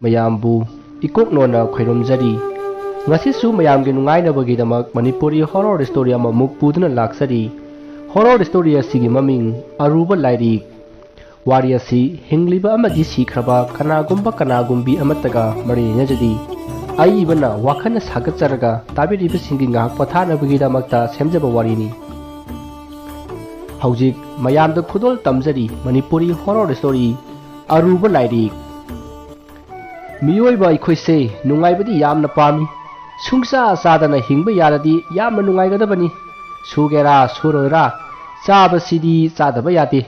ꯃꯌꯥꯝꯕꯨ ꯏꯀꯣꯛꯅꯣꯅ ꯈꯣꯏꯔꯝꯖꯔꯤ ꯉꯁꯤꯁꯨ ꯃꯌꯥꯝꯒꯤ ꯅꯨꯡꯉꯥꯏꯅꯕꯒꯤꯗꯃꯛ ꯃꯅꯤꯄꯨꯔꯤ ꯍꯣꯔꯔ ꯁ꯭ꯇꯣꯔꯤ ꯑꯃꯃꯨꯛ ꯄꯨꯗꯨꯅ ꯂꯥꯛꯆꯔꯤ ꯍꯣꯔꯔ ꯁ꯭ꯇꯣꯔꯤ ꯑꯁꯤꯒꯤ ꯃꯃꯤꯡ ꯑꯔꯨꯕ ꯂꯥꯏꯔꯤꯛ ꯋꯥꯔꯤ ꯑꯁꯤ ꯍꯤꯡꯂꯤꯕ ꯑꯃꯗꯤ ꯁꯤꯈ꯭ꯔꯕ ꯀꯅꯥꯒꯨꯝꯕꯤ ꯑꯃꯠꯇꯒ ꯃꯔꯤ ꯂꯩꯅꯖꯗꯤ ꯑꯏꯕꯅ ꯋꯥꯈꯜꯅ ꯁꯥꯒꯠꯆꯔꯒ ꯇꯥꯕꯤꯔꯤꯕꯁꯤꯡꯒꯤ ꯉꯥꯏꯍꯥꯛ ꯄꯣꯊꯥꯅꯕꯒꯤꯗꯃꯛꯇ ꯁꯦꯝꯖꯕ ꯋꯥꯔꯤꯅꯤ ꯍꯧꯖꯤꯛ ꯃꯌꯥꯝꯗ ꯈꯨꯗꯣꯜ ꯇꯝꯖꯔꯤ ꯃꯅꯤꯄꯨꯔꯤ ꯍꯣꯔꯔ ꯁ꯭ꯇꯣꯔꯤ ꯑꯔꯨꯕ ꯂꯥꯏꯔꯤꯛ मियोइबा अखोइसे नुंगाइबदी यामना पामी सुंगसा चादना हिंगबा यारदी यामना नुंगाइगदबनी सुगेरा सुरोइरा चाबसिदी चादबा यादे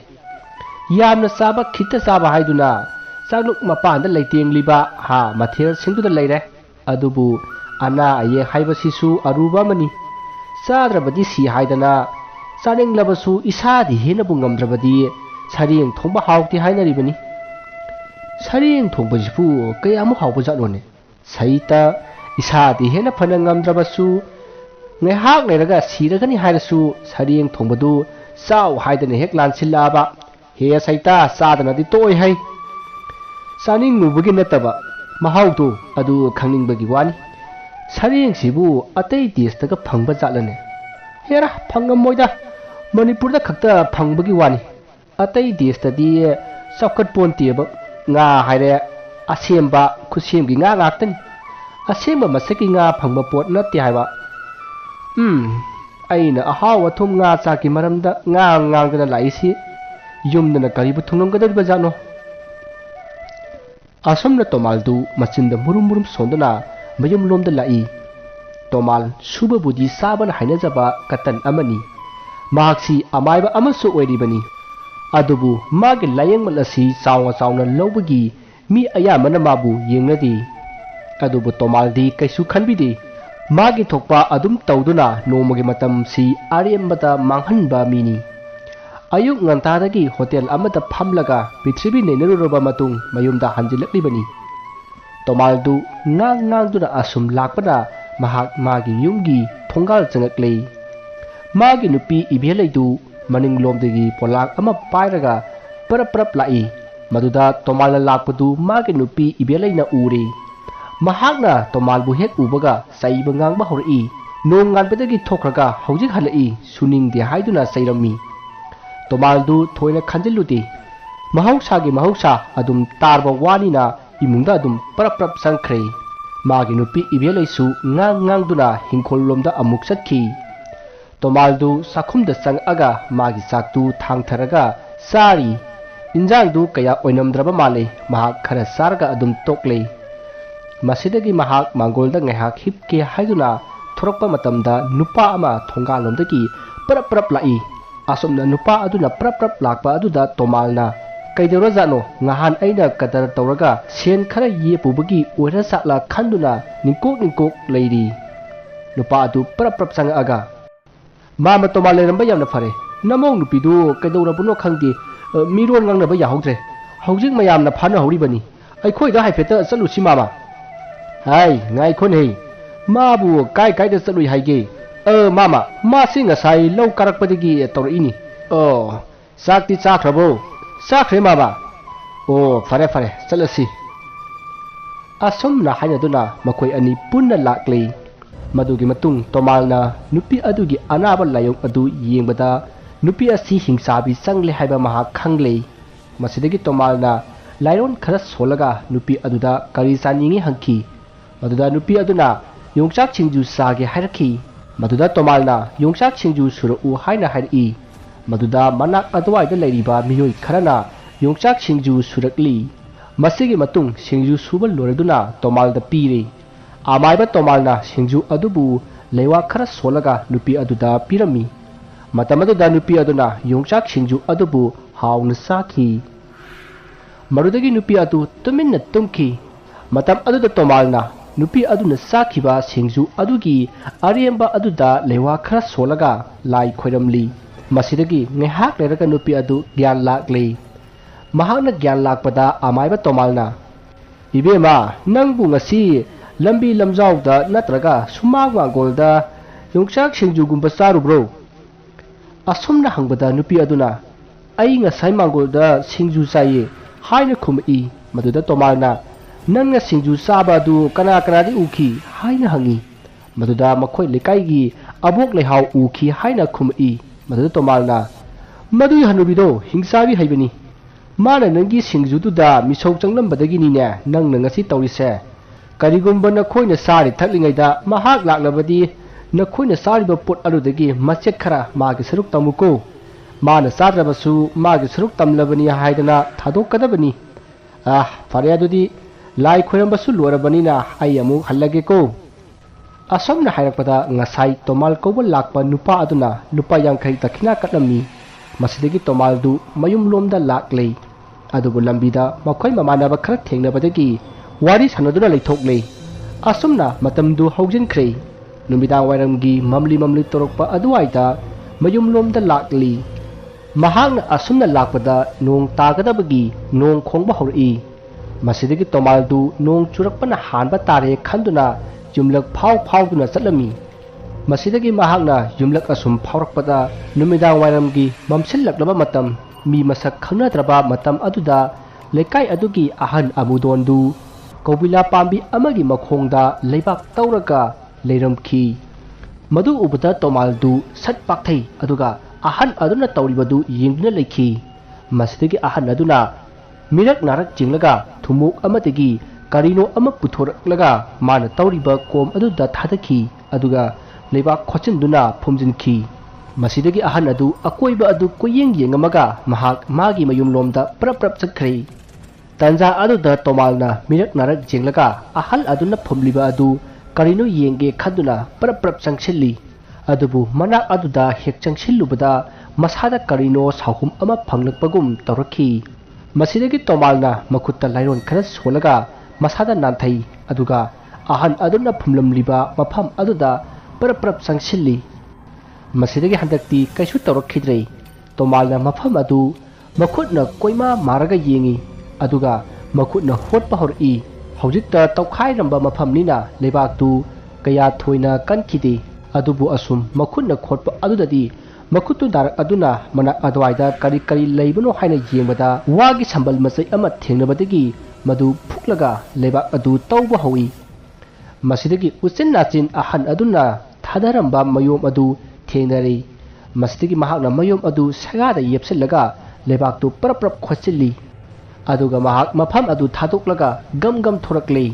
यामना चाबा खिता चाबा हाइदुना चागलुक मपानदा लैतेंगलिबा हा मथेल सिंगदुदा लैरे अदुबु अना अये हाइबसिसु अरुबा मनी चाद्रबदी सी हाइदना चानिंगलबसु इसादी हेनबु ngamद्रबदी सरियंग थोंबा हाउती हाइनरिबनी सरियंग थोंबजिफु कयामु हाउबा जालोने सैता इसादी हेना फना ngamद्रबसु ngeहाक लेरगा सिरगनी हाइरसु सरियंग थोंबदु चाव हाइदने हेक लानसिलाबा हे सैता चादनादी तोय हाइ चानिंग नुबगी नतबा महाउदो अदु खंगनिंगबगी वानी सरियंग सिबु अतै देशतगा फंगबा जालने हेरा फंगमोइदा मणिपुरदा खक्ता फंगबगी वानी अतै देशतदी चौकट पोन्तेबा nga haire asemba khusemgi nga ngakten asemba masaki nga phangba pot natte haiba aina ahaw athum nga chaki maramda nga ngangdana laisi yumdana karibu thungamgadaba jano asomna tomaldu machinda murum murum sondana mayum lomda lai tomal suba budi sabana hainajaba katan amani mahaksi amaiba amasu oiribani अदुबु मागे लायंगमल असि चावना चावना लौबगी मी अयामना माबु येंगनदी अदुबु तोमालदी कैसु खनबिदे मागे थोकपा अदुम तौदुना नोमगे मतम सि आरेमबदा मांगहनबा मीनी अयुक ngantadagi hotel अमदा फमलगा पृथ्वी नेनरुरबा मतुंग मयुमदा हंजिलक्लिबनी तोमालदु ngang ngang assume लाकपना महाक मागी युमगी थोंगाल चंगकले मागी नुपी इबेलैदु मनिंग लोमदगी Pollock अमा पाइरगा परप लाई मदुदा तोमालना लाकपदु मागे नुपी इबेलैना उरे महाकना तोमालबु हेक उबगा सैबा ngang हौरई नोंग गानबदगी थोखरगा हौजिक हलई सुनिंगदे हाइदुना सैरमी तोमालदु थोइना खंजिलुदे महौसागी महौसा अदुम तारबा वानीना इमुंगदा अदुम परप संख्रे मागे नुपी इबेलैसु ngang दुना हिंखोल लोमदा अमुक सत्खी तोमालदु साखुमदा चंगअगा मागी चाकतु थांगथरगा सारी इंजांगदु कया ओइनमद्रबा माले महाक खरा सारगा अदुम तोकले मसिदगी महाक मांगोलदा ngeहाक हिपके हाइदुना थोरकपा मतमदा नुपा अमा थोंगालोमदगी परप लाई असोमना नुपा अदुना परप लाकपा अदुदा तोमालना कैदौरा जानो ngahan aina kadar tawraga sen khara yepuबगी ओइरा साला खंदुना निकोक लेरी नुपा अदु परप चंगअगा मामा तोमाले रंबा यामना फरे नमों नुपीदु कैदौरबनो खंगदे मिरोन ngangnaba याहौद्रे हौजिक मयामना फाना हौरिबनी अखोइदा हाइफेता चलुसी मामा हाय ngaइखोन हे माबु काय दा चलुइ हाइगे मामा मासे ngasai lau karakpadagi तौरइनी चाकती चाख्रबो चाख्रे मामा फरे चलसी असमना हाइनदुना मखोइ अनि पुन्ना लाक्ले मदुगी मतुंग तोमालना नुपी अदुगी अनाबा लायों अदु येंबदा नुपी असि हिंसाबी चंगले हाइबा महा खंगले मसिदगी तोमालना लाइरोन खरा सोलगा नुपी अदुदा करी चानिंगी हंखी मदुदा नुपी अदुना योंगचाक सिंजु सागे हाइरखी मदुदा तोमालना योंगचाक सिंजु सुरउ हाइना हाइरई मदुदा मनाक अदवाइदा लैरिबा मियोइ खरना योंगचाक सिंजु सुरकली मसिगी मतुंग सिंजु सुबल लोरदुना तोमालदा पीरे आमाइबा तोमालना सिंजु अदुबु लेवा खरा सोलगा नुपी अदुदा पिरमी मतम अदुदा नुपी अदुना योंगचाक सिंजु अदुबु हाउन साखी मरुदगी नुपी अदु तुमिन तुमखी मतम अदुदा तोमालना नुपी अदुना साखीबा सिंजु अदुगी अरेंबा अदुदा लेवा खरा सोलगा लाई खोइरमली मसिदगी ngeहाक लेरगा नुपी अदु ज्ञान लाक्ले महाकना ज्ञान लाकपदा आमाइबा तोमालना इबेमा नंगबु ngasi लंबी लमजाउदा नत्रगा सुमाग वांगोलदा योंगचाक सिंजुगुंबा चारुब्रो असुमना हंगबदा नुपी अदुना अई ngasai मांगोलदा सिंजु चाइए हाइना खुमई मदुदा तोमालना ꯅꯪꯅ ꯁꯤꯡꯖꯨ ꯆꯥꯕ ꯑꯗꯨ ꯀꯅꯥ ꯀꯅꯥꯗꯤ ꯎꯈꯤ ꯍꯥꯏꯅ ꯍꯪꯉꯤ꯫ ꯃꯗꯨꯗ ꯃꯈꯣꯏ ꯂꯩꯀꯥꯏꯒꯤ ꯑꯕꯣꯛ ꯂꯩꯍꯥꯎ ꯎꯈꯤ ꯍꯥꯏꯅ ꯈꯨꯝꯃꯛꯏ꯫ ꯃꯗꯨꯗ ꯇꯣꯃꯥꯜꯅ ꯃꯗꯨꯒꯤ ꯍꯅꯨꯕꯤꯗꯣ ꯍꯤꯡꯆꯥꯕꯤ ꯍꯩꯕꯅꯤ, ꯃꯥꯅ ꯅꯪꯒꯤ ꯁꯤꯡꯖꯨꯗꯨꯗ ꯃꯤꯁꯧ ꯆꯪꯂꯝꯕꯗꯒꯤꯅꯤꯅꯦ ꯅꯪꯅ ꯉꯁꯤ ꯇꯧꯔꯤꯁꯦ꯫ ꯀꯔꯤꯒꯨꯝꯕ ꯅꯈꯣꯏꯅ ꯆꯥꯔꯤ ꯊꯛꯂꯤꯉꯩꯗ ꯃꯍꯥꯛ ꯂꯥꯛꯂꯕꯗꯤ ꯅꯈꯣꯏꯅ ꯆꯥꯔꯤꯕ ꯄꯣꯠ ꯑꯗꯨꯗꯒꯤ ꯃꯆꯦꯠ ꯈꯔ ꯃꯥꯒꯤ ꯁꯔꯨꯛ ꯇꯝꯃꯨꯀꯣ꯫ ꯃꯥꯅ ꯆꯥꯗ꯭ꯔꯕꯁꯨ ꯃꯥꯒꯤ ꯁꯔꯨꯛ ꯇꯝꯂꯕꯅꯤ ꯍꯥꯏꯗꯅ ꯊꯥꯗꯣꯛꯀꯗꯕꯅꯤ꯫ ꯐꯔꯦ ꯑꯗꯨꯗꯤ ꯂꯥꯏ ꯈꯣꯏꯔꯝꯕꯁꯨ ꯂꯣꯏꯔꯕꯅꯤꯅ ꯑꯩ ꯑꯃꯨꯛ ꯍꯜꯂꯒꯦꯀꯣ꯫ ꯑꯁꯣꯝꯅ ꯍꯥꯏꯔꯛꯄꯗ ꯉꯁꯥꯏ ꯇꯣꯃꯥꯜ ꯀꯧꯕ ꯂꯥꯛꯄ ꯅꯨꯄꯥ ꯑꯗꯨꯅ ꯂꯨꯄꯥ 50 ꯗꯈꯤꯅꯥ ꯀꯠꯂꯝꯃꯤ꯫ ꯃꯁꯤꯗꯒꯤ ꯇꯣꯃꯥꯜꯗꯨ ꯃꯌꯨꯝꯂꯣꯝꯗ ꯂꯥꯛꯂꯦ꯫ ꯑꯗꯨꯕꯨ ꯂꯝꯕꯤꯗ ꯃꯈꯣꯏ ꯃꯃꯥꯟꯅꯕ ꯈꯔ ꯊꯦꯡꯅꯕꯗꯒꯤ ꯋꯥꯔꯤ ꯁꯥꯟꯅꯗꯨꯅ ꯂꯩꯊꯣꯛꯂꯦ꯫ ꯑꯁꯨꯝꯅ ꯃꯇꯝꯗꯨ ꯍꯧꯖꯤꯟꯈ꯭ꯔꯦ꯫ ꯅꯨꯃꯤꯗꯥꯡ ꯋꯥꯏꯔꯝꯒꯤ ꯃꯝꯂꯤ ꯇꯧꯔꯛꯄ ꯑꯗꯨꯋꯥꯏꯗ ꯃꯌꯨꯝꯂꯣꯝꯗ ꯂꯥꯛꯂꯤ꯫ ꯃꯍꯥꯛꯅ ꯑꯁꯨꯝꯅ ꯂꯥꯛꯄꯗ ꯅꯣꯡ ꯇꯥꯒꯗꯕꯒꯤ ꯅꯣꯡ ꯈꯣꯡꯕ ꯍꯧꯔꯛꯏ꯫ ꯃꯁꯤꯗꯒꯤ ꯇꯣꯃꯥꯜꯗꯨ ꯅꯣꯡ ꯆꯨꯔꯛꯄꯅ ꯍꯥꯟꯕ ꯇꯥꯔꯦ ꯈꯟꯗꯨꯅ ꯌꯨꯝꯂꯛ ꯐꯥꯎꯗꯨꯅ ꯆꯠꯂꯝꯃꯤ꯫ ꯃꯁꯤꯗꯒꯤ ꯃꯍꯥꯛꯅ ꯌꯨꯝꯂꯛ ꯑꯁꯨꯝ ꯐꯥꯎꯔꯛꯄꯗ ꯅꯨꯃꯤꯗꯥꯡ ꯋꯥꯏꯔꯝꯒꯤ ꯃꯝꯁꯤꯜꯂꯛꯂꯕ ꯃꯇꯝ, ꯃꯤ ꯃꯁꯛ ꯈꯪꯅꯗ꯭ꯔꯕ ꯃꯇꯝ ꯑꯗꯨꯗ ꯂꯩꯀꯥꯏ ꯑꯗꯨꯒꯤ ꯑꯍꯟ ꯑꯃꯨꯗꯣꯟꯗꯨ ꯀꯧꯕꯤꯂꯥ ꯄꯥꯝꯕꯤ ꯑꯃꯒꯤ ꯃꯈꯣꯡꯗ ꯂꯩꯕꯥꯛ ꯇꯧꯔꯒ ꯂꯩꯔꯝꯈꯤ꯫ ꯃꯗꯨ ꯎꯕꯗ ꯇꯣꯃꯥꯜꯗꯨ ꯁꯠ ꯄꯥꯛꯊꯩ ꯑꯗꯨꯒ ꯑꯍꯟ ꯑꯗꯨꯅ ꯇꯧꯔꯤꯕꯗꯨ ꯌꯦꯡꯗꯨꯅ ꯂꯩꯈꯤ꯫ ꯃꯁꯤꯗꯒꯤ ꯑꯍꯟ ꯑꯗꯨꯅ ꯃꯤꯔꯛ ꯅꯥꯔꯛ ꯆꯤꯡꯂꯒ ꯊꯨꯝꯃꯣꯛ ꯑꯃꯗꯒꯤ ꯀꯔꯤꯅꯣ ꯑꯃ ꯄꯨꯊꯣꯔꯛꯂꯒ ꯃꯥꯅ ꯇꯧꯔꯤꯕ ꯀꯣꯝ ꯑꯗꯨꯗ ꯊꯥꯗꯈꯤ ꯑꯗꯨꯒ ꯂꯩꯕꯥꯛ ꯈꯣꯠꯆꯤꯟꯗꯨꯅ ꯐꯨꯝꯖꯤꯟꯈꯤ꯫ ꯃꯁꯤꯗꯒꯤ ꯑꯍꯟ ꯑꯗꯨ ꯑꯀꯣꯏꯕ ꯑꯗꯨ ꯀꯣꯏꯌꯦꯡ ꯌꯦꯡꯉꯝꯃꯒ ꯃꯍꯥꯛ ꯃꯥꯒꯤ ꯃꯌꯨꯝꯂꯣꯝꯗ ꯄ꯭ꯔꯞ ꯆꯠꯈ꯭ꯔꯦ꯫ ꯇꯥꯟꯖꯥ ꯑꯗꯨꯗ ꯇꯣꯃꯥꯜꯅ ꯃꯤꯔꯛ ꯅꯥꯔꯛ ꯌꯦꯡꯂꯒ ꯑꯍꯜ ꯑꯗꯨꯅ ꯐꯨꯝꯂꯤꯕ ꯑꯗꯨ ꯀꯔꯤꯅꯣ ꯌꯦꯡꯒꯦ ꯈꯟꯗꯨꯅ ꯄ꯭ꯔꯞ ꯆꯪꯁꯤꯜꯂꯤ꯫ ꯑꯗꯨꯕꯨ ꯃꯅꯥꯛ ꯑꯗꯨꯗ ꯍꯦꯛ ꯆꯪꯁꯤꯜꯂꯨꯕꯗ ꯃꯁꯥꯗ ꯀꯔꯤꯅꯣ ꯁꯥꯎꯍꯨꯝ ꯑꯃ ꯐꯪꯂꯛꯄꯒꯨꯝ ꯇꯧꯔꯛꯈꯤ꯫ ꯃꯁꯤꯗꯒꯤ ꯇꯣꯃꯥꯜꯅ ꯃꯈꯨꯠꯇ ꯂꯥꯏꯔꯣꯟ ꯈꯔ ꯁꯣꯜꯂꯒ ꯃꯁꯥꯗ ꯅꯥꯟꯊꯩ ꯑꯗꯨꯒ ꯑꯍꯟ ꯑꯗꯨꯅ ꯐꯨꯝꯂꯝꯂꯤꯕ ꯃꯐꯝ ꯑꯗꯨꯗ ꯄ꯭ꯔꯞ ꯆꯪꯁꯤꯜꯂꯤ꯫ ꯃꯁꯤꯗꯒꯤ ꯍꯟꯗꯛꯇꯤ ꯀꯩꯁꯨ ꯇꯧꯔꯛꯈꯤꯗ꯭ꯔꯦ꯫ ꯇꯣꯃꯥꯜꯅ ꯃꯐꯝ ꯑꯗꯨ ꯃꯈꯨꯠꯅ ꯀꯣꯏꯃꯥ ꯃꯥꯔꯒ ꯌꯦꯡꯉꯤ ꯑꯗꯨꯒ ꯃꯈꯨꯠꯅ ꯍꯣꯠꯄ ꯍꯧꯔꯛꯏ꯫ ꯍꯧꯖꯤꯛꯇ ꯇꯧꯈꯥꯏꯔꯝꯕ ꯃꯐꯝꯅꯤꯅ ꯂꯩꯕꯥꯛꯇꯨ ꯀꯌꯥ ꯊꯣꯏꯅ ꯀꯟꯈꯤꯗꯦ꯫ ꯑꯗꯨꯕꯨ ꯑꯁꯨꯝ ꯃꯈꯨꯠꯅ ꯈꯣꯠꯄ ꯑꯗꯨꯗꯗꯤ ꯃꯈꯨꯠꯇꯨ ꯅꯥꯔꯛ ꯑꯗꯨꯅ ꯃꯅꯥꯛ ꯑꯗꯨꯋꯥꯏꯗ ꯀꯔꯤ ꯂꯩꯕꯅꯣ ꯍꯥꯏꯅ ꯌꯦꯡꯕꯗ ꯋꯥꯒꯤ ꯁꯝꯕꯜ ꯃꯆꯩ ꯑꯃ ꯊꯦꯡꯅꯕꯗꯒꯤ ꯃꯗꯨ ꯐꯨꯛꯂꯒ ꯂꯩꯕꯥꯛ ꯑꯗꯨ ꯇꯧꯕ ꯍꯧꯏ꯫ ꯃꯁꯤꯗꯒꯤ ꯎꯆꯤꯟ ꯅꯥꯆꯤꯟ ꯑꯍꯟ ꯑꯗꯨꯅ ꯊꯥꯗꯔꯝꯕ ꯃꯌꯣꯝ ꯑꯗꯨ ꯊꯦꯡꯅꯔꯦ꯫ ꯃꯁꯤꯗꯒꯤ ꯃꯍꯥꯛꯅ ꯃꯌꯣꯝ ꯑꯗꯨ ꯁꯒꯥꯗ ꯌꯦꯞꯁꯤꯜꯂꯒ ꯂꯩꯕꯥꯛꯇꯨ ꯄ꯭ꯔꯞ ꯈꯣꯠꯆꯤꯜꯂꯤ ꯑꯗꯨꯒ ꯃꯍꯥꯛ ꯃꯐꯝ ꯑꯗꯨ ꯊꯥꯗꯣꯛꯂꯒ ꯒꯝ ꯊꯣꯔꯛꯂꯦ꯫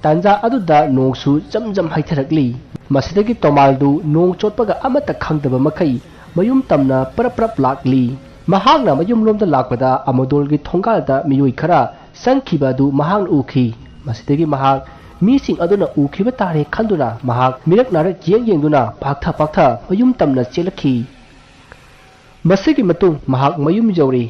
ꯇꯥꯟꯖꯥ ꯑꯗꯨꯗ ꯅꯣꯡꯁꯨ ꯖꯝ ꯍꯩꯊꯔꯛꯂꯤ꯫ ꯃꯁꯤꯗꯒꯤ ꯇꯣꯃꯥꯜꯗꯨ ꯅꯣꯡ ꯆꯣꯠꯄꯒ ꯑꯃꯠꯇ ꯈꯪꯗꯕ ꯃꯈꯩ ꯃꯌꯨꯝ ꯇꯝꯅ ꯄ꯭ꯔꯞ ꯂꯥꯛꯂꯤ꯫ ꯃꯍꯥꯛꯅ ꯃꯌꯨꯝꯂꯣꯝꯗ ꯂꯥꯛꯄꯗ ꯑꯃꯨꯗꯣꯟꯒꯤ ꯊꯣꯡꯒꯥꯜꯗ ꯃꯤꯑꯣꯏ ꯈꯔ ꯆꯪꯈꯤꯕ ꯑꯗꯨ ꯃꯍꯥꯛꯅ ꯎꯈꯤ꯫ ꯃꯁꯤꯗꯒꯤ ꯃꯍꯥꯛ ꯃꯤꯁꯤꯡ ꯑꯗꯨꯅ ꯎꯈꯤꯕ ꯇꯥꯔꯦ ꯈꯟꯗꯨꯅ ꯃꯍꯥꯛ ꯃꯤꯔꯛ ꯅꯥꯔꯛ ꯌꯦꯡꯗꯨꯅ ꯄꯥꯛꯊ ꯃꯌꯨꯝ ꯇꯝꯅ ꯆꯦꯜꯂꯛꯈꯤ꯫ ꯃꯁꯤꯒꯤ ꯃꯇꯨꯡ ꯃꯍꯥꯛ ꯃꯌꯨꯝ ꯌꯧꯔꯦ꯫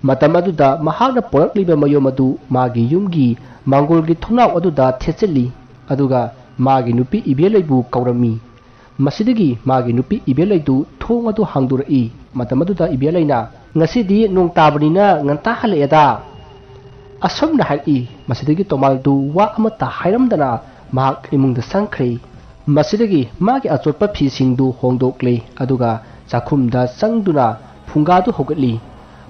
ꯃꯇꯝ ꯑꯗꯨꯗ ꯃꯍꯥꯛꯅ ꯄꯣꯔꯛꯂꯤꯕ ꯃꯌꯣꯝ ꯑꯗꯨ ꯃꯥꯒꯤ ꯌꯨꯝꯒꯤ ꯃꯥꯡꯒꯣꯜꯒꯤ ꯊꯣꯡꯅꯥꯎ ꯑꯗꯨꯗ ꯊꯦꯠꯆꯤꯜꯂꯤ ꯑꯗꯨꯒ ꯃꯥꯒꯤ ꯅꯨꯄꯤ ꯏꯕꯦꯜꯂꯩꯕꯨ ꯀꯧꯔꯝꯃꯤ꯫ ꯃꯁꯤꯗꯒꯤ ꯃꯥꯒꯤ ꯅꯨꯄꯤ ꯏꯕꯦꯜꯂꯩꯗꯨ ꯊꯣꯡ ꯑꯗꯨ ꯍꯥꯡꯗꯣꯔꯛꯏ꯫ ꯃꯇꯝ ꯑꯗꯨꯗ ꯏꯕꯦꯜꯂꯩꯅ ꯉꯁꯤꯗꯤ ꯅꯣꯡ ꯇꯥꯕꯅꯤꯅ ꯉꯟꯇꯥ ꯍꯜꯂꯛꯑꯦꯗ ꯑꯁꯨꯝꯅ ꯍꯥꯏꯔꯛꯏ꯫ ꯃꯁꯤꯗꯒꯤ ꯇꯣꯃꯥꯜꯗꯨ ꯋꯥ ꯑꯃꯠꯇ ꯍꯥꯏꯔꯝꯗꯅ ꯃꯍꯥꯛ ꯏꯃꯨꯡꯗ ꯆꯪꯈ꯭ꯔꯦ꯫ ꯃꯁꯤꯗꯒꯤ ꯃꯥꯒꯤ ꯑꯆꯣꯠꯄ ꯐꯤꯁꯤꯡꯗꯨ ꯍꯣꯡꯗꯣꯛꯂꯦ ꯑꯗꯨꯒ ꯆꯥꯛꯈꯨꯝꯗ ꯆꯪꯗꯨꯅ ꯐꯨꯡꯒꯥꯗꯨ ꯍꯧꯒꯠꯂꯤ꯫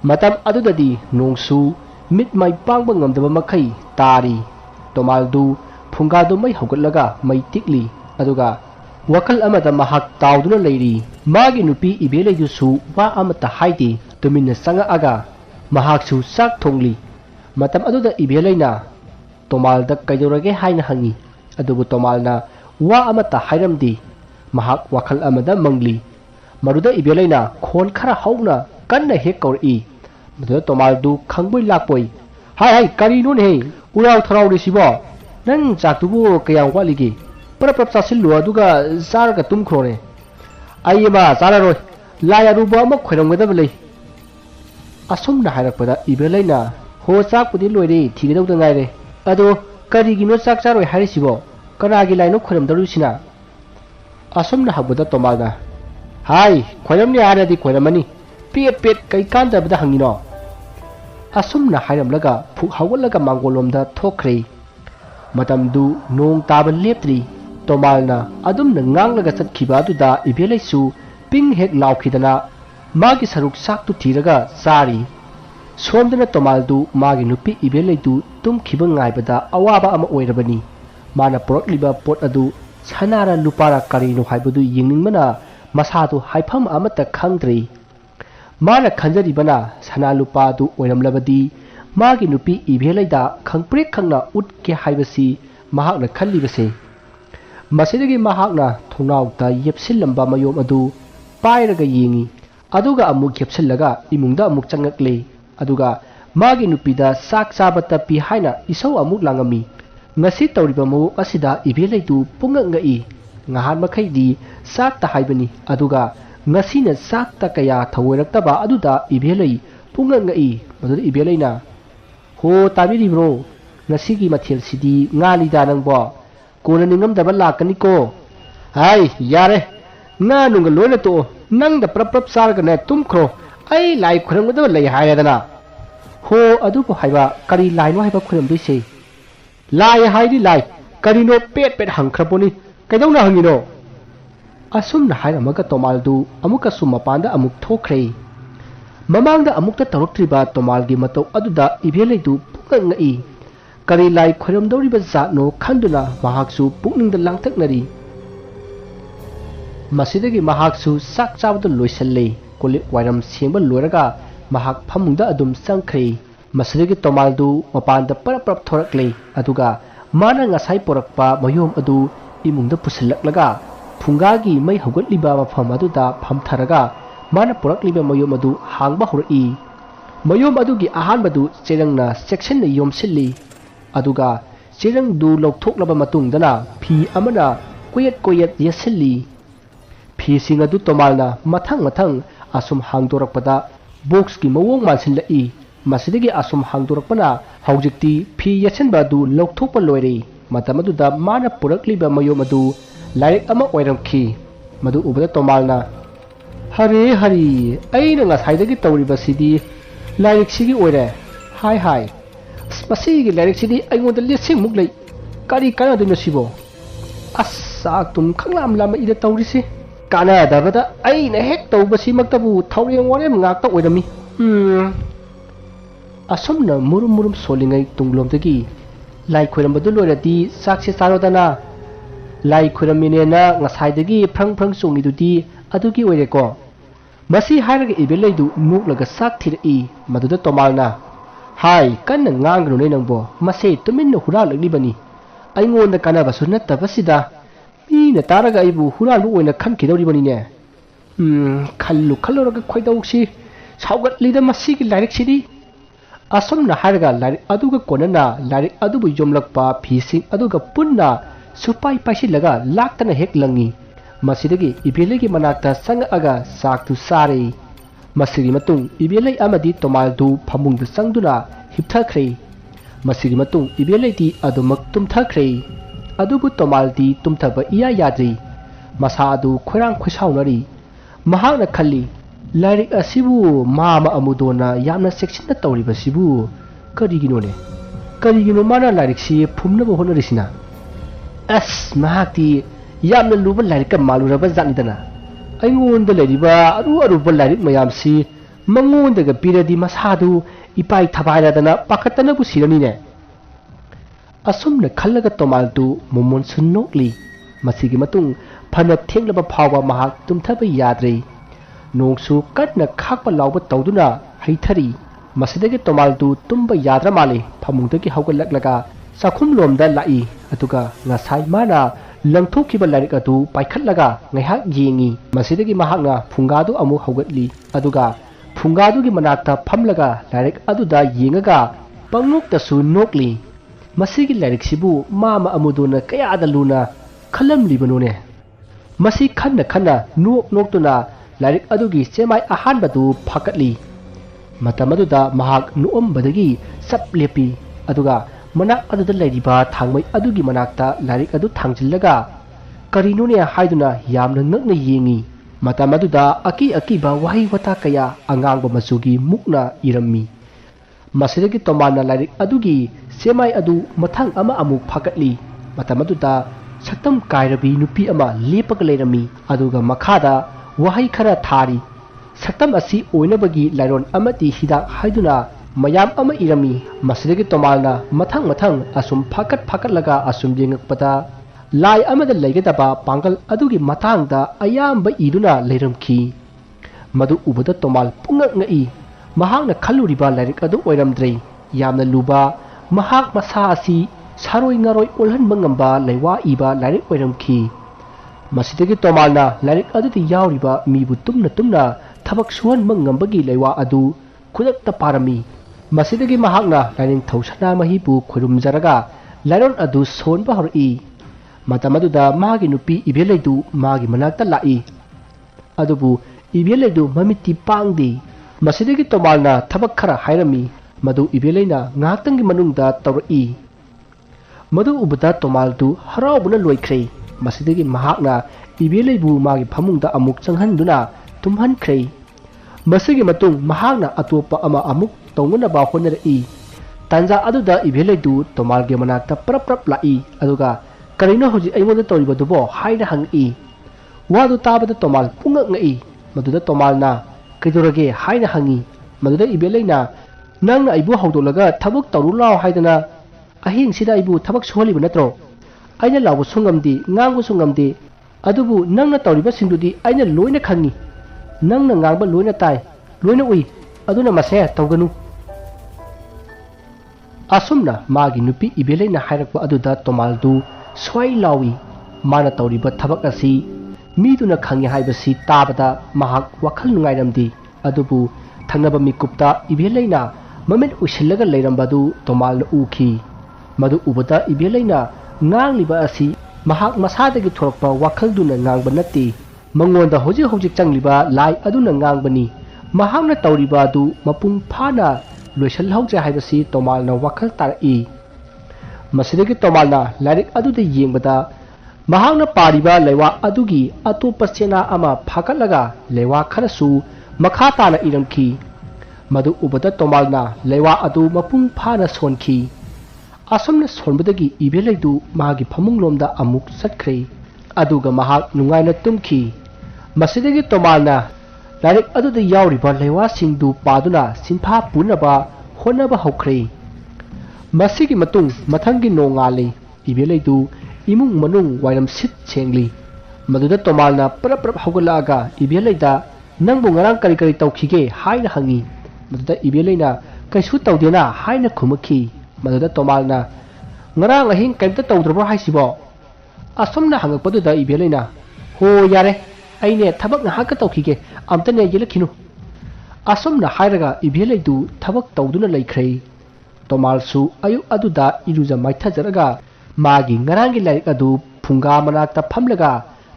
ꯃꯇꯝ ꯑꯗꯨꯗꯗꯤ ꯅꯣꯡꯁꯨ ꯃꯤꯠ ꯃꯥꯏ ꯄꯥꯡꯕ ꯉꯝꯗꯕ ꯃꯈꯩ ꯇꯥꯔꯤ꯫ ꯇꯣꯃꯥꯜꯗꯨ ꯐꯨꯡꯒꯥꯗꯨ ꯃꯩ ꯍꯧꯒꯠꯂꯒ ꯃꯩ ꯇꯤꯛꯂꯤ ꯑꯗꯨꯒ ꯋꯥꯈꯜ ꯑꯃꯗ ꯃꯍꯥꯛ ꯇꯥꯎꯗꯨꯅ ꯂꯩꯔꯤ꯫ ꯃꯥꯒꯤ ꯅꯨꯄꯤ ꯏꯕꯦꯜꯂꯩꯗꯨꯁꯨ ꯋꯥ ꯑꯃꯠꯇ ꯍꯥꯏꯗꯦ, ꯇꯨꯃꯤꯟꯅ ꯆꯪꯉꯛꯑꯒ ꯃꯍꯥꯛꯁꯨ ꯆꯥꯛ ꯊꯣꯡꯂꯤ꯫ ꯃꯇꯝ ꯑꯗꯨꯗ ꯏꯕꯦꯜꯂꯩꯅ ꯇꯣꯃꯥꯜꯗ ꯀꯩꯗꯧꯔꯒꯦ ꯍꯥꯏꯅ ꯍꯪꯉꯤ꯫ ꯑꯗꯨꯕꯨ ꯇꯣꯃꯥꯜꯅ ꯋꯥ ꯑꯃꯠꯇ ꯍꯥꯏꯔꯝꯗꯦ꯫ ꯃꯍꯥꯛ ꯋꯥꯈꯜ ꯑꯃꯗ ꯃꯪꯂꯤ꯫ ꯃꯗꯨꯗ ꯏꯕꯦꯜꯂꯩꯅ ꯈꯣꯟ ꯈꯔ ꯍꯧꯅ ꯀꯟꯅ ꯍꯦꯛ ꯀꯧꯔꯛꯏ꯫ ꯃꯗꯨꯗ ꯇꯣꯃꯥꯜꯗꯨ ꯈꯪꯕꯣꯏ ꯂꯥꯛꯄꯣꯏ ꯍꯥꯏ ꯀꯔꯤꯅꯣꯅꯦꯍꯦ ꯎꯔꯥꯎ ꯊꯔꯥꯎꯔꯤꯁꯤꯕꯣ, ꯅꯪ ꯆꯥꯛꯇꯨꯕꯨ ꯀꯌꯥꯝ ꯋꯥꯠꯂꯤꯒꯦ? ꯄ꯭ꯔꯞ ꯆꯥꯁꯤꯜꯂꯨ ꯑꯗꯨꯒ ꯆꯥꯔꯒ ꯇꯨꯝꯈ꯭ꯔꯣꯅꯦ꯫ ꯑꯩ ꯑꯃ ꯆꯥꯔꯔꯣꯏ, ꯂꯥꯏ ꯑꯔꯨꯕ ꯑꯃ ꯈꯣꯏꯔꯝꯒꯗꯕ ꯂꯩ꯫ ꯑꯁꯨꯝꯅ ꯍꯥꯏꯔꯛꯄꯗ ꯏꯕꯦꯜꯂꯩꯅ ꯍꯣ ꯆꯥꯛꯄꯨꯗꯤ ꯂꯣꯏꯔꯦ, ꯊꯤꯒꯗꯧꯗ ꯉꯥꯏꯔꯦ꯫ ꯑꯗꯣ ꯀꯔꯤꯒꯤꯅꯣ ꯆꯥꯛ ꯆꯥꯔꯣꯏ ꯍꯥꯏꯔꯤꯁꯤꯕꯣ? ꯀꯅꯥꯒꯤ ꯂꯥꯏꯅꯣ ꯈꯣꯏꯔꯝꯗꯧꯔꯤꯁꯤꯅ? ꯑꯁꯨꯝꯅ ꯍꯪꯕꯗ ꯇꯣꯃꯥꯜꯅ ꯍꯥꯏ ꯈꯣꯏꯔꯝꯅꯤ ꯍꯥꯏꯔꯗꯤ ꯈꯣꯏꯔꯝꯃꯅꯤ, ꯄꯦꯠ ꯀꯩ ꯀꯥꯟꯗꯕꯗ ꯍꯪꯉꯤꯅꯣ? ꯑꯁꯨꯝꯅ ꯍꯥꯏꯔꯝꯂꯒ ꯐꯨꯛ ꯍꯧꯒꯠꯂꯒ ꯃꯥꯡꯒꯣꯜꯂꯣꯝꯗ ꯊꯣꯛꯈ꯭ꯔꯦ꯫ ꯃꯇꯝꯗꯨ ꯅꯣꯡ ꯇꯥꯕ ꯂꯦꯞꯇ꯭ꯔꯤ꯫ ꯇꯣꯃꯥꯜꯅ ꯑꯗꯨꯝꯅ ꯉꯥꯡꯂꯒ ꯆꯠꯈꯤꯕ ꯑꯗꯨꯗ ꯏꯕꯦꯜꯂꯩꯁꯨ ꯄꯤꯡ ꯍꯦꯛ ꯂꯥꯎꯈꯤꯗꯅ ꯃꯥꯒꯤ ꯁꯔꯨꯛ ꯆꯥꯛꯇꯨ ꯊꯤꯔꯒ ꯆꯥꯔꯤ꯫ ꯁꯣꯝꯗꯅ ꯇꯣꯃꯥꯜꯗꯨ ꯃꯥꯒꯤ ꯅꯨꯄꯤ ꯏꯕꯦꯜꯂꯩꯗꯨ tumkhiba ngaibada awaba ama oirabani mana porokliba pot adu sanara lupara karino haibadu yingningmana masadu haifam amata khangdri mana khanjaribana sana lupa du oiramlabadi magi nupi ibhelaida khangprek khangna utke haibasi mahakna khallibase masidagi mahakna thongnauta yepsillamba mayom adu pairaga yingi aduga amuk yepsillaga imungda amuk changakle aduga magi nupida sak sabata pi haina isau amuk langami ngasi tawriba mo asida ibhelaitu pungangai ngahan makhaidi sak ta haibani aduga ngasi na sak ta kaya thawoiraktaba aduda ibhelai pungangai madu ibhelaina ho tabiri bro ngasi gi mathel sidi ngali da nangbo kona ningam daba lakani ko hai yare na nunga loina to nang da prap sarga na tumkhro ai lai khurang da lai hayadana ho adu po haiba kari lai no haiba khuram dei se lai haidi lai kari no pet hangkhraponi kaidong na hangino asum na haira maga tomal du amuka sum mapanda amuk thokre mamang da amuk ta taroktriba tomal gi mato aduda ibhelai du pungangai kari lai khuram dori ba zatno khanduna mahaksu pukning da langthaknari masidagi mahaksu sak chabda loisalle kole wairam sengba loiraga mahak phamungda adum sangkhre masidagi tomaldu mapanda parap thorakle aduga mana ngasai porakpa mayom adu imungda pusillaklaga phungagi mai haugatliba mafam aduda phamtharaga mana porakliba mayom adu hangba horai mayom adugi ahanbadu cherangna section na yomsilli aduga cherang du loktoklaba matungdana phi amana koyat yasilli phi singa du tomalna mathang asum hangdorakpada box ki mawong mansinlai masidagi asum hangdorakpana haujikti phi yasenba du lokthokpa loire matamaduda mana purakliba mayom adu lairik ama oiramkhi madu ubada tomalna hari aina ngasaidagi tawriba sidi lairik sigi oire hai masigi lairik sidi aingoda lesing muklai kari kana du nasibo asa tum khanglam lama ida tawrisi kana dabada aina hek tawbasi maktabu thawreng warem ngakta oirami asomna murum solingai tunglomdagi lai khoirambadu loiradi sakse sarodana lai khoiraminena ngasaidagi phrang chungidudi adugi oireko masi hairaga ibelaidu nuklaga sak thirai maduda tomalna hai kanna ngangru nei nangbo mase tuminna huralaglibani aingonda kanabasu nattabasida mina taraga aibu huralu oina khankidoribani ne khallu raga khoidauksi saugatlida masigi lairik sidi asomna hairaga lairik aduga konana lairik adubu yomlakpa phising aduga punna supai paisilaga laktana hek langi masidagi ibelegi manakta sangaga saktu sare masigi matung ibelai amadi tomaldu phamungda sangduna hipthakre masigi matung ibelai ti adumak tumthakre adubu tomaldi tumthaba iya yadri masa adu khoirang khoisaunari mahakna khalli lairik asibu mama amudona yamna section na tawriba sibu karigino mana lairik si phumna bo honarisina as mahakti yamna luba lairik ka maluraba zanidana aingonda leriba aru lairik mayam si mangonda ga piradi masadu ipai thabaidana pakatana bu sirani ne asumna khallaga tomaldu momon sunnokli masigi matung phana thenglaba phawa mahak tumthaba yadre nongsu katna khakpa lawba tawduna haithari masidagi tomaldu tumba yadra male phamungdagi haugallaklaga sakhum lomda lai atuga ngasai mana langthokkiba lairik adu paikhatlaga ngaihak yengi masidagi mahakna phungadu amu haugatli aduga phungadu gi manakta phamlaga lairik aduda yengaga pangnoktasu nokli masigi lairik sibu mama amuduna kayada luna khalamlibanone masi khanna noktuna lairik adugi semai ahanbadu phakatli matamaduda mahak nuombadagi saplepi aduga manak aduda lairiba thangmai adugi manakta lairik adu thangjillaga karinone haiduna yamna ngakna yengi matamaduda aki ba wahi wata kaya angangba machugi mukna irammi masidagi tomalna lairik adugi semai adu mathang ama amuk phakatli matamaduda saktam kairabi nupi ama lepaga leirami aduga makhada wahai khara thari saktam asi oinabagi lairon amati hidak haiduna mayam ama irami masidagi tomalna mathang asum phakat laga asum jengakpada lai amada legadaba pangal adugi matangda ayamba iduna leiramki madu ubada tomal pungak ngai mahakna khaluriba lairik adu oiramdrei yamna luba mahak masa asi saroi ngaroi olhanba ngamba leiwa iba lairik oiramki masidagi tomalna lairik adudi yauriba mibu tumna thabak suhanba ngambagi leiwa adu khudakta parami masidagi mahakna laining thosana mahibu khurumjaraga lairon adu sonba hori matamaduda magi nupi ibeleidu magi manakta lai adubu ibeleidu mamiti pangdi masidagi tomalna thabak khara hairami madu ibeleina ngaktangi manungda tawri madu ubada tomaldu haraubuna loikhre masidagi mahakna ibeleibu magi phamungda amuk changhanduna tumhankhre masigi matung mahakna atopa ama amuk tonguna ba honari tanja aduda ibeleidu tomalge manakta prap lai aduga karino hoji aimonda toribadubo haina hangi wadu tabada tomal pungak ngai maduda tomalna kaidurage haina hangi maduda ibeleina nang aibu hawdolaga thabuk tarulao haidana ahing sida aibu thabak suhaliba natro aina lawu sungamdi ngangu sungamdi adubu nangna tawriba singdudi aina loina khangi nangna ngangba loina tai loina ui aduna mase tawganu asumna magi nupi ibeleina hairakwa aduda tomaldu swai lawi mana tawriba thabak asi miduna khangi haibasi tabada mahak wakhal nungairamdi adubu thangnaba mikupta ibeleina mamet usillaga leirambadu tomalna uki madu ubada ibeleina ngangliba asi mahak masadagi thorakpa wakhalduna ngangba natti mangonda hoji changliba lai aduna ngangbani mahakna tawriba adu mapung phana loisalhauja haibasi tomalna wakhal tarai masidagi tomalna lairik aduda yengbada mahakna pariba lewa adugi atopa sena ama phakatlaga lewa kharasu makha tana iramki madu ubada tomalna lewa adu mapung phana sonki asomna sonbadagi ibeleidu magi phamunglomda amuk satkre aduga mahak nungaina tumki masidagi tomalna lairik aduda yauriba lewa singdu paduna sinpha punaba honaba hokre masigi matung mathangi nongale ibeleidu imung manung wairam sit chengli maduda tomalna prap hogalaga ibeleida nangbu ngarang kari tawkhige haina hangi maduda ibeleina kaisu tawdena haina khumaki maduda tomalna ngarang ahing kaimta tawdrabo haisibo asomna hangakpaduda ibeleina ho yare aine thabak ngahaka tawkhige amtane yelakhinu asomna hairaga ibeleidu thabak tawduna laikhre tomalsu ayu aduda iruja maithajaraga magi ngarangi lairik adu phunga manakta phamlaga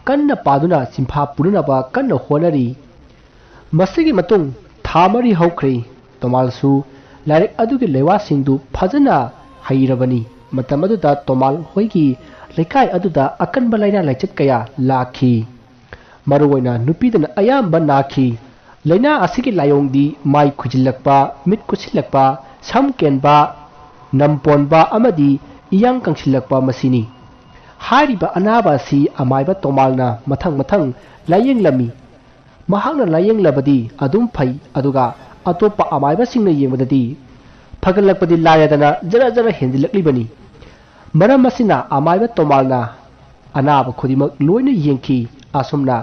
kanna paduna simpha purunaba kanna honari masigi matung thamari haukhre tomalsu lairik adugi lewa singdu phajana hairabani matamaduda tomal hoigi lekai aduda akanba laina laichat kaya lakhi maruwaina nupidana ayamba nakhi laina asigi layongdi mai khujilakpa mit kusilakpa samkenba namponba amadi iyang kangsilakpa masini hariba anaba si amaiba tomalna mathang layeng lami mahakna layeng labadi adum phai aduga atopa amaiba singna yengmadadi phagalakpadi layadana jara hendilaklibani maram masina amaiba tomalna anaba khodimak loina yengki asumna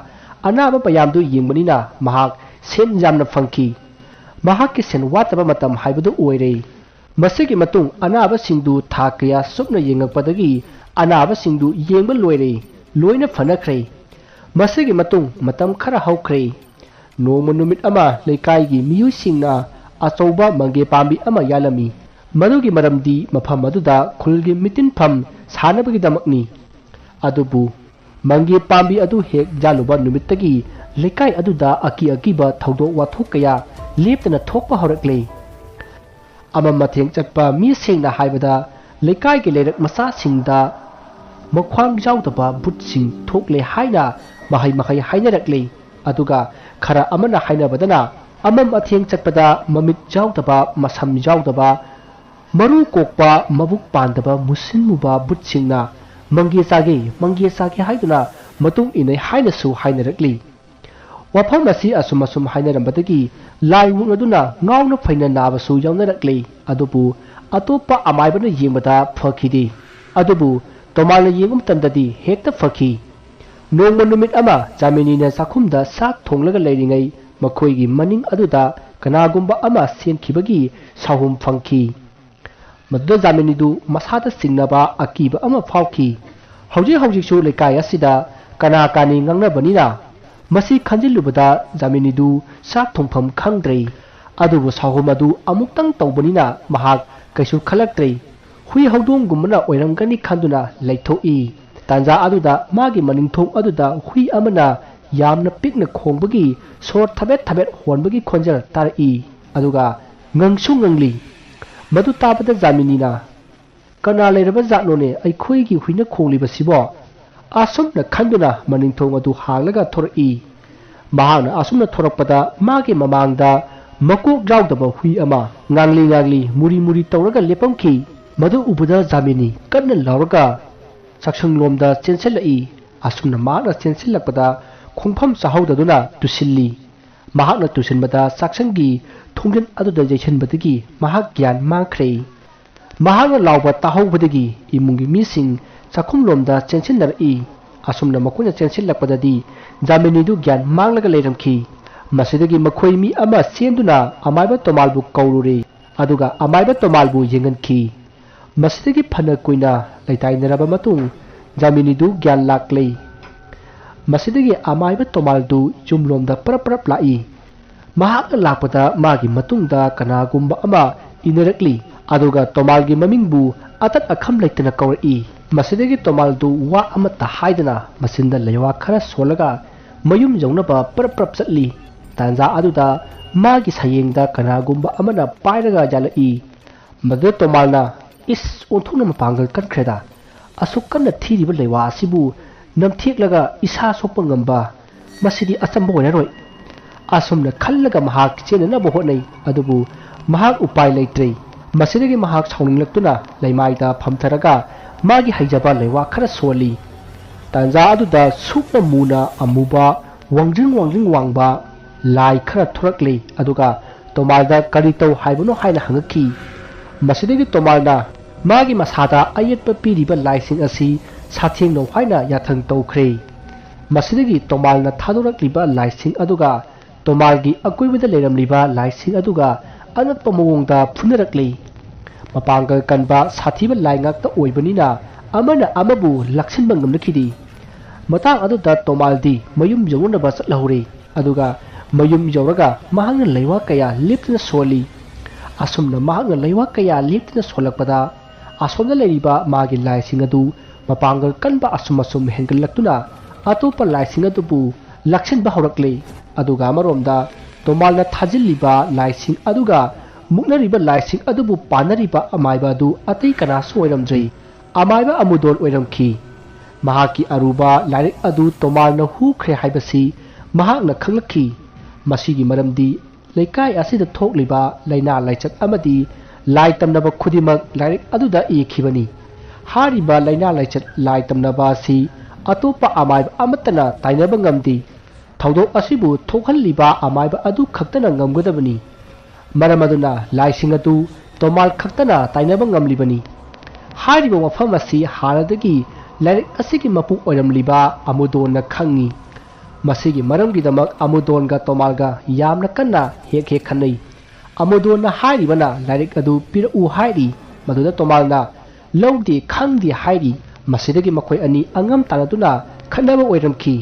anaba payamdu yengbanina mahak sen jamna phangki mahak ki sen wataba matam haibadu oire masigi matung anaba singdu thakaya supna yengakpadagi anaba singdu yengba loire loina phanakre masigi matung matam khara haukhre noma numit ama leikai gi miyu singna achauba mangge pambi ama yalami madugi maramdi mafam aduda khulgi mitin pham sanabagi damakni adubu mangge pambi adu hek jaluba numittagi leikai aduda akiba thaudo wathok kaya leptana thokpa horakle ama matheng chatpa mi sengna haibada leikai ge lerak masa singda mokhwang jawdaba butsing thokle haina mahai hainarakle aduga khara amana hainabadana amam atheng chatpada mamit jawdaba masam jawdaba maru kokpa mabuk pandaba musin muba butsingna mangge sage haiduna matung inai hainasu hainarakli ꯋꯥꯐꯝ ꯑꯁꯤ ꯑꯁꯨꯝ ꯍꯥꯏꯅꯔꯝꯕꯗꯒꯤ ꯂꯥꯏꯋꯨꯡ ꯑꯗꯨꯅ ꯉꯥꯎꯅ ꯐꯩꯅ ꯅꯥꯕꯁꯨ ꯌꯥꯎꯅꯔꯛꯂꯤ ꯑꯗꯨꯕꯨ ꯑꯇꯣꯞꯄ ꯑꯃꯥꯏꯕꯅ ꯌꯦꯡꯕꯗ ꯐꯈꯤꯗꯦ ꯑꯗꯨꯕꯨ ꯇꯣꯃꯥꯜꯅ ꯌꯦꯡꯕ ꯃꯇꯝꯗꯗꯤ ꯍꯦꯛꯇ ꯐꯈꯤ ꯅꯣꯡꯃ ꯅꯨꯃꯤꯠ ꯑꯃ ꯖꯥꯃꯤꯅꯤꯅ ꯆꯥꯛꯈꯨꯝꯗ ꯆꯥꯛ ꯊꯣꯡꯂꯒ ꯂꯩꯔꯤꯉꯩ ꯃꯈꯣꯏꯒꯤ ꯃꯅꯤꯡ ꯑꯗꯨꯗ ꯀꯅꯥꯒꯨꯝꯕ ꯑꯃ ꯆꯦꯟꯈꯤꯕꯒꯤ ꯁꯥꯍꯨꯝ ꯐꯪꯈꯤ ꯃꯗꯨꯗ ꯖꯥꯃꯤꯅꯤꯗꯨ ꯃꯁꯥꯗ ꯆꯤꯡꯅꯕ ꯑꯀꯤꯕ ꯑꯃ ꯐꯥꯎꯈꯤ ꯍꯧꯖꯤꯛꯁꯨ ꯂꯩꯀꯥꯏ ꯑꯁꯤꯗ ꯀꯅꯥ ꯀꯥꯅꯤ ꯉꯥꯡꯅꯕꯅꯤꯅ ꯃꯁꯤ ꯈꯟꯖꯤꯜꯂꯨꯕꯗ ꯖꯥꯃꯤꯅꯤꯗꯨ ꯆꯥꯛ ꯊꯣꯡꯐꯝ ꯈꯪꯗ꯭ꯔꯦ ꯑꯗꯨꯕꯨ ꯁꯥꯍꯨꯝ ꯑꯗꯨ ꯑꯃꯨꯛꯇꯪ ꯇꯧꯕꯅꯤꯅ ꯃꯍꯥꯛ ꯀꯩꯁꯨ ꯈꯜꯂꯛꯇ꯭ꯔꯦ ꯍꯨꯏ ꯍꯧꯗꯣꯡꯒꯨꯝꯕꯅ ꯑꯣꯏꯔꯝꯒꯅꯤ ꯈꯟꯗꯨꯅ ꯂꯩꯊꯣꯛꯏ ꯇꯥꯟꯖꯥ ꯑꯗꯨꯗ ꯃꯥꯒꯤ ꯃꯅꯤꯡꯊꯣꯡ ꯑꯗꯨꯗ ꯍꯨꯏ ꯑꯃꯅ ꯌꯥꯝꯅ ꯄꯤꯛꯅ ꯈꯣꯡꯕꯒꯤ ꯁꯣꯔ ꯊꯕꯦꯠ ꯍꯣꯟꯕꯒꯤ ꯈꯣꯟꯖꯦꯜ ꯇꯥꯔꯛꯏ ꯑꯗꯨꯒ ꯉꯪꯁꯨ ꯉꯪꯂꯤ ꯃꯗꯨ ꯇꯥꯕꯗ ꯖꯥꯃꯤꯅꯤꯅ ꯀꯅꯥ ꯂꯩꯔꯕ ꯖꯥꯠꯅꯣꯅꯦ ꯑꯩꯈꯣꯏꯒꯤ ꯍꯨꯏꯅ ꯈꯣꯡꯂꯤꯕꯁꯤꯕꯣ ꯑꯁꯨꯝꯅ ꯈꯟꯗꯨꯅ ꯃꯅꯤꯡꯊꯣꯡ ꯑꯗꯨ ꯍꯥꯡꯂꯒ ꯊꯣꯔꯛꯏ ꯃꯍꯥꯛꯅ ꯑꯁꯨꯝꯅ ꯊꯣꯔꯛꯄꯗ ꯃꯥꯒꯤ ꯃꯃꯥꯡꯗ ꯃꯀꯣꯛ ꯌꯥꯎꯗꯕ ꯍꯨꯏ ꯑꯃ ꯉꯥꯡꯂꯤ ꯃꯨꯔꯤ ꯇꯧꯔꯒ ꯂꯦꯞꯄꯝꯈꯤ ꯃꯗꯨ ꯎꯕꯗ ꯖꯥꯃꯤꯅꯤ ꯀꯟꯅ ꯂꯥꯎꯔꯒ ꯆꯥꯛꯁꯪꯂꯣꯝꯗ ꯆꯦꯟꯁꯤꯜꯂꯛꯏ ꯑꯁꯨꯝꯅ ꯃꯍꯥꯛꯅ ꯆꯦꯟꯁꯤꯜꯂꯛꯄꯗ ꯈꯣꯡꯐꯝ ꯆꯥꯍꯧꯗꯗꯨꯅ ꯇꯨꯁꯤꯜꯂꯤ ꯃꯍꯥꯛꯅ ꯇꯨꯁꯤꯟꯕꯗ ꯆꯥꯛꯁꯪꯒꯤ ꯊꯣꯡꯖꯤꯟ ꯑꯗꯨꯗ ꯌꯩꯁꯤꯟꯕꯗꯒꯤ ꯃꯍꯥꯛ ꯒ꯭ꯌꯥꯟ ꯃꯥꯡꯈ꯭ꯔꯦ ꯃꯍꯥꯛꯅ ꯂꯥꯎꯕ ꯇꯥꯍꯧꯕꯗꯒꯤ ꯏꯃꯨꯡꯒꯤ ꯃꯤꯁꯤꯡ ꯆꯥꯛꯈꯨꯝꯂꯣꯝꯗ ꯆꯦꯟꯁꯤꯟꯅꯔꯛꯏ ꯑꯁꯨꯝꯅ ꯃꯈꯣꯏꯅ ꯆꯦꯟꯁꯤꯜꯂꯛꯄꯗꯗꯤ ꯖꯥꯃꯤꯅꯤꯗꯨ ꯒ꯭ꯌꯥꯟ ꯃꯥꯡꯂꯒ ꯂꯩꯔꯝꯈꯤ ꯃꯁꯤꯗꯒꯤ ꯃꯈꯣꯏ ꯃꯤ ꯑꯃ ꯆꯦꯟꯗꯨꯅ ꯑꯃꯥꯏꯕ ꯇꯣꯃꯥꯜꯕꯨ ꯀꯧꯔꯨꯔꯦ ꯑꯗꯨꯒ ꯑꯃꯥꯏꯕ ꯇꯣꯃꯥꯜꯕꯨ ꯌꯦꯡꯍꯟꯈꯤ ꯃꯁꯤꯗꯒꯤ ꯐꯅ ꯀꯨꯏꯅ ꯂꯩꯇꯥꯏꯅꯔꯕ ꯃꯇꯨꯡ ꯖꯥꯃꯤꯅꯤꯗꯨ ꯒ꯭ꯌꯥꯟ ꯂꯥꯛꯂꯦ ꯃꯁꯤꯗꯒꯤ ꯑꯃꯥꯏꯕ ꯇꯣꯃꯥꯜꯗꯨ ꯌꯨꯝꯂꯣꯝꯗ ꯄꯔꯞ ꯂꯥꯛꯏ ꯃꯍꯥꯛꯅ ꯂꯥꯛꯄꯗ ꯃꯥꯒꯤ ꯃꯇꯨꯡꯗ ꯀꯅꯥꯒꯨꯝꯕ ꯑꯃ ꯏꯟꯅꯔꯛꯂꯤ ꯑꯗꯨꯒ ꯇꯣꯃꯥꯜꯒꯤ ꯃꯃꯤꯡꯕꯨ ꯑꯇꯠ ꯑꯈꯝ ꯂꯩꯇꯅ ꯀꯧꯔꯛꯏ ꯃꯁꯤꯗꯒꯤ ꯇꯣꯃꯥꯜꯗꯨ ꯋꯥ ꯑꯃꯠꯇ ꯍꯥꯏꯗꯅ ꯃꯆꯤꯟꯗ ꯂꯩꯋꯥ ꯈꯔ ꯁꯣꯜꯂꯒ ꯃꯌꯨꯝ ꯌꯧꯅꯕ ꯄꯔꯞ ꯆꯠꯂꯤ ꯇꯥꯟꯖꯥ ꯑꯗꯨꯗ ꯃꯥꯒꯤ ꯁꯌꯦꯡꯗ ꯀꯅꯥꯒꯨꯝꯕ ꯑꯃꯅ ꯄꯥꯏꯔꯒ ꯌꯥꯜꯂꯛꯏ ꯃꯗꯨꯗ ꯇꯣꯃꯥꯜꯅ ꯏꯁ ꯑꯣꯟꯊꯣꯛꯅ ꯃꯄꯥꯡꯒꯜ ꯀꯟꯈ꯭ꯔꯦꯗ ꯑꯁꯨꯛ ꯀꯟꯅ ꯊꯤꯔꯤꯕ ꯂꯩꯋꯥ ꯑꯁꯤꯕꯨ ꯅꯝꯊꯦꯛꯂꯒ ꯏꯁꯥ ꯁꯣꯛꯄ ꯉꯝꯕ ꯃꯁꯤꯗꯤ ꯑꯆꯝꯕ ꯑꯣꯏꯔꯔꯣꯏ ꯑꯁꯨꯝꯅ ꯈꯜꯂꯒ ꯃꯍꯥꯛ ꯆꯦꯟꯅꯅꯕ ꯍꯣꯠꯅꯩ ꯑꯗꯨꯕꯨ ꯃꯍꯥꯛ ꯎꯄꯥꯏ ꯂꯩꯇ꯭ꯔꯦ ꯃꯁꯤꯗꯒꯤ ꯃꯍꯥꯛ ꯁꯥꯎꯅꯤꯡꯂꯛꯇꯨꯅ ꯂꯩꯃꯥꯏꯗ ꯐꯝꯊꯔꯒ ꯃꯥꯒꯤ ꯍꯩꯖꯕ ꯂꯩꯋꯥ ꯈꯔ ꯁꯣꯜꯂꯤ ꯇꯥꯟꯖꯥ ꯑꯗꯨꯗ ꯁꯨꯛꯅ ꯃꯨꯅ ꯑꯃꯨꯕ ꯋꯥꯡꯖꯤꯡ ꯋꯥꯡꯕ ꯂꯥꯏ ꯈꯔ ꯊꯣꯔꯛꯂꯤ ꯑꯗꯨꯒ ꯇꯣꯃꯥꯜꯗ ꯀꯔꯤ ꯇꯧ ꯍꯥꯏꯕꯅꯣ ꯍꯥꯏꯅ ꯍꯪꯉꯛꯈꯤ ꯃꯁꯤꯗꯒꯤ ꯇꯣꯃꯥꯜꯅ ꯃꯥꯒꯤ ꯃꯁꯥꯗ ꯑꯌꯦꯠꯄ ꯄꯤꯔꯤꯕ ꯂꯥꯏꯁꯤꯡ ꯑꯁꯤ ꯁꯥꯊꯦꯡꯅꯧ ꯍꯥꯏꯅ ꯌꯥꯊꯪ ꯇꯧꯈ꯭ꯔꯦ ꯃꯁꯤꯗꯒꯤ ꯇꯣꯃꯥꯜꯅ ꯊꯥꯗꯣꯔꯛꯂꯤꯕ ꯂꯥꯏꯁꯤꯡ ꯑꯗꯨꯒ ꯇꯣꯃꯥꯜꯒꯤ ꯑꯀꯣꯏꯕꯗ ꯂꯩꯔꯝꯂꯤꯕ ꯂꯥꯏꯁꯤꯡ ꯑꯗꯨꯒ ꯑꯉꯛꯄ ꯃꯑꯣꯡꯗ ꯐꯨꯅꯔꯛꯂꯤ ꯃꯄꯥꯡꯒꯜ ꯀꯟꯕ ꯁꯥꯊꯤꯕ ꯂꯥꯏ ꯉꯥꯛꯇ ꯑꯣꯏꯕꯅꯤꯅ ꯑꯃꯅ ꯑꯃꯕꯨ ꯂꯥꯛꯁꯤꯟꯕ ꯉꯝꯅꯈꯤꯗꯦ ꯃꯇꯥꯡ ꯑꯗꯨꯗ ꯇꯣꯃꯥꯜꯗꯤ ꯃꯌꯨꯝ ꯌꯧꯅꯕ ꯆꯠꯍꯧꯔꯦ ꯑꯗꯨꯒ ꯃꯌꯨꯝ ꯌꯧꯔꯒ ꯃꯍꯥꯛꯅ ꯂꯩꯋꯥ ꯀꯌꯥ ꯂꯦꯞꯇꯅ ꯁꯣꯜꯂꯤ ꯑꯁꯨꯝꯅ ꯃꯍꯥꯛꯅ ꯂꯩꯋꯥ ꯀꯌꯥ ꯂꯦꯞꯇꯅ ꯁꯣꯜꯂꯛꯄꯗ ꯑꯁꯣꯝꯗ ꯂꯩꯔꯤꯕ ꯃꯥꯒꯤ ꯂꯥꯏꯁꯤꯡ ꯑꯗꯨ ꯃꯄꯥꯡꯒꯜ ꯀꯟꯕ ꯑꯁꯨꯝ ꯍꯦꯟꯒꯠꯂꯛꯇꯨꯅ ꯑꯇꯣꯞꯄ ꯂꯥꯏꯁꯤꯡ ꯑꯗꯨꯕꯨ ꯂꯥꯛꯁꯤꯟꯕ ꯍꯧꯔꯛꯂꯦ ꯑꯗꯨꯒ ꯑꯃꯔꯣꯝꯗ ꯇꯣꯃꯥꯜꯅ ꯊꯥꯖꯤꯜꯂꯤꯕ ꯂꯥꯏꯁꯤꯡ ꯑꯗꯨꯒ ꯃꯨꯛꯅꯔꯤꯕ ꯂꯥꯏꯁꯤꯡ ꯑꯗꯨꯕꯨ ꯄꯥꯟꯅꯔꯤꯕ ꯑꯃꯥꯏꯕ ꯑꯗꯨ ꯑꯇꯩ ꯀꯅꯥꯁꯨ ꯑꯣꯏꯔꯝꯗ꯭ꯔꯦ ꯑꯃꯥꯏꯕ ꯑꯃꯨꯗꯣꯟ ꯑꯣꯏꯔꯝꯈꯤ ꯃꯍꯥꯛꯀꯤ ꯑꯔꯨꯕ ꯂꯥꯏꯔꯤꯛ ꯑꯗꯨ ꯇꯣꯃꯥꯜꯅ ꯍꯨꯈ꯭ꯔꯦ ꯍꯥꯏꯕꯁꯤ ꯃꯍꯥꯛꯅ ꯈꯪꯂꯛꯈꯤ ꯃꯁꯤꯒꯤ ꯃꯔꯝꯗꯤ ꯂꯩꯀꯥꯏ ꯑꯁꯤꯗ ꯊꯣꯛꯂꯤꯕ ꯂꯩꯅꯥ ꯂꯥꯏꯆꯠ ꯑꯃꯗꯤ ꯂꯥꯏ ꯇꯝꯅꯕ ꯈꯨꯗꯤꯡꯃꯛ ꯂꯥꯏꯔꯤꯛ ꯑꯗꯨꯗ ꯏꯈꯤꯕꯅꯤ ꯍꯥꯏꯔꯤꯕ ꯂꯩꯅꯥ ꯂꯥꯏꯆꯠ ꯂꯥꯏ ꯇꯝꯅꯕ ꯑꯁꯤ ꯑꯇꯣꯞꯄ ꯑꯃꯥꯏꯕ ꯑꯃꯠꯇꯅ ꯇꯥꯏꯅꯕ ꯉꯝꯗꯦ ꯊꯧꯗꯣꯛ ꯑꯁꯤꯕꯨ ꯊꯣꯛꯍꯜꯂꯤꯕ ꯑꯃꯥꯏꯕ ꯑꯗꯨ ꯈꯛꯇꯅ ꯉꯝꯒꯗꯕꯅꯤ ꯃꯔꯝ ꯑꯗꯨꯅ ꯂꯥꯏꯁꯤꯡ ꯑꯗꯨ ꯇꯣꯃꯥꯜ ꯈꯛꯇꯅ ꯇꯥꯏꯅꯕ ꯉꯝꯂꯤꯕꯅꯤ ꯍꯥꯏꯔꯤꯕ ꯋꯥꯐꯝ ꯑꯁꯤ ꯍꯥꯟꯅꯗꯒꯤ ꯂꯥꯏꯔꯤꯛ ꯑꯁꯤꯒꯤ ꯃꯄꯨ ꯑꯣꯏꯔꯝꯂꯤꯕ ꯑꯃꯨꯗꯣꯟꯅ ꯈꯪꯉꯤ ꯃꯁꯤꯒꯤ ꯃꯔꯝꯒꯤꯗꯃꯛ ꯑꯃꯨꯗꯣꯟꯒ ꯇꯣꯃꯥꯜꯒ ꯌꯥꯝꯅ ꯀꯟꯅ ꯍꯦꯛ ꯈꯟꯅꯩ ꯑꯃꯨꯗꯣꯟꯅ ꯍꯥꯏꯔꯤꯕꯅ ꯂꯥꯏꯔꯤꯛ ꯑꯗꯨ ꯄꯤꯔꯛꯎ ꯍꯥꯏꯔꯤ ꯃꯗꯨꯗ ꯇꯣꯃꯥꯜꯅ ꯂꯧꯗꯦ ꯈꯪꯗꯦ ꯍꯥꯏꯔꯤ ꯃꯁꯤꯗꯒꯤ ꯃꯈꯣꯏ ꯑꯅꯤ ꯑꯉꯝ ꯇꯥꯟꯅꯗꯨꯅ ꯈꯠꯅꯕ ꯑꯣꯏꯔꯝꯈꯤ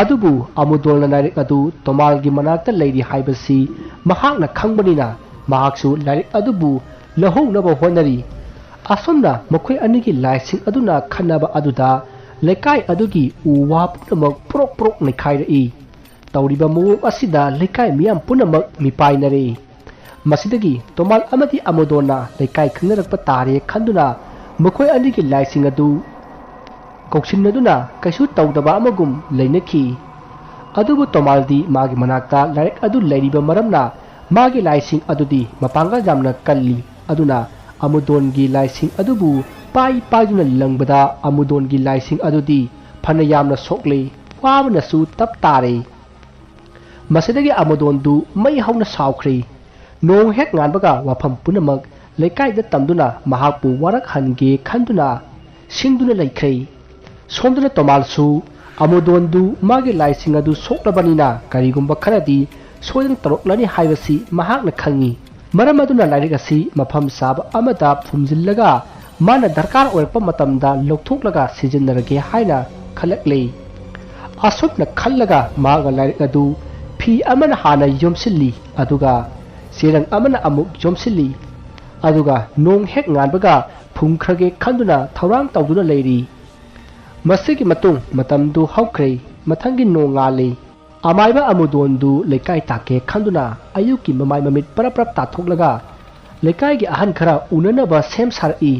ꯑꯗꯨꯕꯨ ꯑꯃꯨꯗꯣꯟꯅ ꯂꯥꯏꯔꯤꯛ ꯑꯗꯨ ꯇꯣꯃꯥꯜꯒꯤ ꯃꯅꯥꯛꯇ ꯂꯩꯔꯤ ꯍꯥꯏꯕꯁꯤ ꯃꯍꯥꯛꯅ ꯈꯪꯕꯅꯤꯅ ꯃꯍꯥꯛꯁꯨ ꯂꯥꯏꯔꯤꯛ ꯑꯗꯨꯕꯨ ꯂꯧꯍꯧꯅꯕ ꯍꯣꯠꯅꯔꯤ ꯑꯁꯨꯝꯅ ꯃꯈꯣꯏ ꯑꯅꯤꯒꯤ ꯂꯥꯏꯁꯤꯡ ꯑꯗꯨꯅ ꯈꯟꯅꯕ ꯑꯗꯨꯗ ꯂꯩꯀꯥꯏ ꯑꯗꯨꯒꯤ ꯎ ꯋꯥ ꯄꯨꯝꯅꯃꯛ ꯄ꯭ꯔꯣꯛ ꯅꯩꯈꯥꯏꯔꯛꯏ ꯇꯧꯔꯤꯕ ꯃꯑꯣꯡ ꯑꯁꯤꯗ ꯂꯩꯀꯥꯏ ꯃꯤꯌꯥꯝ ꯄꯨꯝꯅꯃꯛ ꯃꯤꯄꯥꯏꯅꯔꯦ ꯃꯁꯤꯗꯒꯤ ꯇꯣꯃꯥꯜ ꯑꯃꯗꯤ ꯑꯃꯨꯗꯣꯟꯅ ꯂꯩꯀꯥꯏ ꯈꯪꯅꯔꯛꯄ ꯇꯥꯔꯦ ꯈꯟꯗꯨꯅ ꯃꯈꯣꯏ ꯑꯅꯤꯒꯤ ꯂꯥꯏꯁꯤꯡ ꯑꯗꯨ ꯀꯧꯁꯤꯟꯅꯗꯨꯅ ꯀꯩꯁꯨ ꯇꯧꯗꯕ ꯑꯃꯒꯨꯝ ꯂꯩꯅꯈꯤ ꯑꯗꯨꯕꯨ ꯇꯣꯃꯥꯜꯗꯤ ꯃꯥꯒꯤ ꯃꯅꯥꯛꯇ ꯂꯥꯏꯔꯤꯛ ꯑꯗꯨ ꯂꯩꯔꯤꯕ ꯃꯔꯝꯅ ꯃꯥꯒꯤ ꯂꯥꯏꯁꯤꯡ ꯑꯗꯨꯗꯤ ꯃꯄꯥꯡꯒꯜ ꯌꯥꯝꯅ ꯀꯜꯂꯤ ꯑꯗꯨꯅ ꯑꯃꯨꯗꯣꯟꯒꯤ ꯂꯥꯏꯁꯤꯡ ꯑꯗꯨꯕꯨ ꯄꯥꯏꯗꯨꯅ ꯂꯪꯕꯗ ꯑꯃꯨꯗꯣꯟꯒꯤ ꯂꯥꯏꯁꯤꯡ ꯑꯗꯨꯗꯤ ꯐꯅ ꯌꯥꯝꯅ ꯁꯣꯛꯂꯦ ꯋꯥꯕꯅꯁꯨ ꯇꯞ ꯇꯥꯔꯦ ꯃꯁꯤꯗꯒꯤ ꯑꯃꯗꯣꯟꯗꯨ ꯃꯩ ꯍꯧꯅ ꯁꯥꯎꯈ꯭ꯔꯦ ꯅꯣꯡ ꯍꯦꯛ ꯉꯥꯟꯕꯒ ꯋꯥꯐꯝ ꯄꯨꯝꯅꯃꯛ ꯂꯩꯀꯥꯏꯗ ꯇꯝꯗꯨꯅ ꯃꯍꯥꯛꯄꯨ ꯋꯥꯔꯛꯍꯟꯒꯦ ꯈꯟꯗꯨꯅ ꯁꯤꯡꯗꯨꯅ ꯂꯩꯈ꯭ꯔꯦ ꯁꯣꯝꯗꯅ ꯇꯣꯃꯥꯜꯁꯨ ꯑꯃꯗꯣꯟꯗꯨ ꯃꯥꯒꯤ ꯂꯥꯏꯁꯤꯡ ꯑꯗꯨ ꯁꯣꯛꯂꯕꯅꯤꯅ ꯀꯔꯤꯒꯨꯝꯕ ꯈꯔꯗꯤ ꯁꯣꯏꯗꯅ ꯇꯧꯔꯛꯂꯅꯤ ꯍꯥꯏꯕꯁꯤ ꯃꯍꯥꯛꯅ ꯈꯪꯉꯤ ꯃꯔꯝ ꯑꯗꯨꯅ ꯂꯥꯏꯔꯤꯛ ꯑꯁꯤ ꯃꯐꯝ ꯆꯥꯕ ꯑꯃꯗ ꯐꯨꯝꯖꯤꯜꯂꯒ ꯃꯥꯅ ꯗꯔꯀꯥꯔ ꯑꯣꯏꯔꯛꯄ ꯃꯇꯝꯗ ꯂꯧꯊꯣꯛꯂꯒ ꯁꯤꯖꯤꯟꯅꯔꯒꯦ ꯍꯥꯏꯅ ꯈꯜꯂꯛꯂꯦ ꯑꯁꯨꯝꯅ ꯈꯜꯂꯒ ꯃꯍꯥꯛꯅ ꯂꯥꯏꯔꯤꯛ ꯑꯗꯨ ꯐꯤ ꯑꯃꯅ ꯍꯥꯟꯅ ꯌꯣꯝꯁꯤꯜꯂꯤ ꯑꯗꯨꯒ ꯆꯦꯔꯪ ꯑꯃꯅ ꯑꯃꯨꯛ ꯌꯣꯝꯁꯤꯜꯂꯤ ꯑꯗꯨꯒ ꯅꯣꯡ ꯍꯦꯛ ꯉꯥꯟꯕꯒ ꯐꯨꯝꯈ꯭ꯔꯒꯦ ꯈꯟꯗꯨꯅ ꯊꯧꯔꯥꯡ ꯇꯧꯗꯨꯅ ꯂꯩꯔꯤ ꯃꯁꯤꯒꯤ ꯃꯇꯨꯡ ꯃꯇꯝꯗꯨ ꯍꯧꯈ꯭ꯔꯦ ꯃꯊꯪꯒꯤ ꯅꯣꯡ ꯉꯥꯜꯂꯤ ꯑꯃꯥꯏꯕ ꯑꯃꯗꯣꯟꯗꯨ ꯂꯩꯀꯥꯏ ꯇꯥꯛꯀꯦ ꯈꯟꯗꯨꯅ ꯑꯌꯨꯛꯀꯤ ꯃꯃꯥꯏ ꯃꯃꯤꯠ ꯄꯔꯞ ꯇꯥꯊꯣꯛꯂꯒ ꯂꯩꯀꯥꯏꯒꯤ ꯑꯍꯟ ꯈꯔ ꯎꯅꯅꯕ ꯁꯦꯝ ꯁꯥꯔꯛꯏ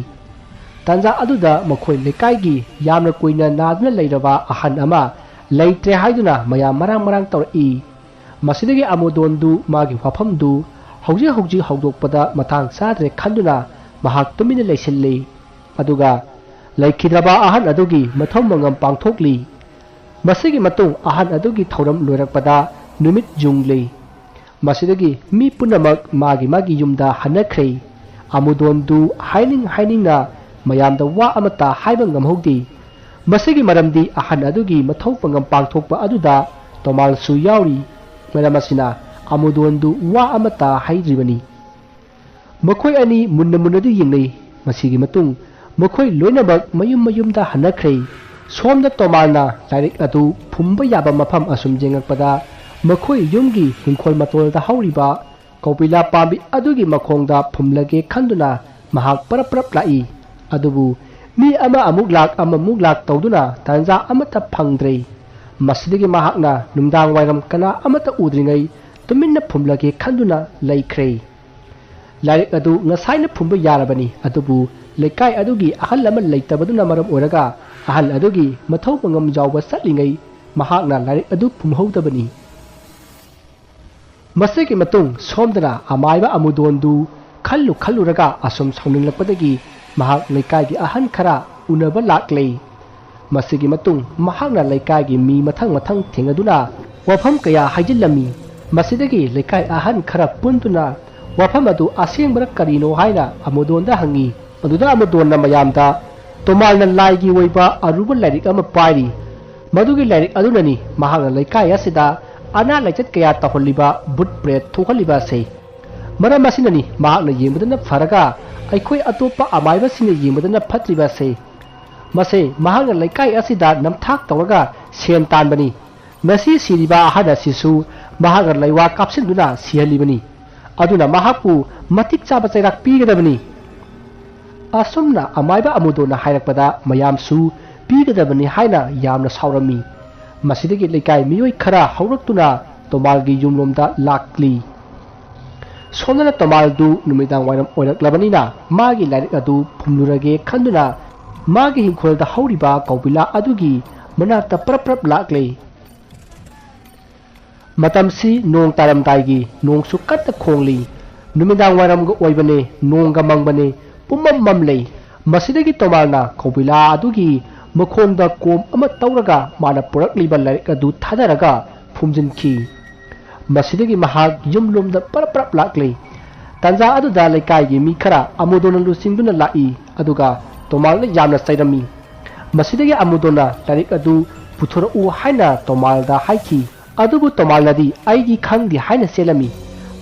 ꯇꯥꯟꯖꯥ ꯑꯗꯨꯗ ꯃꯈꯣꯏ ꯂꯩꯀꯥꯏꯒꯤ ꯌꯥꯝꯅ ꯀꯨꯏꯅ ꯅꯥꯗꯨꯅ ꯂꯩꯔꯕ ꯑꯍꯟ ꯑꯃ ꯂꯩꯇ꯭ꯔꯦ ꯍꯥꯏꯗꯨꯅ ꯃꯌꯥꯝ ꯃꯔꯥꯡ ꯇꯧꯔꯛꯏ ꯃꯁꯤꯗꯒꯤ ꯑꯃꯗꯣꯟꯗꯨ ꯃꯥꯒꯤ ꯋꯥꯐꯝꯗꯨ ꯍꯧꯖꯤꯛ ꯍꯧꯗꯣꯛꯄꯗ ꯃꯇꯥꯡ ꯆꯥꯗ꯭ꯔꯦ ꯈꯟꯗꯨꯅ ꯃꯍꯥꯛ ꯇꯨꯃꯤꯟꯅ ꯂꯩꯁꯤꯜꯂꯤ ꯑꯗꯨꯒ ꯂꯩꯈꯤꯗ꯭ꯔꯕ ꯑꯍꯟ ꯑꯗꯨꯒꯤ ꯃꯊꯧ ꯃꯉꯝ ꯄꯥꯡꯊꯣꯛꯂꯤ ꯃꯁꯤꯒꯤ ꯃꯇꯨꯡ ꯑꯍꯟ ꯑꯗꯨꯒꯤ ꯊꯧꯔꯝ ꯂꯣꯏꯔꯛꯄꯗ ꯅꯨꯃꯤꯠ ꯌꯨꯡꯂꯤ ꯃꯁꯤꯗꯒꯤ ꯃꯤ ꯄꯨꯝꯅꯃꯛ ꯃꯥꯒꯤ ꯌꯨꯝꯗ ꯍꯟꯅꯈ꯭ꯔꯦ ꯑꯃꯗꯣꯟꯗꯨ ꯍꯥꯏꯅꯤꯡꯅ ꯃꯌꯥꯝꯗ ꯋꯥ ꯑꯃꯠꯇ ꯍꯥꯏꯕ ꯉꯝꯍꯧꯗꯦ ꯃꯁꯤꯒꯤ ꯃꯔꯝꯗꯤ ꯑꯍꯟ ꯑꯗꯨꯒꯤ ꯃꯊꯧ ꯃꯉꯝ ꯄꯥꯡꯊꯣꯛꯄ ꯑꯗꯨꯗ ꯇꯣꯃꯥꯜꯁꯨ ꯌꯥꯎꯔꯤ ꯃꯔꯝ ꯑꯁꯤꯅ ꯑꯃꯗꯣꯟꯗꯨ ꯋꯥ ꯑꯃꯠꯇ ꯍꯥꯏꯗ꯭ꯔꯤꯕꯅꯤ ꯃꯈꯣꯏ ꯑꯅꯤ ꯃꯨꯟꯅꯗꯤ ꯌꯦꯡꯅꯩ ꯃꯁꯤꯒꯤ ꯃꯇꯨꯡ ꯃꯈꯣꯏ ꯂꯣꯏꯅꯃꯛ ꯃꯌꯨꯝꯗ ꯍꯟꯅꯈ꯭ꯔꯦ ꯁꯣꯝꯗ ꯇꯣꯃꯥꯜꯅ ꯂꯥꯏꯔꯤꯛ ꯑꯗꯨ ꯐꯨꯝꯕ ꯌꯥꯕ ꯃꯐꯝ ꯑꯁꯨꯝ ꯌꯦꯡꯉꯛꯄꯗ ꯃꯈꯣꯏ ꯌꯨꯝꯒꯤ ꯍꯤꯡꯈꯣꯜ ꯃꯇꯣꯜꯗ ꯍꯧꯔꯤꯕ ꯀꯧꯕꯤꯂꯥ ꯄꯥꯝꯕꯤ ꯑꯗꯨꯒꯤ ꯃꯈꯣꯡꯗ ꯐꯨꯝꯂꯒꯦ ꯈꯟꯗꯨꯅ ꯃꯍꯥꯛ ꯄꯔꯞ ꯂꯥꯛꯏ ꯑꯗꯨꯕꯨ ꯃꯤ ꯑꯃꯨꯛ ꯂꯥꯛ ꯇꯧꯗꯨꯅ ꯇꯥꯟꯖꯥ ꯑꯃꯠꯇ ꯐꯪꯗ꯭ꯔꯦ ꯃꯁꯤꯗꯒꯤ ꯃꯍꯥꯛꯅ ꯅꯨꯡꯗꯥꯡ ꯋꯥꯏꯔꯝ ꯀꯅꯥ ꯑꯃꯠꯇ ꯎꯗ꯭ꯔꯤꯉꯩ ꯇꯨꯃꯤꯟꯅ ꯐꯨꯝꯂꯒꯦ ꯈꯟꯗꯨꯅ ꯂꯩꯈ꯭ꯔꯦ ꯂꯥꯏꯔꯤꯛ ꯑꯗꯨ ꯉꯁꯥꯏꯅ ꯐꯨꯝꯕ ꯌꯥꯔꯕꯅꯤ ꯑꯗꯨꯕꯨ ꯂꯩꯀꯥꯏ ꯑꯗꯨꯒꯤ ꯑꯍꯜ ꯑꯃ ꯂꯩꯇꯕꯗꯨꯅ ꯃꯔꯝ ꯑꯣꯏꯔꯒ ꯑꯍꯜ ꯑꯗꯨꯒꯤ ꯃꯊꯧ ꯃꯉꯝ ꯌꯥꯎꯕ ꯆꯠꯂꯤꯉꯩ ꯃꯍꯥꯛꯅ ꯂꯥꯏꯔꯤꯛ ꯑꯗꯨ ꯐꯨꯝꯍꯧꯗꯕꯅꯤ ꯃꯁꯤꯒꯤ ꯃꯇꯨꯡ ꯁꯣꯝꯗꯅ ꯑꯃꯥꯏꯕ ꯑꯃꯗꯣꯟꯗꯨ ꯈꯜꯂꯨꯔꯒ ꯑꯁꯨꯝ ꯁꯥꯎꯅꯤꯡꯂꯛꯄꯗꯒꯤ ꯃꯍꯥꯛ ꯂꯩꯀꯥꯏꯒꯤ ꯑꯍꯟꯈꯔ ꯎꯅꯕ ꯂꯥꯛꯂꯦ ꯃꯁꯤꯒꯤ ꯃꯇꯨꯡ ꯃꯍꯥꯛꯅ ꯂꯩꯀꯥꯏꯒꯤ ꯃꯤ ꯃꯊꯪ ꯊꯦꯡꯅꯗꯨꯅ ꯋꯥꯐꯝ ꯀꯌꯥ ꯍꯥꯏꯖꯤꯜꯂꯝꯃꯤ ꯃꯁꯤꯗꯒꯤ ꯂꯩꯀꯥꯏ ꯑꯍꯟꯈꯔ ꯄꯨꯟꯗꯨꯅ ꯋꯥꯐꯝ ꯑꯗꯨ ꯑꯁꯦꯡꯕꯔ ꯀꯔꯤꯅꯣ ꯍꯥꯏꯅ ꯑꯃꯗꯣꯟꯗ ꯍꯪꯉꯤ ꯑꯗꯨꯗ ꯑꯃꯗꯣꯟꯅ ꯃꯌꯥꯝꯗ ꯇꯣꯃꯥꯜꯅ ꯂꯥꯏꯒꯤ ꯑꯣꯏꯕ ꯑꯔꯨꯕ ꯂꯥꯏꯔꯤꯛ ꯑꯃ पायरी मधुगी लाइरिक अदुननी महांगा लैकाय असिदा अना लाइचत कया तहलिबा बुट प्रेत थोखलिबा से मरम असिननी महांगना येंबदना फरगा अखोय अतोपा अमायबसिने येंबदना फत्रिबा से मसे महांगा लैकाय असिदा नमथाक तवगा सेन तानबनी नसी सिरिबा अहद असिसु महांगा लैवा कापसिनदुना सिहलिबनी अदुना महापु मतिक चाबा चैराक पीगदबनी असुमना अमायबा अमुदोना हायरकपदा मयामसु पीगदबनी हायना यामना सावरमी मसिदगी लेकाय मियोय खरा हौरक्तुना तोमालगी युमलोमदा लाक्ली सोनना तोमालदु नुमिदांग वायरम ओरक्लबनीना मागी लाइरिक अदु फुमलुरगे खंदुना मागी हिंखोलदा हौरिबा कौबिला अदुगी मनाक्ता प्रप्रप लाक्ले मतमसी नोंग तारमदायगी नोंगसु कत्ता खोंगली नुमिदांग वायरमगा ओइबने नोंगा मंगबने पुमम ममले मसिदगी तोमालना कौबिला अदुगी मखोंदा कोम अमा तौरगा माना पुरक्लिबा लाइरिक अदु थादरगा फुमजिनखी मसिदगी महाग युमलोमदा परप्रप लाक्ले तंजा अदुदा लेकायगी मी खरा अमुदोना लुसिंगदुना लाई अदुगा तोमालना यामना सैरमी मसिदगी अमुदोना लाइरिक अदु पुथुरउ हायना तोमालदा हाइखी अदुबु तोमालनादी आइगी खंगदी हायना सेलमी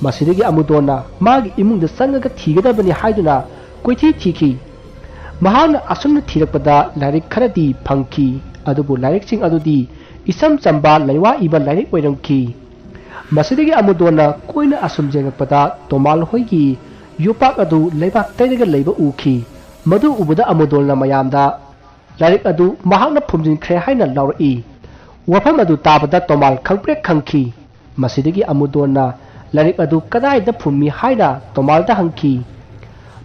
मसिदगी अमुदोना मागी इमुंगदा संगगा थीगदबनी हायदुना कोइथी थीखी महान असुमन थीरकपदा लाइरिक खरदी फंखी अदुबु लाइरिकसिंग अदुदी इसम चंबा लैवा इबा लाइरिक ओइरमखी मसिदगी अमुदोना कोइना असुम जेंगपदा तोमाल होइगी योपाक अदु लैबाक तैरगा लैबा उखी मदु उबदा अमुदोना मयामदा लाइरिक अदु महांगना फुमजिनख्रे हायना लाउरई वफम अदु ताबदा तोमाल खंगप्रे खंखी मसिदगी अमुदोना लाइरिक अदु कदाइदा फुममी हायना तोमालदा हंखी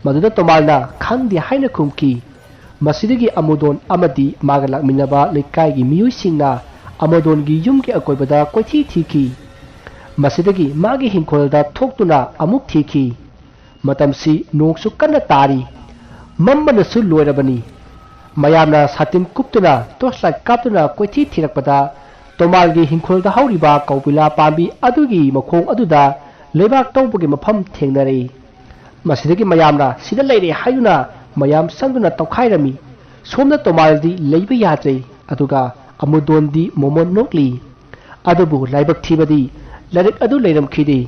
मदुदा तोमालना खंगदी हायना खुमकी मसिदगी अमुदोन अमदी मागा लाकमिनबा लेकायगी मियुइसिंगना अमुदोनगी युमगी अकोइबदा कोइथी थीखी मसिदगी मागी हिंखोलदा थोक्तुना अमुक थीखी मतमसी नोंगसु कन्ना तारी मम्मनसु लोइरबनी मयामना सातिन कुप्तुना तोसलाइट काप्तुना कोइथी थीरकपदा Tomalgi hinkhulda hauriba kaupila pambi adugi makhong aduda leibak tawbagi mafam thengnari masidagi mayamna sida leire hayuna mayam sangduna tawkhairami somna Tomaldi leiba yadre aduga amudondi momon nokli adubu laibak thibadi larik adu leiram khidi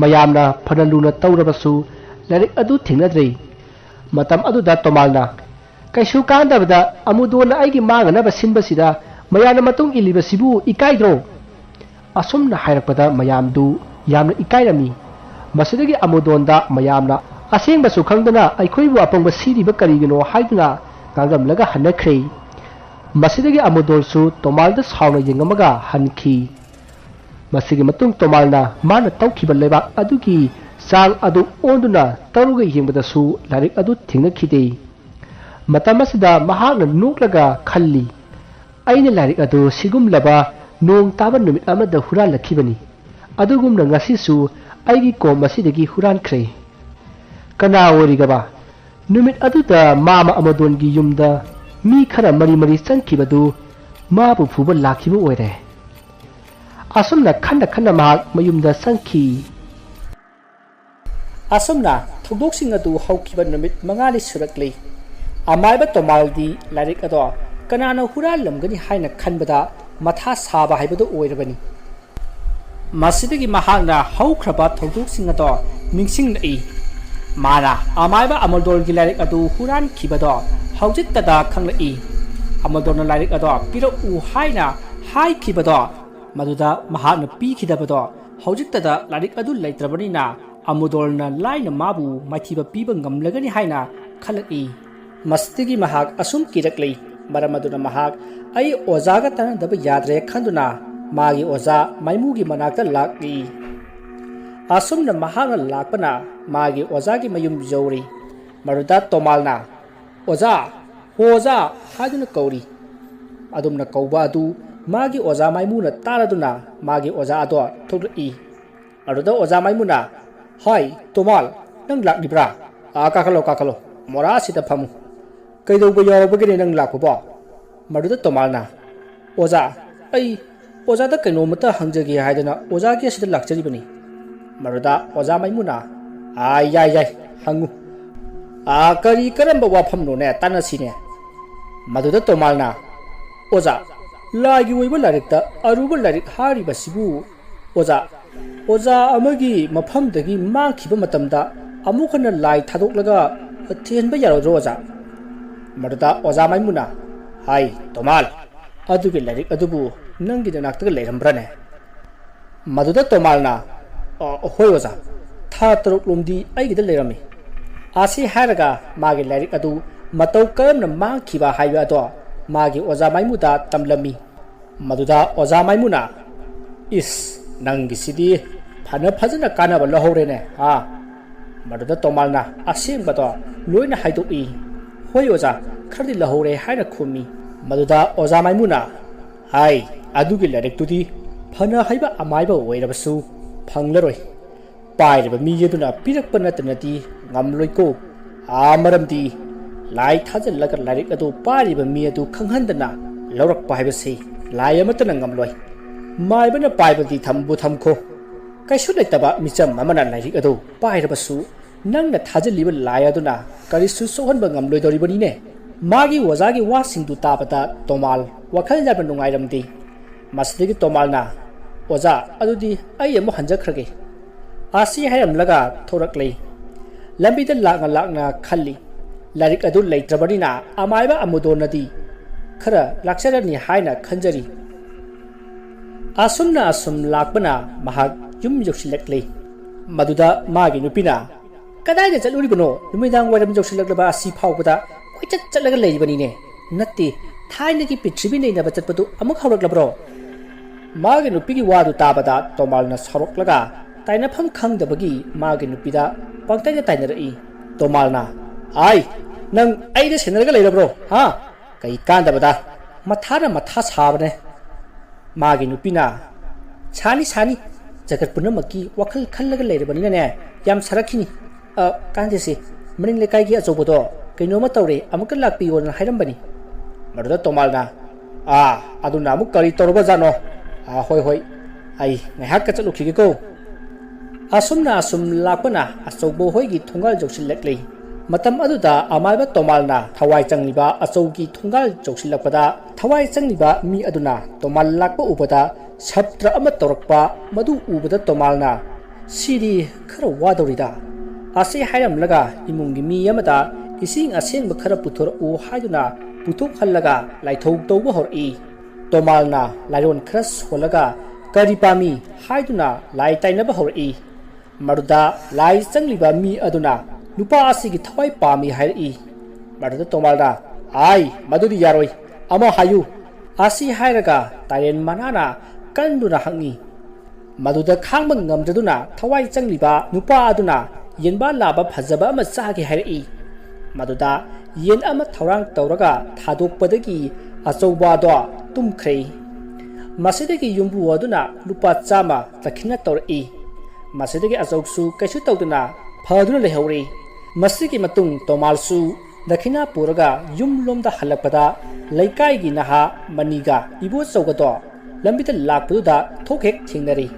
mayamna phanaluna tawrabasu larik adu thengnadre matam aduda Tomalna kaisu kandabada amudona aigi mangana basinbasida mayana matung ilibasibu ikaidro asumna hairakpada mayamdu yamna ikairami masidagi amudonda mayamna asengbasu khangdana aikhoibu apangba siriba karigino haiduna kangamlaga hanakhre masidagi amudolsu Tomalda sauna yengamaga hanki masigi matung Tomalna mana tawkhiba lebak adugi sang adu onduna taruga yengbadasu larik adu thingnakhide matamasida mahakna nuklaga khalli aina larik adu sigumlaba nong taba numit amada huran lakhibani adugumna ngasisu aigi ko masidagi huran khre kana worigaba numit aduda mama amadongi yumda mi khara mari mari chankibadu mabu phuba lakhibu oire asumna khanda mahak mayumda sankhi asumna thogdoksing adu haukiba numit mangali surakli amaiba Tomaldi larik ado kanana hural lamgani haina khanbada matha saba haibadu oirabani masidagi mahakna haukraba thogdoksing ado ningsing nei mana amaiba amaldol gi larik adu huran khibado haujittada khanglai amaldol larik ado piro u haina hai khibado maduda mahakna pi khidabado haujittada larik adu laitrabani na amudolna laina mabu mathiba piba ngamlagani haina khalai mastigi mahak asum kiraklei maramaduna mahak ai ozaga tanadaba yadre khanduna magi oza maimugi manakta lakli asumna mahakna lakpana magi ozagi mayum jawri maruda Tomalna oza hoza haduna kauri adumna kauba adu magi oza maimuna taraduna magi oza ado thogli aruda oza maimuna hai Tomal nang laklibra kakalo mora sita phamu kaidoba yawbagini nang lakpaba maruda Tomalna oza ai oza da kainomata hangjagi haidana oza gi asida lakjaribani maruda oza maimuna ai hangu kari karamba wafamno ne tanasine maduda Tomalna oza lagi woiba larikta aruba larik hariba sibu oza amagi mafamdagi mangkhiba matamda amukhana lai thadoklaga thenba yarodro oza maruda oza maimuna hai Tomal adugi larik adubu nangi danaktaga leirambrane maduda Tomalna hoi oza tha taruk lomdi aigida leirami asi haraga magi larik adu matau karamna mangkhiba haiba ado magi oza maimuda tamlami maduda oza maimuna is nangi sidi phajana kanaba lahorene ha maduda Tomalna asengbado loina haidoi hoi oza khardi lahore haina khumi maduda oza maimuna hai adugi larik tudi phana haiba amaiba oirabasu phanglaroi pairaba mi yeduna pirakpa natanati ngamloiko amaramdi lai thajallaga larik adu pariba mi adu khanghandana laurakpa haibase lai amatana ngamloi maibana paibadi thambu thamkho kaisu leitaba micham amana larik adu pairabasu nangna thajaliba lai aduna karisu sohanba ngamloi doribani ne magi wazagi wasingdu tabata Tomal wakhal jaba nungairamdi masdigi Tomalna oza adudi ai amu hanjakrage asi hayamlaga thoraklei lambida lakna khalli larik adu leitrabarina amaiba amudonadi khara laksarani haina khanjari asumna asum lakbana mahak yum yoksilaklei maduda magi nupina kadai da chaluribano numidang waram yoksilaklaba asi phawbada koichat chatlaga leibani ne natti thaina ki pitribi nei na bachatpadu amuk hawraklabro magi nupigi wadu tabada Tomalna soroklaga tainafam khangdabagi magi nupida pangtaina tainari Tomalna ai nang aida senarga leirabro ha kai kandabada matha sabane magi nupina sani jagat punamaki wakhal khallaga leirabani ne yam sarakhini kandese maning lekai gi ajobodo kainoma tawre amaka lakpi won hairambani maruda Tomalna ꯑꯗꯨꯅ ꯑꯃꯨꯛ ꯀꯔꯤ ꯇꯧꯔꯕꯖꯥꯠꯅꯣ ꯍꯣꯏ ꯍꯣꯏ ꯑꯩ ꯉꯥꯏꯍꯥꯛꯀ ꯆꯠꯂꯨꯈꯤꯒꯦꯀꯣ ꯑꯁꯨꯝꯅ ꯑꯁꯨꯝ ꯂꯥꯛꯄꯅ ꯑꯆꯧꯕ ꯍꯣꯏꯒꯤ ꯊꯣꯡꯒꯥꯜ ꯌꯧꯁꯤꯜꯂꯛꯂꯤ ꯃꯇꯝ ꯑꯗꯨꯗ ꯑꯃꯥꯏꯕ ꯇꯣꯃꯥꯜꯅ ꯊꯋꯥꯏ ꯆꯪꯂꯤꯕ ꯑꯆꯧꯒꯤ ꯊꯣꯡꯒꯥꯜ ꯌꯧꯁꯤꯜꯂꯛꯄꯗ ꯊꯋꯥꯏ ꯆꯪꯂꯤꯕ ꯃꯤ ꯑꯗꯨꯅ ꯇꯣꯃꯥꯜ ꯂꯥꯛꯄ ꯎꯕꯗ ꯁꯞꯇ꯭ꯔ ꯑꯃ ꯇꯧꯔꯛꯄ ꯃꯗꯨ ꯎꯕꯗ ꯇꯣꯃꯥꯜꯅ ꯁꯤꯗꯤ ꯈꯔ ꯋꯥꯗꯧꯔꯤꯗ ꯑꯁꯤ ꯍꯥꯏꯔꯝꯂꯒ ꯏꯃꯨꯡꯒꯤ ꯃꯤ ꯑꯃꯗ ꯏꯁꯤꯡ ꯑꯁꯦꯡꯕ ꯈꯔ ꯄꯨꯊꯣꯔꯛꯎ ꯍꯥꯏꯗꯨꯅ ꯄꯨꯊꯣꯛꯍꯜꯂꯒ ꯂꯥꯏꯊꯧ ꯇꯧꯕ ꯍꯧꯔꯛꯏ ꯇꯣꯃꯥꯜꯅ ꯂꯥꯏꯔꯣꯟ ꯈꯔ ꯁꯣꯜꯂꯒ ꯀꯔꯤ ꯄꯥꯝꯃꯤ ꯍꯥꯏꯗꯨꯅ ꯂꯥꯏ ꯇꯥꯏꯅꯕ ꯍꯧꯔꯛꯏ ꯃꯗꯨꯗ ꯂꯥꯏ ꯆꯪꯂꯤꯕ ꯃꯤ ꯑꯗꯨꯅ ꯅꯨꯄꯥ ꯑꯁꯤꯒꯤ ꯊꯋꯥꯏ ꯄꯥꯝꯃꯤ ꯍꯥꯏꯔꯛꯏ ꯃꯗꯨꯗ ꯇꯣꯃꯥꯜꯅ ꯃꯗꯨꯗꯤ ꯌꯥꯔꯣꯏ ꯑꯃ ꯍꯥꯏꯌꯨ ꯑꯁꯤ ꯍꯥꯏꯔꯒ ꯇꯥꯏꯔꯦꯟ ꯃꯅꯥꯅ ꯀꯟꯗꯨꯅ ꯍꯪꯉꯤ ꯃꯗꯨꯗ ꯈꯥꯡꯕ ꯉꯝꯗꯗꯨꯅ ꯊꯋꯥꯏ ꯆꯪꯂꯤꯕ ꯅꯨꯄꯥ ꯑꯗꯨꯅ ꯌꯦꯟꯕꯥ ꯂꯥꯕ ꯐꯖꯕ ꯑꯃ ꯆꯥꯒꯦ ꯍꯥꯏꯔꯛꯏ ꯃꯗꯨꯗ ꯌꯦꯟ ꯑꯃ ꯊꯧꯔꯥꯡ ꯇꯧꯔꯒ ꯊꯥꯗꯣꯛꯄꯗꯒꯤ ꯑꯆꯧꯕ ꯑꯗꯣ ꯇꯨꯝꯈ꯭ꯔꯦ ꯃꯁꯤꯗꯒꯤ ꯌꯨꯝꯕꯨ ꯑꯗꯨꯅ ꯂꯨꯄꯥ 100 ꯗꯈꯤꯅ ꯇꯧꯔꯛꯏ ꯃꯁꯤꯗꯒꯤ ꯑꯆꯧꯁꯨ ꯀꯩꯁꯨ ꯇꯧꯗꯨꯅ ꯐꯗꯨꯅ ꯂꯩꯍꯧꯔꯤ ꯃꯁꯤꯒꯤ ꯃꯇꯨꯡ ꯇꯣꯃꯥꯜꯁꯨ ꯗꯈꯤꯅ ꯄꯨꯔꯒ ꯌꯨꯝꯂꯣꯝꯗ ꯍꯜꯂꯛꯄꯗ ꯂꯩꯀꯥꯏꯒꯤ ꯅꯍꯥ ꯃꯅꯤꯒ ꯏꯕꯣꯆꯧꯒꯗꯣ ꯂꯝꯕꯤꯗ ꯂꯥꯛꯄꯗꯨꯗ ꯊꯣꯛ ꯍꯦꯛ ꯊꯦꯡꯅꯔꯤ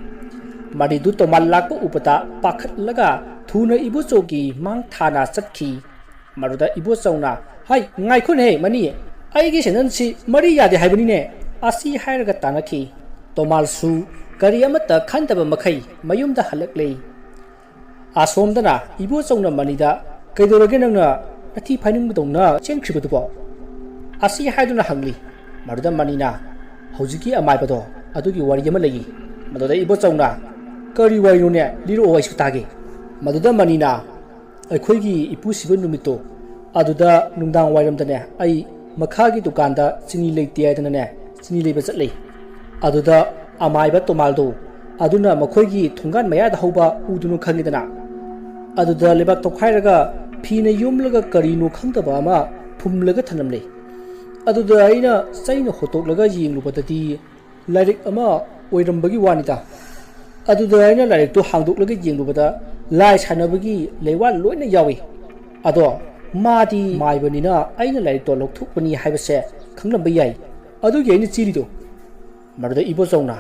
ꯃꯔꯤꯗꯨ ꯇꯣꯃꯥꯜ ꯂꯥꯛꯄ ꯎꯕꯗ ꯄꯥꯈꯠꯂꯒ ꯊꯨꯅ ꯏꯕꯣꯆꯧꯒꯤ ꯃꯥꯡ ꯊꯥꯅ ꯆꯠꯈꯤ ꯃꯗꯨꯗ ꯏꯕꯣꯆꯧꯅ ꯉꯥꯏꯈꯣꯅꯦ ꯃꯅꯤ ꯑꯩꯒꯤ ꯁꯦꯟꯗꯟꯁꯤ ꯃꯔꯤ ꯌꯥꯗꯦ ꯍꯥꯏꯕꯅꯤꯅꯦ ꯑꯁꯤ ꯍꯥꯏꯔꯒ ꯇꯥꯟꯅꯈꯤ ꯇꯣꯃꯥꯜꯁꯨ ꯀꯔꯤ ꯑꯃꯠꯇ ꯈꯟꯗꯕ ꯃꯈꯩ ꯃꯌꯨꯝꯗ ꯍꯜꯂꯛꯂꯦ ꯑꯁꯣꯝꯗꯅ ꯏꯕꯣꯆꯧꯅ ꯃꯅꯤꯗ ꯀꯩꯗꯧꯔꯒꯦ ꯅꯪꯅ ꯅꯊꯤ ꯐꯥꯏꯅꯤꯡꯕꯗꯧꯅ ꯆꯦꯟꯈ꯭ꯔꯤꯕꯗꯨꯕꯣ ꯑꯁꯤ ꯍꯥꯏꯗꯨꯅ ꯍꯪꯂꯤ ꯃꯗꯨꯗ ꯃꯅꯤꯅ ꯍꯧꯖꯤꯛꯀꯤ ꯑꯃꯥꯏꯕꯗꯣ ꯑꯗꯨꯒꯤ ꯋꯥꯔꯤ ꯑꯃ ꯂꯩ ꯃꯗꯨꯗ ꯏꯕꯣꯆꯧꯅ ꯀꯔꯤ ꯋꯥꯔꯤꯅꯣꯅꯦ ꯂꯤꯔꯛꯑꯣ ꯑꯩꯁꯨ ꯇꯥꯒꯦ ꯃꯗꯨꯗ ꯃꯅꯤꯅ ꯑꯩꯈꯣꯏꯒꯤ ꯏꯄꯨ ꯁꯤꯕ ꯅꯨꯃꯤꯠꯇꯣ ꯑꯗꯨꯗ ꯅꯨꯡꯗꯥꯡ ꯋꯥꯏꯔꯝꯗꯅꯦ ꯑꯩ ꯃꯈꯥꯒꯤ ꯗꯨꯀꯥꯟꯗ ꯆꯤꯅꯤ ꯂꯩꯇꯦ ꯍꯥꯏꯗꯅꯅꯦ ꯆꯤꯅꯤ ꯂꯩꯕ ꯆꯠꯂꯤ ꯑꯗꯨꯗ ꯑꯃꯥꯏꯕ ꯇꯣꯃꯥꯜꯗꯣ ꯑꯗꯨꯅ ꯃꯈꯣꯏꯒꯤ ꯊꯣꯡꯒꯥꯟ ꯃꯌꯥꯗ ꯍꯧꯕ ꯎꯗꯨꯅ ꯈꯪꯉꯤꯗꯅ ꯑꯗꯨꯗ ꯂꯩꯕꯥꯛ ꯇꯧꯈꯥꯏꯔꯒ ꯐꯤꯅ ꯌꯣꯝꯂꯒ ꯀꯔꯤꯅꯣ ꯈꯪꯗꯕ ꯑꯃ ꯐꯨꯝꯂꯒ ꯊꯅꯝꯂꯦ ꯑꯗꯨꯗ ꯑꯩꯅ ꯆꯩꯅ ꯍꯣꯠꯇꯣꯛꯂꯒ ꯌꯦꯡꯂꯨꯕꯗꯗꯤ ꯂꯥꯏꯔꯤꯛ ꯑꯃ ꯑꯣꯏꯔꯝꯕꯒꯤ ꯋꯥꯅꯤꯗ ꯑꯗꯨꯗ ꯑꯩꯅ ꯂꯥꯏꯔꯤꯛꯇꯣ ꯍꯥꯡꯗꯣꯛꯂꯒ ꯌꯦꯡꯂꯨꯕꯗ ꯂꯥꯏ ꯁꯥꯟꯅꯕꯒꯤ ꯂꯩꯋꯥꯜ ꯂꯣꯏꯅ ꯌꯥꯎꯏ ꯑꯗꯣ ꯃꯥꯗꯤ ꯃꯥꯏꯕꯅꯤꯅ ꯑꯩꯅ ꯂꯥꯏꯔꯤꯛꯇꯣ ꯂꯧꯊꯣꯛꯄꯅꯤ ꯍꯥꯏꯕꯁꯦ ꯈꯪꯂꯝꯕ ꯌꯥꯏ ꯑꯗꯨꯒꯤ ꯑꯩꯅ ꯆꯤꯔꯤꯗꯣ ꯃꯗꯨꯗ ꯏꯕꯣꯆꯧꯅ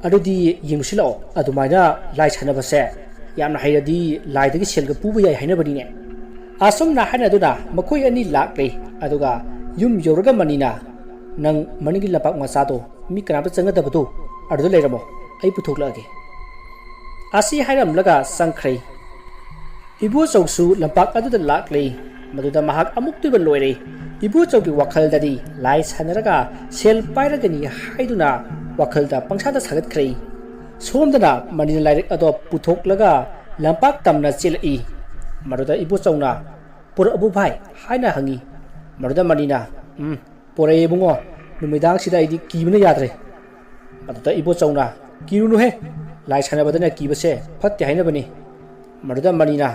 ꯑꯗꯨꯗꯤ ꯌꯦꯡꯉꯨꯁꯤ ꯂꯥꯛꯑꯣ ꯑꯗꯨꯃꯥꯏꯅ ꯂꯥꯏ ꯁꯥꯟꯅꯕꯁꯦ ꯌꯥꯝꯅ ꯍꯩꯔꯗꯤ ꯂꯥꯏꯗꯒꯤ ꯁꯦꯜꯒ ꯄꯨꯕ ꯌꯥꯏ ꯍꯥꯏꯅꯕꯅꯤꯅꯦ ꯑꯁꯨꯝꯅ ꯍꯥꯏꯅꯗꯨꯅ ꯃꯈꯣꯏ ꯑꯅꯤ ꯂꯥꯛꯂꯦ ꯑꯗꯨꯒ ꯌꯨꯝ ꯌꯧꯔꯒ ꯃꯅꯤꯅ ꯅꯪ ꯃꯅꯤꯡꯒꯤ ꯂꯝꯄꯥꯛ ꯃꯆꯥꯗꯣ ꯃꯤ ꯀꯅꯥꯝꯇ ꯆꯪꯒꯗꯕꯗꯣ ꯑꯗꯨꯗ ꯂꯩꯔꯝꯃꯣ ꯑꯩ ꯄꯨꯊꯣꯛꯂꯛꯑꯒꯦ ꯑꯁꯤ ꯍꯥꯏꯔꯝꯂꯒ ꯆꯪꯈ꯭ꯔꯦ ꯏꯕꯣꯆꯧꯁꯨ ꯂꯝꯄꯥꯛ ꯑꯗꯨꯗ ꯂꯥꯛꯂꯦ ꯃꯗꯨꯗ ꯃꯍꯥꯛ ꯑꯃꯨꯛꯇꯣꯏꯕ ꯂꯣꯏꯔꯦ ꯏꯕꯣꯆꯧꯒꯤ ꯋꯥꯈꯜꯗꯗꯤ ꯂꯥꯏ ꯁꯥꯟꯅꯔꯒ ꯁꯦꯜ ꯄꯥꯏꯔꯒꯅꯤ ꯍꯥꯏꯗꯨꯅ ꯋꯥꯈꯜꯗ ꯄꯪꯁꯥꯗ ꯁꯥꯒꯠꯈ꯭ꯔꯦ ꯁꯣꯝꯗꯅ ꯃꯅꯤꯅ ꯂꯥꯏꯔꯤꯛ ꯑꯗꯣ ꯄꯨꯊꯣꯛꯂꯒ ꯂꯝꯄꯥꯛ ꯇꯝꯅ ꯆꯦꯜꯂꯛꯏ ꯃꯗꯨꯗ ꯏꯕꯣꯆꯧꯅ ꯄꯨꯔꯛꯑꯕꯨ ꯚꯥꯏ ꯍꯥꯏꯅ ꯍꯪꯉꯤ ꯃꯗꯨꯗ ꯃꯅꯤꯅ ꯄꯣꯔꯛꯑꯦ ꯏꯕꯨꯡꯉꯣ ꯅꯨꯃꯤꯗꯥꯡꯁꯤꯗ ꯑꯩꯗꯤ ꯀꯤꯕꯅ ꯌꯥꯗ꯭ꯔꯦ ꯃꯗꯨꯗ ꯏꯕꯣꯆꯧꯅ ꯀꯤꯔꯨꯅꯨꯍꯦ ꯂꯥꯏ ꯁꯥꯟꯅꯕꯗꯅ ꯀꯤꯕꯁꯦ ꯐꯠꯇꯦ ꯍꯥꯏꯅꯕꯅꯤ ꯃꯗꯨꯗ ꯃꯅꯤꯅ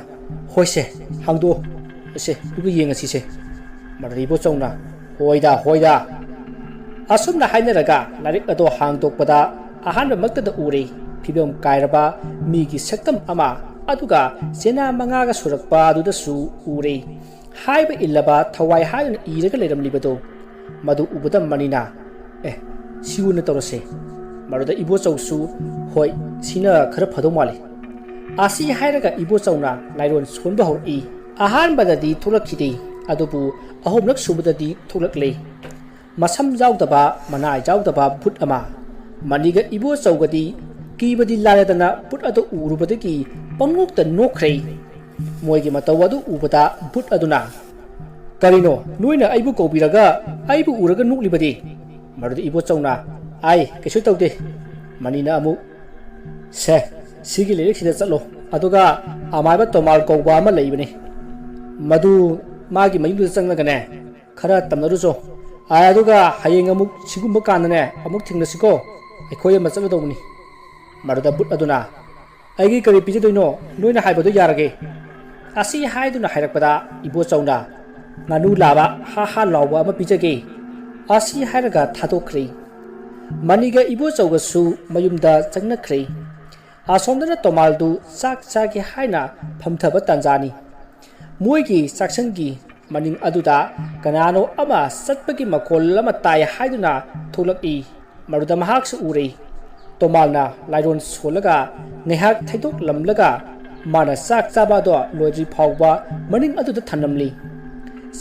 ꯍꯣꯏꯁꯦ ꯍꯥꯡꯗꯣꯛꯑꯣ ꯁꯦ ꯑꯗꯨꯒ ꯌꯦꯡꯉꯁꯤꯁꯦ ꯃꯗꯨꯗ ꯏꯕꯣꯆꯧꯅ ꯍꯣꯏꯗ ꯑꯁꯨꯝꯅ ꯍꯥꯏꯅꯔꯒ ꯂꯥꯏꯔꯤꯛ ꯑꯗꯣ ꯍꯥꯡꯗꯣꯛꯄꯗ ꯑꯍꯥꯟꯕꯃꯛꯇꯗ ꯎꯔꯦ ꯐꯤꯕꯝ ꯀꯥꯏꯔꯕ ꯃꯤꯒꯤ ꯁꯛꯇꯝ ꯑꯃ ꯑꯗꯨꯒ ꯆꯦꯅꯥ 5ꯒ ꯁꯨꯔꯛꯄ ꯑꯗꯨꯗꯁꯨ ꯎꯔꯦ ꯍꯥꯏꯕ ꯏꯜꯂꯕ ꯊꯋꯥꯏ ꯍꯥꯏꯗꯨꯅ ꯏꯔꯒ ꯂꯩꯔꯝꯂꯤꯕꯗꯣ ꯃꯗꯨ ꯎꯕꯗ ꯃꯅꯤꯅ ꯁꯤꯒꯨꯅ ꯇꯧꯔꯁꯦ ꯃꯗꯨꯗ ꯏꯕꯣꯆꯧꯁꯨ ꯍꯣꯏ ꯁꯤꯅ ꯈꯔ ꯐꯗꯧ ꯃꯥꯜꯂꯤ ꯑꯁꯤ ꯍꯥꯏꯔꯒ ꯏꯕꯣꯆꯧꯅ ꯂꯥꯏꯔꯣꯟ ꯁꯣꯟꯕ ꯍꯧꯔꯛꯏ ꯑꯍꯥꯟꯕꯗꯗꯤ ꯊꯣꯛꯂꯛꯈꯤꯗꯦ ꯑꯗꯨꯕꯨ ꯑꯍꯨꯝꯂꯛ ꯁꯨꯕꯗꯗꯤ ꯊꯣꯛꯂꯛꯂꯦ ꯃꯁꯝ ꯌꯥꯎꯗꯕ ꯃꯅꯥ ꯌꯥꯎꯗꯕ ꯚꯨꯠ ꯑꯃ ꯃꯅꯤꯒ ꯏꯕꯣꯆꯧꯒꯗꯤ ꯀꯤꯕꯗꯤ ꯂꯥꯏꯔꯗꯅ ꯚꯨꯠ ꯑꯗꯨ ꯎꯔꯨꯕꯗꯒꯤ ꯄꯪꯅꯣꯛꯇ ꯅꯣꯛꯈ꯭ꯔꯦ ꯃꯣꯏꯒꯤ ꯃꯇꯧ ꯑꯗꯨ ꯎꯕꯗ ꯚꯨꯠ ꯑꯗꯨꯅ ꯀꯔꯤꯅꯣ ꯅꯣꯏꯅ ꯑꯩꯕꯨ ꯀꯧꯕꯤꯔꯒ ꯑꯩꯕꯨ ꯎꯔꯒ ꯅꯣꯛꯂꯤꯕꯗꯤ ꯃꯗꯨꯗ ꯏꯕꯣꯆꯧꯅ ꯀꯩꯁꯨ ꯇꯧꯗꯦ ꯃꯅꯤꯅ ꯑꯃꯨꯛ ꯁꯤꯒꯤ ꯂꯩꯔꯛꯁꯤꯗ ꯆꯠꯂꯣ ꯑꯗꯨꯒ ꯑꯃꯥꯏꯕ ꯇꯣꯃꯥꯜ ꯀꯧꯕ ꯑꯃ ꯂꯩꯕꯅꯤ ꯃꯗꯨ ꯃꯥꯒꯤ ꯃꯌꯨꯝꯗꯨꯗ ꯆꯪꯂꯒꯅꯦ ꯈꯔ ꯇꯝꯅꯔꯨꯆꯣ ꯑꯗꯨꯒ ꯍꯌꯦꯡ ꯑꯃꯨꯛ ꯁꯤꯒꯨꯝꯕ ꯀꯥꯟꯗꯅꯦ ꯑꯃꯨꯛ ꯊꯦꯡꯅꯁꯤꯀꯣ ꯑꯩꯈꯣꯏ ꯑꯃ ꯆꯠꯂꯗꯧꯕꯅꯤ ꯃꯗꯨꯗ ꯚꯨꯠ ꯑꯗꯨꯅ ꯑꯩꯒꯤ ꯀꯔꯤ ꯄꯤꯖꯗꯣꯏꯅꯣ ꯅꯣꯏꯅ ꯍꯥꯏꯕꯗꯣ ꯌꯥꯔꯒꯦ ꯑꯁꯤ ꯍꯥꯏꯗꯨꯅ ꯍꯥꯏꯔꯛꯄꯗ ꯏꯕꯣꯆꯧꯅ ꯉꯥꯅꯨ ꯂꯥꯕ ꯍꯥ ꯂꯥꯎꯕ ꯑꯃ ꯄꯤꯖꯒꯦ ꯑꯁꯤ ꯍꯥꯏꯔꯒ ꯊꯥꯗꯣꯛꯈ꯭ꯔꯦ ꯃꯅꯤꯒ ꯏꯕꯣꯆꯧꯒꯁꯨ ꯃꯌꯨꯝꯗ ꯆꯪꯅꯈ꯭ꯔꯦ ꯑꯁꯣꯝꯗꯅ ꯇꯣꯃꯥꯜꯗꯨ ꯆꯥꯛ ꯆꯥꯒꯦ ꯍꯥꯏꯅ ꯐꯝꯊꯕ ꯇꯥꯟꯖꯥꯅꯤ ꯃꯣꯏꯒꯤ ꯆꯥꯛꯁꯪꯒꯤ maning aduda kanano ama satpagi makol lama tai haiduna thulaki maruda mahak su uri tomalna lairon solaga ngehak thaidok lamlaga mana sak chaba do loji phawba maning aduda thanamli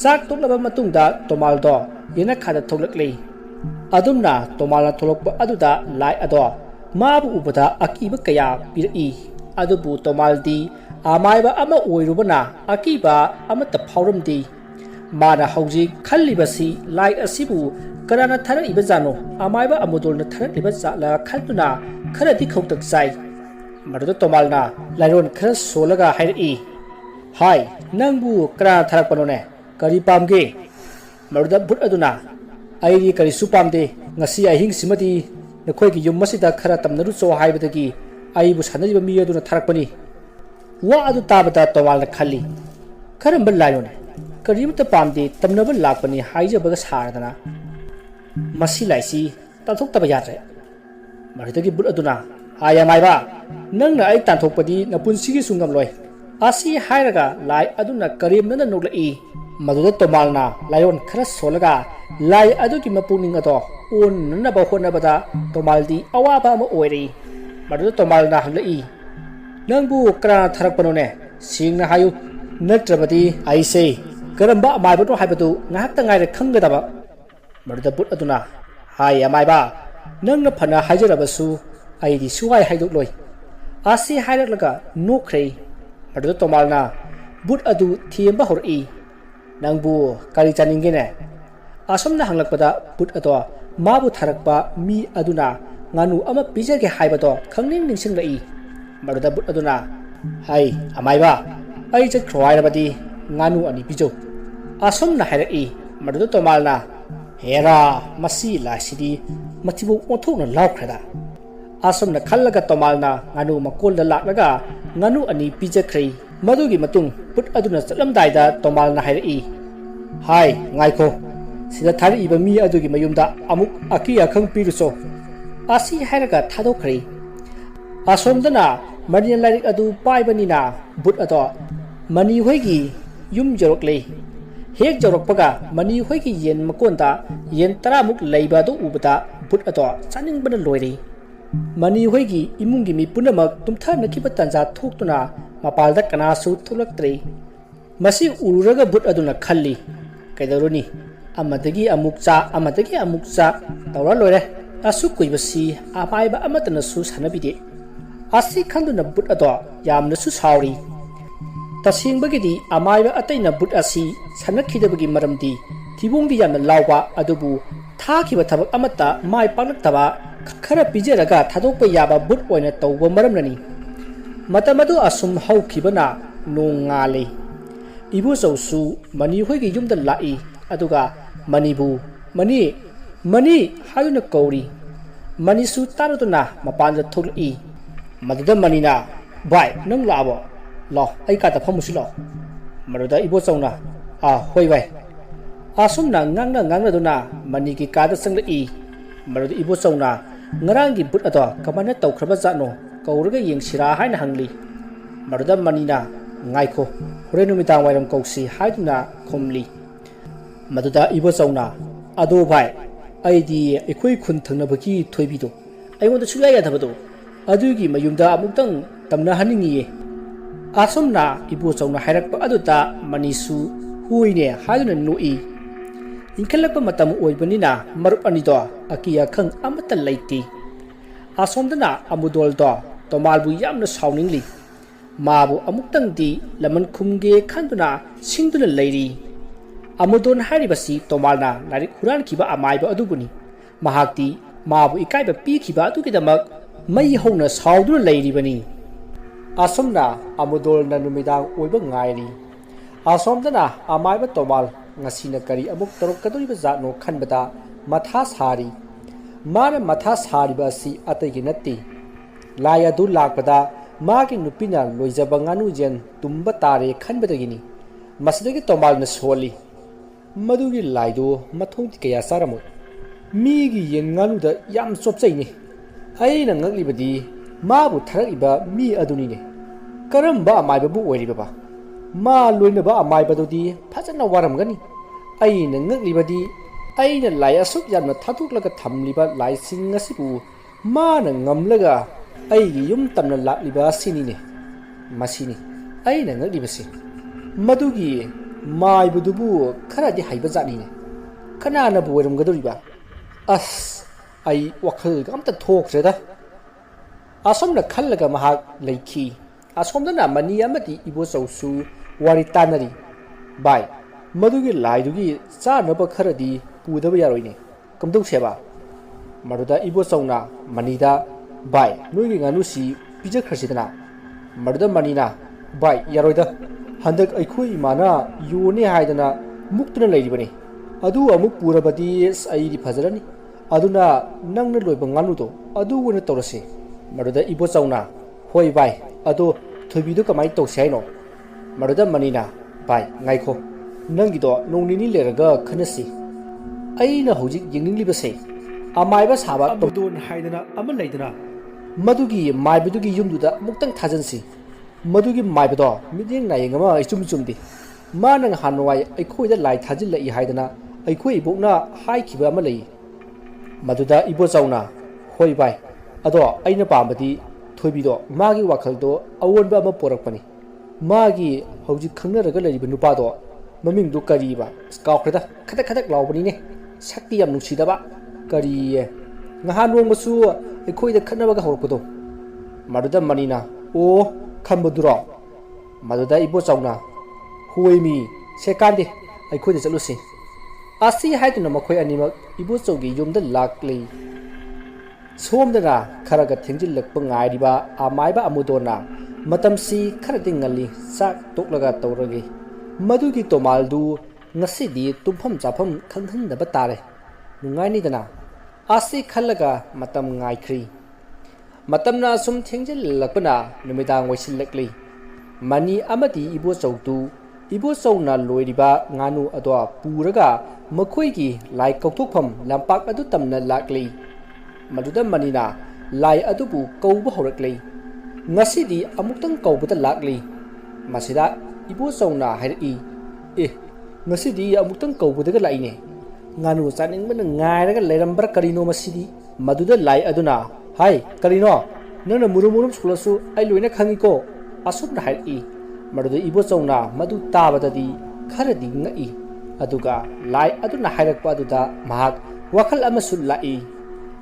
sak toklaba matungda tomal do yena khada thulakli adumna tomalna thulokba aduda lai ado mabu ubada akiba kaya pirai adubu tomaldi amaiba ama oirubana akiba amata phawramdi mana hauji khallibasi lai asibu karana thara iba jano amaiba amudolna thara liba jala khaltuna khara di khoktak sai maruda tomalna lairon khara solaga hairi hai nangbu karana thara panone kari pamge maruda but aduna airi kari supamde ngasi ahing simati nakhoi gi yum masida khara tamnaru so haibadagi aibu sanariba mi aduna tharakpani wa adu tabata tomalna khalli karamba lairone karimta pamde tamnaba lakpani haijabaga saradana masi laisi tanthok taba yatre maridagi but aduna aya maiba nangna ai tanthokpadi napunsigi sungam loi asi hairaga lai aduna karimna noglai maduda tomalna lairon khara solaga lai adugi mapuning ado on nanaba honabada tomaldi awaba ma oiri maduda tomalna halai nangbu kra tharakpanone singna hayu natrabadi aise karamba maibatu haibatu ngahakta ngaire khangadaba maruda but aduna hai amaiba nangna phana haijarabasu aidi suwai haidok loi asi hairatlaga nokhrei maruda tomalna but adu thiemba hori nangbu kari chaningene asomna hanglakpada but ado mabu tharakpa mi aduna nganu ama pijage haibado khangning ningsinglai maruda but aduna hai amaiba ai chat khroirabadi nganu ani pijo asomna hairai maruda tomalna hera masi lasidi matibu othokna lawkhrada asomna khallaga tomalna nganu makolda laklaga nganu ani pijakhrai madugi matung put aduna chalamdaida tomalna hairai hai ngaikho sida thari iba mi adugi mayumda amuk aki akhang piruso asi hairaga thadokhrei asomdana marian lairik adu paibanina but ado mani hoigi yum joroklei hek jorokpaga mani hoigi yen makonda yen taramuk leiba do ubada but ado chaningbana loiri mani hoigi imungi mi punamak tumtha nakiba tanja thoktuna mapalda kanasu thulaktrei masi ururaga but aduna khalli kaidoruni amadagi amukcha tawra loire asu kuibasi apaiba amatana su sanabide asi khanduna but ado yamna su sauri tasingbagidi amaiba ataina but asi sanakhidabagi maramdi thibongdi yamna lawba adubu thakiba thabak amata mai paklaktaba khara pijeraga thadokpa yaba but oina tawba maramnani matamadu asum haukibana nongale ibu sausu mani hoigi yumda lai aduga mani hayuna kauri mani su taraduna mapanja thulai maduda manina bai nang labo lo ai ka ta phamusi lo maruda ibo chauna hoi bai asumna ngangna duna mani ki ka da sanglai maruda ibo chauna ngarangi but ado kamana tawkhraba jano kauraga yengsira haina hangli maruda manina ngaikho horenumidang wairam kausi haiduna khomli maduda ibo chauna ado bai aidi ekhoi khun thangnabaki thoibido aingonda suya yadhabado adugi mayumda amuktang tamna haningi asomna ibo chauna hairakpa aduta manisu huine haiduna noi inkalakpa matam oibanina marup anido akiya khang amata laiti asomdana amudol do tomalbu yamna sawningli mabu amuktang di laman khumge khanduna singduna leiri amudon haribasi tomalna larik huran kiba amaiba adubuni mahakti mabu ikaiba pi kiba adugidamak mai hona sauduna leiribani asomna amudol na numidang oiba ngairi asomdana amaiba tomal ngasina kari amuk torok kaduriba zatno khanbada matha sari mana matha sariba si atagi natti laya du lakpada magi nupina loijaba nganu jen tumba tare khanbadagini masidagi tomal na soli madugi laido mathongti kaya saramo migi yen nganu da yam chopchaini aina ngaglibadi mabu tharaiba mi adunine karamba amaiba bu oiriba मा लोइनबा अमाइबदुदी फजना वारमगनी अइना ngaklibadi अइना लाइ असुक यामना थाथुकलगा थमलिबा lysing असिबु माना ngamlaga अइगी yum तमना लाक्लिबा सिनिने मसिनी अइना ngaklibasi मदुगी माइबदुबु खरादि हाइबा जानिने खनाना बोरमगदुरिबा अस अइ वखल गमता थोक्रेदा असमना खल्लगा महाक लैखी असोमदना money अमदी इबोचौसु वारी तानरी bye मदुगी लाइदुगी चानब खरदी पुदब यारोइने कमदौसेबा Maroda इबोचौना मनीदा bye नोइगी गानुसी पिजखरसिदना Maroda मनीना bye यारोइदा हंदक अइखोइ इमाना योने हाइदना मुक्तना लैरिबने अदु अमुक पुरबदी अइदी फजरनी अदुना नंगना लोइबा गानुदो अदु वना तौरसे मरुदा इबोचौना होय बाय अदो थोबिदो कमाइ तौसे हाइनो मरुदा मनीना बाय गाइखो नंगिदो नोंनिनी लेरगा खनसी अइना हौजिक यिंगनिंगलिबसे अमाइबा साबा तौदोन हाइदना अमा लैदना मदुगी माइबदुगी युमदुदा मुक्तंग थाजनसी मदुगी माइबदो मिदिंग नायंगमा इचुम चुमदी मा नंग हानवाय अइखोइदा लाइ थाजिल लई हाइदना अइखोइ इबोकना हाइखिबा अमा लई मदुदा इबोचौना होय बाय अदो अइना पामबदी थोबिदो मागी वाखलदो अवोनबा अमा पोरकपनी मागी हौजिक खंगनरगा लैरिबा नुपादो ममिंगदो करीबा स्काउखदा खदक खदक लाउबनीने शक्ति याम नुसिदबा करीए ngha nongmasu अइखोइदा खनबगा हौरकदो मदुदा मनीना ओ खंबदुरो मदुदा इबोचौना होइमी सेकांदे अइखोइदा चलुसी आसी हाइदुना मखोइ अनिमक इबोचौगी युमदा लाक्ले सोमदना Kharga थेंजिल्लकपा ngairiba amaiba amudona matamsi kharading ngali sak toklaga tawragi madugi tomaldu ngasidi tumpham chafam khanghandaba tare nungaini dana asi khallaga matam ngaikhri matamna sum thengjillakpana numidang waisillakli mani amadi ibo chautu ibo chauna loiriba nganu adwa puraga makhoigi lai kauthokpham lampak adu tamna lakli मदुदा मनीना लाई अदुबु कौबा हौरक्ले ngасidi amuktang kaubata lakli masida ibochौना हाइरई ए ngасidi amuktang kaubudaga laine nganu chaningbana ngairaga leirambra karino masidi maduda lai aduna hai karino nana murum sulasu ai loina khangiko asupna हाइरई maduda ibochौना madu tabadadi kharadi ngai aduga lai aduna hairakpa aduda mahak wakhal amasul lai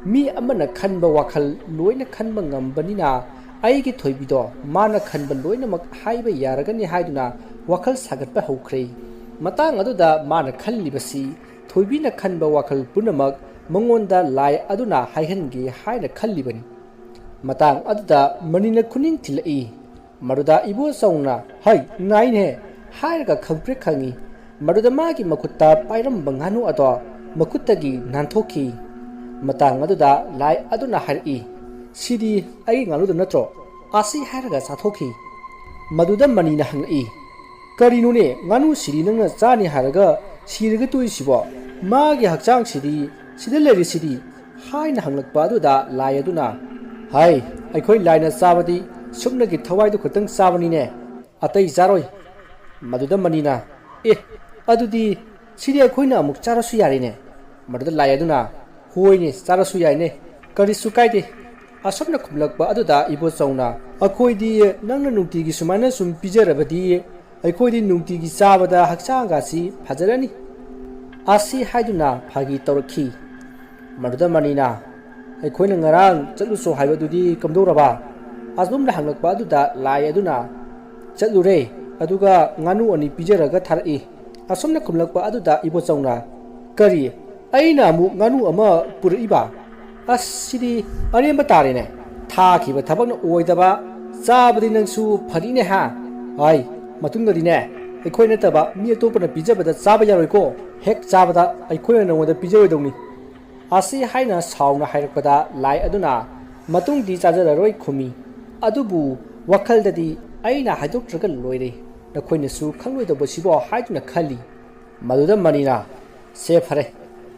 मी अमना खनबा वाखल लोइना खनबा ngambaniना आइगी थोइबिदो माना खनबा लोइनमक हाइबा यारगनि हाइदुना वाखल सागतबा हौख्रे मतांग अदुदा माना खनलिबसी थोइबिना खनबा वाखल पुनमक मंगोंदा लाइ अदुना हाइहनगे हाइना खनलिबनि मतांग अदुदा मनिना खुनिंग Thillai Maroda इबोचौना high नाइने हाइरगा खंप्रे खंगी Maroda मागी मकुत्ता पाइरम बंगानु अदो मकुत्तगी नानथोखी matang aduda lai aduna har'i sidi ai ngaluda natro asi haraga sathoki maduda manina hangi karinu ne nganu siri nangna chani haraga siriga tuisibo magi hakchang sidi sida leri sidi haina hanglakpa aduda lai aduna hai aikhoi laina sabadi sumnagi thawai du khutang sabani ne atai jaroi maduda manina adudi sidi aikhoina amuk charasu yari ne maduda lai aduna होइने चारसु याइने करिसु काइदे असमना खुमलकबा अदुदा इबोचौना अखोइदि नंगना नुंगतिगी Sumana सुम पिजरबदी अखोइदि नुंगतिगी चाबदा हक्चांगासी फजरनी आसी हाइदुना Phagi तौरखी Maroda मनीना अखोइना ngarang चलुसो हाइबदुदी कमदौरबा आजबुमना हंगलकबा अदुदा लाई अदुना चलुरे अदुगा nganu ani पिजरगा थारई असमना खुमलकबा अदुदा इबोचौना करी अइना अमु nganu ama puriba asidi anemba tarene थाखिबा थबकना ओइदबा चाबदि नंसु फरिने हा हाय मतुंगदि ने अखोइ नतबा मी अतोपना पिजबदा चाबा यारोइको हेक चाबदा अखोइ नंगोदा पिजरोइदौनी आसी हाइना साउना हाइरकदा लाई अदुना मतुंगदि चाजररोइ खुमी अदुबु वखलददि अइना हाइदोक्ट्रगा लोइरे नखोइनसु खंगलोइदबसिबो हाइदुना खली मदुदा मनीना से फरे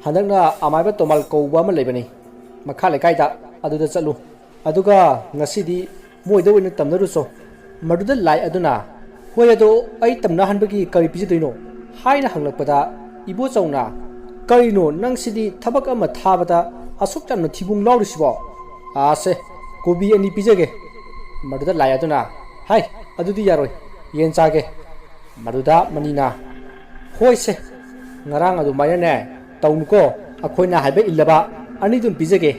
हंदकना अमाइबा तोमाल कौबा अमा लेबनी मखा लेकाइदा अदुदा चलु अदुगा ngасidi मोइदा ओइना तमनरुसो मदुदा लाई अदुना ꯍꯣꯏ ꯑꯗꯣ ꯑꯩ ꯇꯝꯅ ꯍꯟꯕꯒꯤ ꯀꯔꯤ ꯄꯤꯖꯗꯣꯏꯅꯣ ꯍꯥꯏꯅ ꯍꯪꯂꯛꯄꯗ ꯏꯕꯣꯆꯧꯅ ꯀꯔꯤꯅꯣ ꯅꯪꯁꯤꯗꯤ ꯊꯕꯛ ꯑꯃ ꯊꯥꯕꯗ ꯑꯁꯨꯛ ꯌꯥꯝꯅ ꯊꯤꯕꯨꯡ ꯂꯥꯎꯔꯤꯁꯤꯕꯣ ꯑꯥꯁꯦ ꯀꯣꯕꯤ 2 ꯄꯤꯖꯒꯦ ꯃꯗꯨꯗ ꯂꯥꯏ ꯑꯗꯨꯅ ꯍꯥꯏ ꯑꯗꯨꯗꯤ ꯌꯥꯔꯣꯏ ꯌꯦꯟ ꯆꯥꯒꯦ ꯃꯗꯨꯗ ꯃꯅꯤꯅ ꯍꯣꯏꯁꯦ ꯉꯔꯥꯡ ꯑꯗꯨꯃꯥꯏꯅꯅꯦ ꯇꯧꯅꯨꯀꯣ ꯑꯩꯈꯣꯏꯅ ꯍꯥꯏꯕ ꯏꯜꯂꯕ 2 ꯗꯨꯝ ꯄꯤꯖꯒꯦ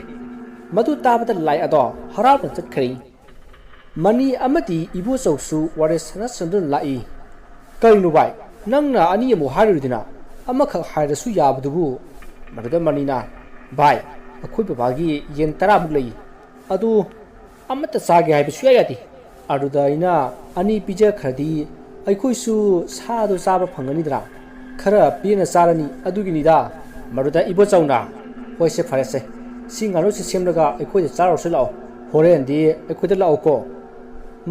ꯃꯗꯨ ꯇꯥꯕꯗ ꯂꯥꯏ ꯑꯗꯣ ꯍꯔꯥꯎꯅ ꯆꯠꯈ꯭ꯔꯦ ꯃꯅꯤ ꯑꯃꯗꯤ ꯏꯕꯣꯆꯧꯁꯨ ꯋꯥꯔꯦ ꯁꯥꯟꯅꯁꯟꯗꯨꯅ ꯂꯥꯛꯏ ꯀꯔꯤꯅꯣ ꯚꯥꯏ ꯅꯪꯅ 2 ꯑꯃꯨꯛ ꯍꯥꯏꯔꯨꯔꯤꯗꯅ ꯑꯃꯈꯛ ꯍꯥꯏꯔꯁꯨ ꯌꯥꯕꯗꯨꯕꯨ ꯃꯗꯨꯗ ꯃꯅꯤꯅ ꯚꯥꯏ ꯑꯩꯈꯣꯏ ꯕꯕꯥꯒꯤ ꯌꯦꯟ 10 ꯂꯩ ꯑꯗꯨ ꯑꯃꯠꯇ ꯆꯥꯒꯦ ꯍꯥꯏꯕ ꯁꯨꯡꯌꯥ ꯌꯥꯗꯦ ꯑꯗꯨꯗ ꯑꯩꯅ 2 ꯄꯤꯖꯈ꯭ꯔꯗꯤ ꯑꯩꯈꯣꯏꯁꯨ ꯁꯥꯗꯣ ꯆꯥꯕ ꯐꯪꯒꯅꯤꯗꯅ खरा पीना चारनी अदुगिनिदा मरुदा इबोचौना होइसे फरेसे सी nganu si semlaga ekhoi charo se lao horen di ekhoi da lao ko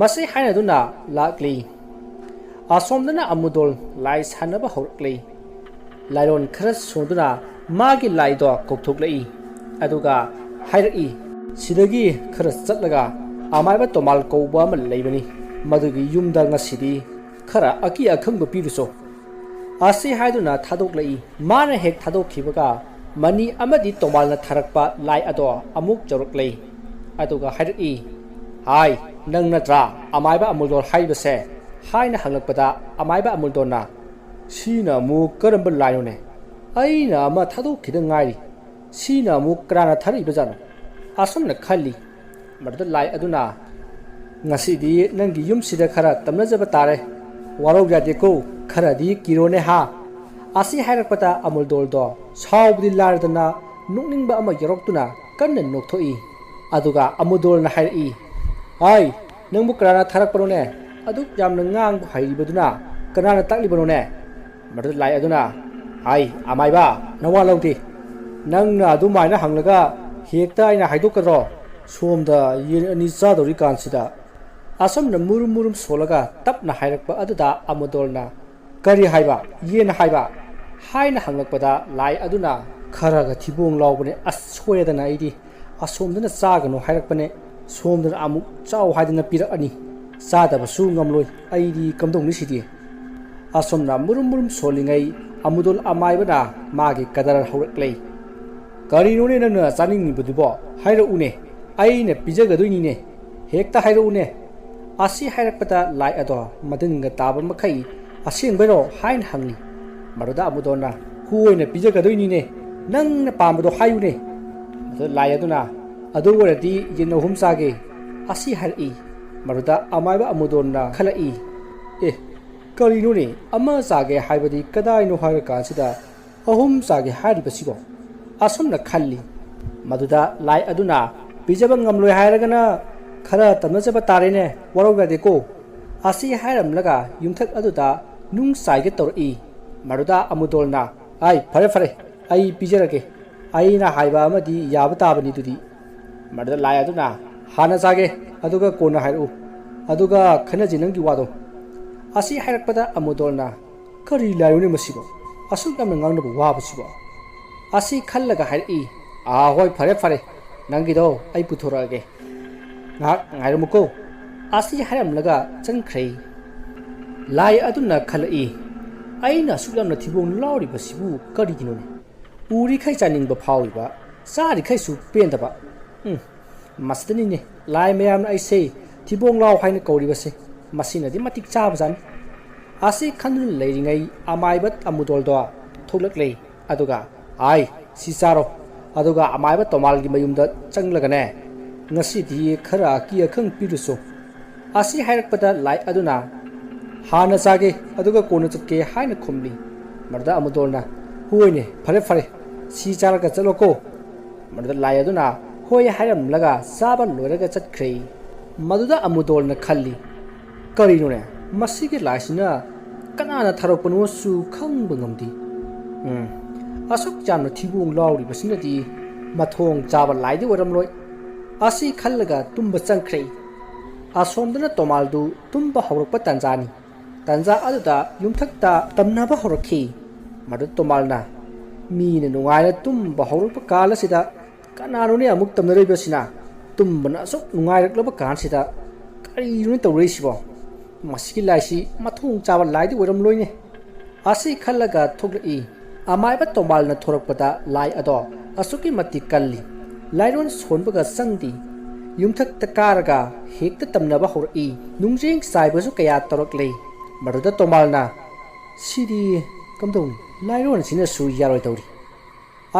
masi haina duna lakli asomdana amudol lai sanaba horkli lairon khara sonduna magi lai do kokthok lai aduga hairaki sidagi khara chatlaga amaiba tomal kouba ma leibani madugi yumda ngasidi khara aki akhangba piruso asi haiduna thadok lai mana hek thadok khibaga mani amadi tomalna tharakpa lai ado amuk jorok lai aduga hairaki hai nang natra amaiba amuldor haibase haina hanglakpada amaiba amuldona sina mu karamba laino ne aina ama thadok khida ngai sina mu krana thari bajano asomna khali marda lai aduna ngasidi nangi yumsida khara tamnajaba tare warok jade ko khara di kirone ha asi hairakpata amuldol do saubdi lardana nukningba ama yoroktuna kanna nokthoi aduga amudol na hairi ai nangbu krana tharakparone aduk jamna ngang hairibaduna kanana taklibanone marda lai aduna ai amaiba nawa lawti nangna adumaina hanglaga hekta aina haidokadro somda yen ani chadori kansida asomna murum murum solaga tapna hairakpa aduda amudolna kari haiba yen haiba haina hanglakpada lai aduna kharaga thibong lawbane assoyadana idi asomdana chagano hairakpane somdana amuk chaw haidana pirakani chadaba su ngamloi aidi kamdongni sidi asomna murum murum solingai amudol amaibana magi kadar hawraklei kari none nana chaning budubo haira une aina pijagadoi ne hekta haira une asi hairakpata lai ado madinga taba makai asing bero hain hangli maruda amudona huoina pijagadoi ne nangna pamado hayune ado lai aduna adu warati yen ahum sage asi hari maruda amaiba amudona khalai e karino ne ama sage haibadi kadai no haira kansida ahum sage hari basigo asomna khalli maduda lai aduna pijaba ngamloi hairagana खरा तमनजब तारेने वरौगदे को आसी हायरमलगा युमथक अदुदा नुंग साइगे तौरई मरुदा अमुदोलना आई फरे फरे आई पिजरगे आईना हाइबा अमदी याब ताबनी दुदी मरुदा लाय अदुना हाना जागे अदुगा कोना हाइरु अदुगा खनजि नंगी वादो आसी हायरकपदा अमुदोलना करी लायुने मसिबो असुक यमन ngangnabo वाबसिबो आसी खल्लगा हाइरई आ होय फरे फरे नंगिदो आई पुथोरागे ngaimuko asi haramlaga changkhrei lai aduna khalai aina suyamna thibong lauri basibu kariginone uri khai chaning ba phawiba sari khai su pendaba masdani ne lai mayam ai sei thibong law haina kauri base masina di matik chaba jan asi khanun leiringai amaibat amudol do thoglak lei aduga ai si charo aduga amaibat tomal gi mayumda changlaga ne ngasi di khara ki akhang piruso asi hairakpada lai aduna hana sage aduga kona chutke haina khumli marda amudolna huoine fare fare si charaga chaloko marda lai aduna hoi hairam laga saba loiraga chatkrei maduda amudolna khalli karino ne masige laisina kanana tharopano su khangba ngamdi asuk jamna thibung lawri basinadi mathong chaba laidi waramloi asi khallaga tumba changkhrei asomdana tomaldu tumba hawrakpa tanjani tanja aduda yumthakta tamnaba hawrakhi madu tomalna mine nungaina tumba hawrakpa kala sida kanarone amuk tamnarei basina tumbana asok nungairak loba kan sida kari runi tawrei sibo ꯃꯁꯤꯒꯤ ꯂꯥꯏꯁꯤ ꯃꯊꯣꯡ ꯆꯥꯕ ꯂꯥꯏꯗꯤ ꯑꯣꯏꯔꯝꯂꯣꯏꯅꯦ ꯑꯁꯤ ꯈꯜꯂꯒ ꯊꯣꯛꯂꯛꯏ ꯑꯃꯥꯏꯕ ꯇꯣꯃꯥꯜꯅ ꯊꯣꯔꯛꯄꯗ ꯂꯥꯏ ꯑꯗꯣ ꯑꯁꯨꯛꯀꯤ ꯃꯇꯤꯛ ꯀꯜꯂꯤ ꯂꯥꯏꯔꯣꯟ ꯁꯣꯟꯕꯒ ꯆꯪꯗꯤ ꯌꯨꯝꯊꯛꯇ ꯀꯥꯔꯒ ꯍꯦꯛꯇ ꯇꯝꯅꯕ ꯍꯧꯔꯛꯏ ꯅꯨꯡꯖꯦꯡ ꯆꯥꯏꯕꯁꯨ ꯀꯌꯥ ꯇꯧꯔꯛꯂꯦ ꯃꯗꯨꯗ ꯇꯣꯃꯥꯜꯅ ꯁꯤꯗꯤ ꯀꯝꯗꯧꯅꯤ ꯂꯥꯏꯔꯣꯟꯁꯤꯅꯁꯨ ꯌꯥꯔꯣꯏꯗꯧꯔꯤ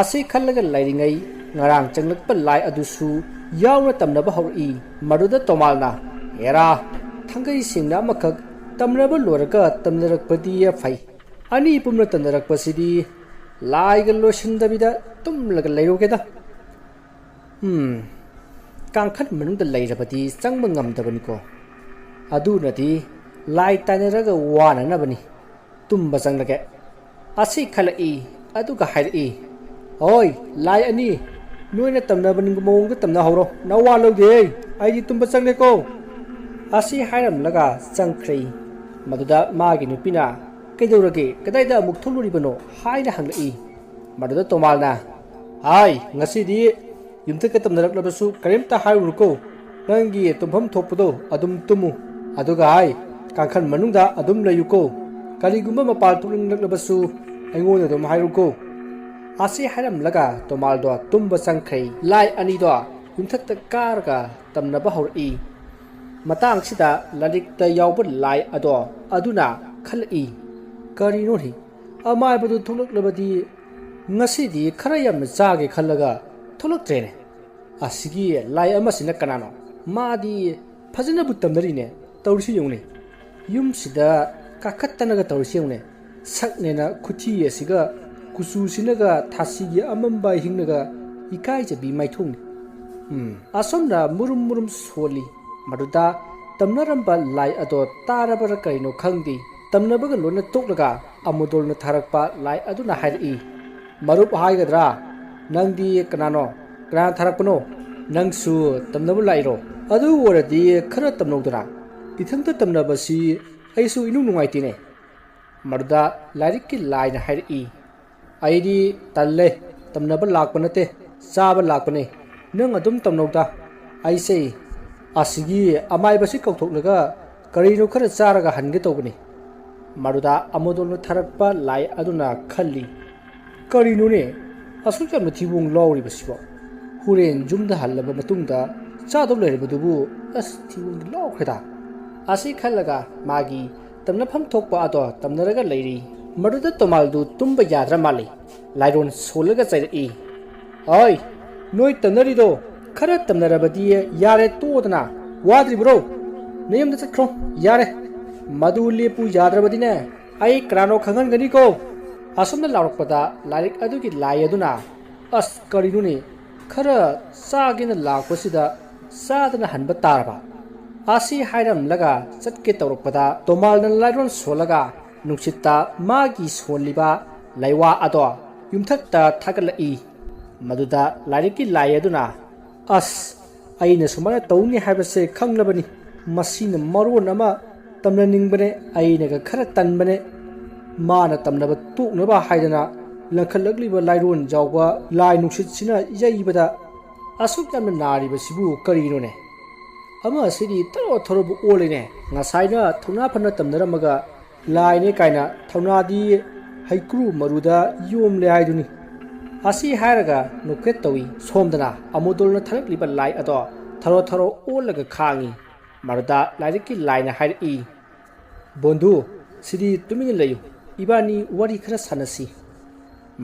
ꯑꯁꯤ ꯈꯜꯂꯒ ꯂꯩꯔꯤꯉꯩ ꯉꯔꯥꯡ ꯆꯪꯂꯛꯄ ꯂꯥꯏ ꯑꯗꯨꯁꯨ ꯌꯥꯎꯅ ꯇꯝꯅꯕ ꯍꯧꯔꯛꯏ ꯃꯗꯨꯗ ꯇꯣꯃꯥꯜꯅ ꯍꯦꯔꯥ ꯊꯥꯡꯒꯩ ꯁꯦꯡꯅ ꯑꯃꯈꯛ ꯇꯝꯅꯕ ꯂꯣꯏꯔꯒ ꯇꯝꯅꯔꯛꯄꯗꯤ ꯐꯩ ꯑꯅꯤ ꯄꯨꯝꯅ ꯇꯝꯅꯔꯛꯄꯁꯤꯗꯤ ꯂꯥꯏꯒ ꯂꯣꯏꯁꯤꯟꯗꯕꯤꯗ ꯇꯨꯝꯂꯒ ꯂꯩꯔꯨꯒꯦꯗ ꯀꯥꯡꯈꯟ ꯃꯅꯨꯡꯗ ꯂꯩꯔꯕꯗꯤ ꯆꯪꯕ ꯉꯝꯗꯕꯅꯤꯀꯣ ꯑꯗꯨꯅꯗꯤ ꯂꯥꯏ ꯇꯥꯟꯅꯔꯒ ꯋꯥꯅꯅꯕꯅꯤ ꯇꯨꯝꯕ ꯆꯪꯂꯒꯦ ꯑꯁꯤ ꯈꯜꯂꯛꯏ ꯑꯗꯨꯒ ꯍꯥꯏꯔꯛꯏ ꯍꯣꯏ ꯂꯥꯏ ꯑꯅꯤ ꯅꯣꯏꯅ ꯇꯝꯅꯕꯅꯤꯡꯕ ꯃꯑꯣꯡꯗ ꯇꯝꯅꯍꯧꯔꯣ ꯅꯋꯥ ꯂꯧꯗꯦ ꯑꯩꯗꯤ ꯇꯨꯝꯕ ꯆꯪꯂꯦꯀꯣ ꯑꯁꯤ ꯍꯥꯏꯔꯝꯂꯒ ꯆꯪꯈ꯭ꯔꯦ ꯃꯗꯨꯗ ꯃꯥꯒꯤ ꯅꯨꯄꯤꯅ ꯀꯩꯗꯧꯔꯒꯦ ꯀꯗꯥꯏꯗ ꯑꯃꯨꯛ ꯊꯣꯛꯂꯨꯔꯤꯕꯅꯣ ꯍꯥꯏꯅ ꯍꯪꯂꯛꯏ ꯃꯗꯨꯗ ꯇꯣꯃꯥꯜꯅ ꯍꯥꯏ ꯉꯁꯤꯗꯤ ꯌꯨꯝꯊꯛꯀ ꯇꯝꯅꯔꯛꯂꯕꯁꯨ ꯀꯔꯤꯝꯇ ꯍꯥꯏꯔꯨꯔꯨꯀꯣ ꯅꯪꯒꯤ ꯇꯨꯝꯐꯝ ꯊꯣꯛꯄꯗꯣ ꯑꯗꯨꯝ ꯇꯨꯝꯃꯨ ꯑꯗꯨꯒ ꯍꯥꯏ ꯀꯥꯡꯈꯟ ꯃꯅꯨꯡꯗ ꯑꯗꯨꯝ ꯂꯩꯌꯨꯀꯣ ꯀꯔꯤꯒꯨꯝꯕ ꯃꯄꯥꯟ ꯊꯣꯛꯅꯤꯡꯂꯛꯂꯕꯁꯨ ꯑꯩꯉꯣꯟꯗ ꯑꯗꯨꯝ ꯍꯥꯏꯔꯨꯀꯣ ꯑꯁꯤ ꯍꯥꯏꯔꯝꯂꯒ ꯇꯣꯃꯥꯜꯗꯣ ꯇꯨꯝꯕ ꯆꯪꯈ꯭ꯔꯦ ꯂꯥꯏ ꯑꯅꯤꯗꯣ ꯌꯨꯝꯊꯛꯇ ꯀꯥꯔꯒ ꯇꯝꯅꯕ ꯍꯧꯔꯛꯏ ꯃꯇꯥꯡꯁꯤꯗ ꯂꯥꯏꯔꯤꯛꯇ ꯌꯥꯎꯕ ꯂꯥꯏ ꯑꯗꯣ ꯑꯗꯨꯅ ꯈꯜꯂꯛꯏ ꯀꯔꯤꯅꯣꯅꯤ ꯑꯃꯥꯏꯕꯗꯨ ꯊꯣꯛꯂꯛꯂꯕꯗꯤ ꯉꯁꯤꯗꯤ ꯈꯔ ꯌꯥꯝꯅ ꯆꯥꯒꯦ ꯈꯜꯂꯒ ꯊꯣꯛꯂꯛꯇ꯭ꯔꯦꯅꯦ ꯑꯁꯤꯒꯤ ꯂꯥꯏ ꯑꯃꯁꯤꯅ ꯀꯅꯥꯅꯣ ꯃꯥꯗꯤ ꯐꯖꯅꯕꯨ ꯇꯝꯅꯔꯤꯅꯦ ꯇꯧꯔꯤꯁꯤ ꯌꯦꯡꯎꯅꯦ ꯌꯨꯝꯁꯤꯗ ꯀꯥꯈꯠꯇꯅꯒ ꯇꯧꯔꯤꯁꯤ ꯌꯦꯡꯎꯅꯦ ꯁꯛꯅꯦꯅ ꯈꯨꯊꯤ ꯑꯁꯤꯒ ꯀꯨꯆꯨꯁꯤꯅꯒ ꯊꯥꯁꯤꯒꯤ ꯑꯃꯝꯕ ꯍꯤꯡꯅꯒ ꯏꯀꯥꯏꯖꯕꯤ ꯃꯥꯏꯊꯣꯡꯅꯤ ꯑꯁꯣꯝꯅ ꯃꯨꯔꯨꯝ ꯃꯨꯔꯨꯝ ꯁꯣꯜꯂꯤ ꯃꯗꯨꯗ ꯇꯝꯅꯔꯝꯕ ꯂꯥꯏ ꯑꯗꯣ ꯇꯥꯔꯕꯔ ꯀꯔꯤꯅꯣ ꯈꯪꯗꯦ ꯇꯝꯅꯕꯒ ꯂꯣꯏꯅ ꯇꯣꯛꯂꯒ ꯑꯃꯨꯗꯣꯜꯅ ꯊꯥꯔꯛꯄ ꯂꯥꯏ ꯑꯗꯨꯅ ꯍꯥꯏꯔꯛꯏ ꯃꯔꯨꯞ ꯍꯥꯏꯒꯗ꯭ꯔꯥ ꯅꯪꯗꯤ ꯀꯅꯥꯅꯣ ꯀꯅꯥꯅ ꯊꯥꯔꯛꯄꯅꯣ ꯅꯪꯁꯨ ꯇꯝꯅꯕ ꯂꯥꯛꯏꯔꯣ ꯑꯗꯨ ꯑꯣꯏꯔꯗꯤ ꯈꯔ ꯇꯝꯅꯧꯗꯅ ꯏꯊꯟꯇ ꯇꯝꯅꯕꯁꯤ ꯑꯩꯁꯨ ꯏꯅꯨꯡ ꯅꯨꯡꯉꯥꯏꯇꯦꯅꯦ ꯃꯗꯨꯗ ꯂꯥꯏꯔꯤꯛꯀꯤ ꯂꯥꯏꯅ ꯍꯥꯏꯔꯛꯏ ꯑꯩꯗꯤ ꯇꯜꯂꯦ ꯇꯝꯅꯕ ꯂꯥꯛꯄ ꯅꯠꯇꯦ ꯆꯥꯕ ꯂꯥꯛꯄꯅꯦ ꯅꯪ ꯑꯗꯨꯝ ꯇꯝꯅꯧꯗ ꯑꯩꯁꯦ ꯑꯁꯤꯒꯤ ꯑꯃꯥꯏꯕꯁꯤ ꯀꯧꯊꯣꯛꯂꯒ ꯀꯔꯤꯅꯣ ꯈꯔ ꯆꯥꯔꯒ ꯍꯟꯒꯦ ꯇꯧꯕꯅꯤ ꯃꯗꯨꯗ ꯑꯃꯨꯗꯣꯜꯅ ꯊꯥꯔꯛꯄ ꯂꯥꯏ ꯑꯗꯨꯅ ꯈꯜꯂꯤ ꯀꯔꯤꯅꯣꯅꯦ ꯑꯁꯨꯛ ꯌꯥꯝꯅ ꯊꯤꯕꯣꯡ ꯂꯥꯎꯔꯤꯕꯁꯤꯕꯣ ꯍꯣꯔꯦꯟ ꯌꯨꯝꯗ ꯍꯜꯂꯕ ꯃꯇꯨꯡꯗ ꯆꯥꯗꯧ ꯂꯩꯔꯕꯗꯨꯕꯨ ꯊꯤꯕꯣꯡꯗꯤ ꯂꯥꯎꯈ꯭ꯔꯦꯗ ꯑꯁꯤ ꯈꯜꯂꯒ ꯃꯥꯒꯤ ꯇꯝꯅꯐꯝ ꯊꯣꯛꯄ ꯑꯗꯣ ꯇꯝꯅꯔꯒ ꯂꯩꯔꯤ ꯃꯗꯨꯗ ꯇꯣꯃꯥꯜꯗꯨ ꯇꯨꯝꯕ ꯌꯥꯗ꯭ꯔ ꯃꯥꯜꯂꯤ ꯂꯥꯏꯔꯣꯟ ꯁꯣꯜꯂꯒ ꯆꯩꯔꯛꯏ ꯍꯣꯏ ꯅꯣꯏ ꯇꯝꯅꯔꯤꯗꯣ ꯈꯔ ꯇꯝꯅꯔꯕꯗꯤ ꯌꯥꯔꯦ ꯇꯣꯛꯑꯣꯗꯅ ꯋꯥꯗ꯭ꯔꯤꯕ꯭ꯔꯣ ꯅꯌꯨꯝꯗ ꯆꯠꯈ꯭ꯔꯣ ꯌꯥꯔꯦ ꯃꯗꯨ ꯂꯦꯞꯄꯨ ꯌꯥꯗ꯭ꯔꯕꯗꯤꯅꯦ ꯑꯩ ꯀꯅꯥꯅꯣ ꯈꯪꯍꯟꯒꯅꯤꯀꯣ ꯑꯁꯣꯝꯅ ꯂꯥꯎꯔꯛꯄꯗ ꯂꯥꯏꯔꯤꯛ ꯑꯗꯨꯒꯤ ꯂꯥꯏ ꯑꯗꯨꯅ ꯀꯔꯤꯅꯣꯅꯦ ꯈꯔ ꯆꯥꯒꯦꯅ ꯂꯥꯛꯄꯁꯤꯗ ꯆꯥꯗꯅ ꯍꯟꯕ ꯇꯥꯔꯕ ꯑꯁꯤ ꯍꯥꯏꯔꯝꯂꯒ ꯆꯠꯀꯦ ꯇꯧꯔꯛꯄꯗ ꯇꯣꯃꯥꯜꯅ ꯂꯥꯏꯔꯣꯟ ꯁꯣꯜꯂꯒ ꯅꯨꯡꯁꯤꯠꯇ ꯃꯥꯒꯤ ꯁꯣꯜꯂꯤꯕ ꯂꯩꯋꯥ ꯑꯗꯣ ꯌꯨꯝꯊꯛꯇ ꯊꯥꯒꯠꯂꯛꯏ ꯃꯗꯨꯗ ꯂꯥꯏꯔꯤꯛꯀꯤ ꯂꯥꯏ ꯑꯗꯨꯅ ꯑꯩꯅ ꯁꯨꯃꯥꯏꯅ ꯇꯧꯅꯤ ꯍꯥꯏꯕꯁꯦ ꯈꯪꯂꯕꯅꯤ ꯃꯁꯤꯅ ꯃꯔꯣꯟ ꯑꯃ ꯇꯝꯅꯅꯤꯡꯕꯅꯦ ꯑꯩꯅꯒ ꯈꯔ ꯇꯟꯕꯅꯦ ꯃꯥꯅ ꯇꯝꯅꯕ ꯇꯣꯛꯅꯕ ꯍꯥꯏꯗꯅ ꯂꯪꯈꯠꯂꯛꯂꯤꯕ ꯂꯥꯏꯔꯣꯟ ꯌꯥꯎꯕ ꯂꯥꯏ ꯅꯨꯡꯁꯤꯠꯁꯤꯅ ꯌꯩꯕꯗ ꯑꯁꯨꯛ ꯌꯥꯝꯅ ꯅꯥꯔꯤꯕꯁꯤꯕꯨ ꯀꯔꯤꯅꯣꯅꯦ ꯑꯃꯁꯤꯗꯤ ꯊꯔꯣ ꯊꯔꯣꯕꯨ ꯑꯣꯜꯂꯤꯅꯦ ꯉꯁꯥꯏꯅ ꯊꯧꯅꯥ ꯐꯅ ꯇꯝꯅꯔꯝꯃꯒ ꯂꯥꯏꯅꯦ ꯀꯥꯏꯅ ꯊꯧꯅꯥꯗꯤ ꯍꯩꯀ꯭ꯔꯨ ꯃꯔꯨꯗ ꯌꯣꯝꯂꯦ ꯍꯥꯏꯗꯨꯅꯤ ꯑꯁꯤ ꯍꯥꯏꯔꯒ ꯅꯣꯛꯐꯦꯠ ꯇꯧꯏ ꯁꯣꯝꯗꯅ ꯑꯃꯨꯗꯣꯜꯅ ꯊꯥꯔꯛꯂꯤꯕ ꯂꯥꯏ ꯑꯗꯣ ꯊꯔꯣ ꯊꯔꯣ ꯑꯣꯜꯂꯒ ꯈꯥꯡꯏ ꯃꯗꯨꯗ ꯂꯥꯏꯔꯤꯛꯀꯤ ꯂꯥꯏꯅ ꯍꯥꯏꯔꯛꯏ ꯕꯣꯟꯙꯨ ꯁꯤꯗꯤ ꯇꯨꯃꯤꯟꯅ ꯂꯩꯌꯨ ꯏꯕꯥꯅꯤ ꯋꯥꯔꯤ ꯈꯔ ꯁꯥꯟꯅꯁꯤ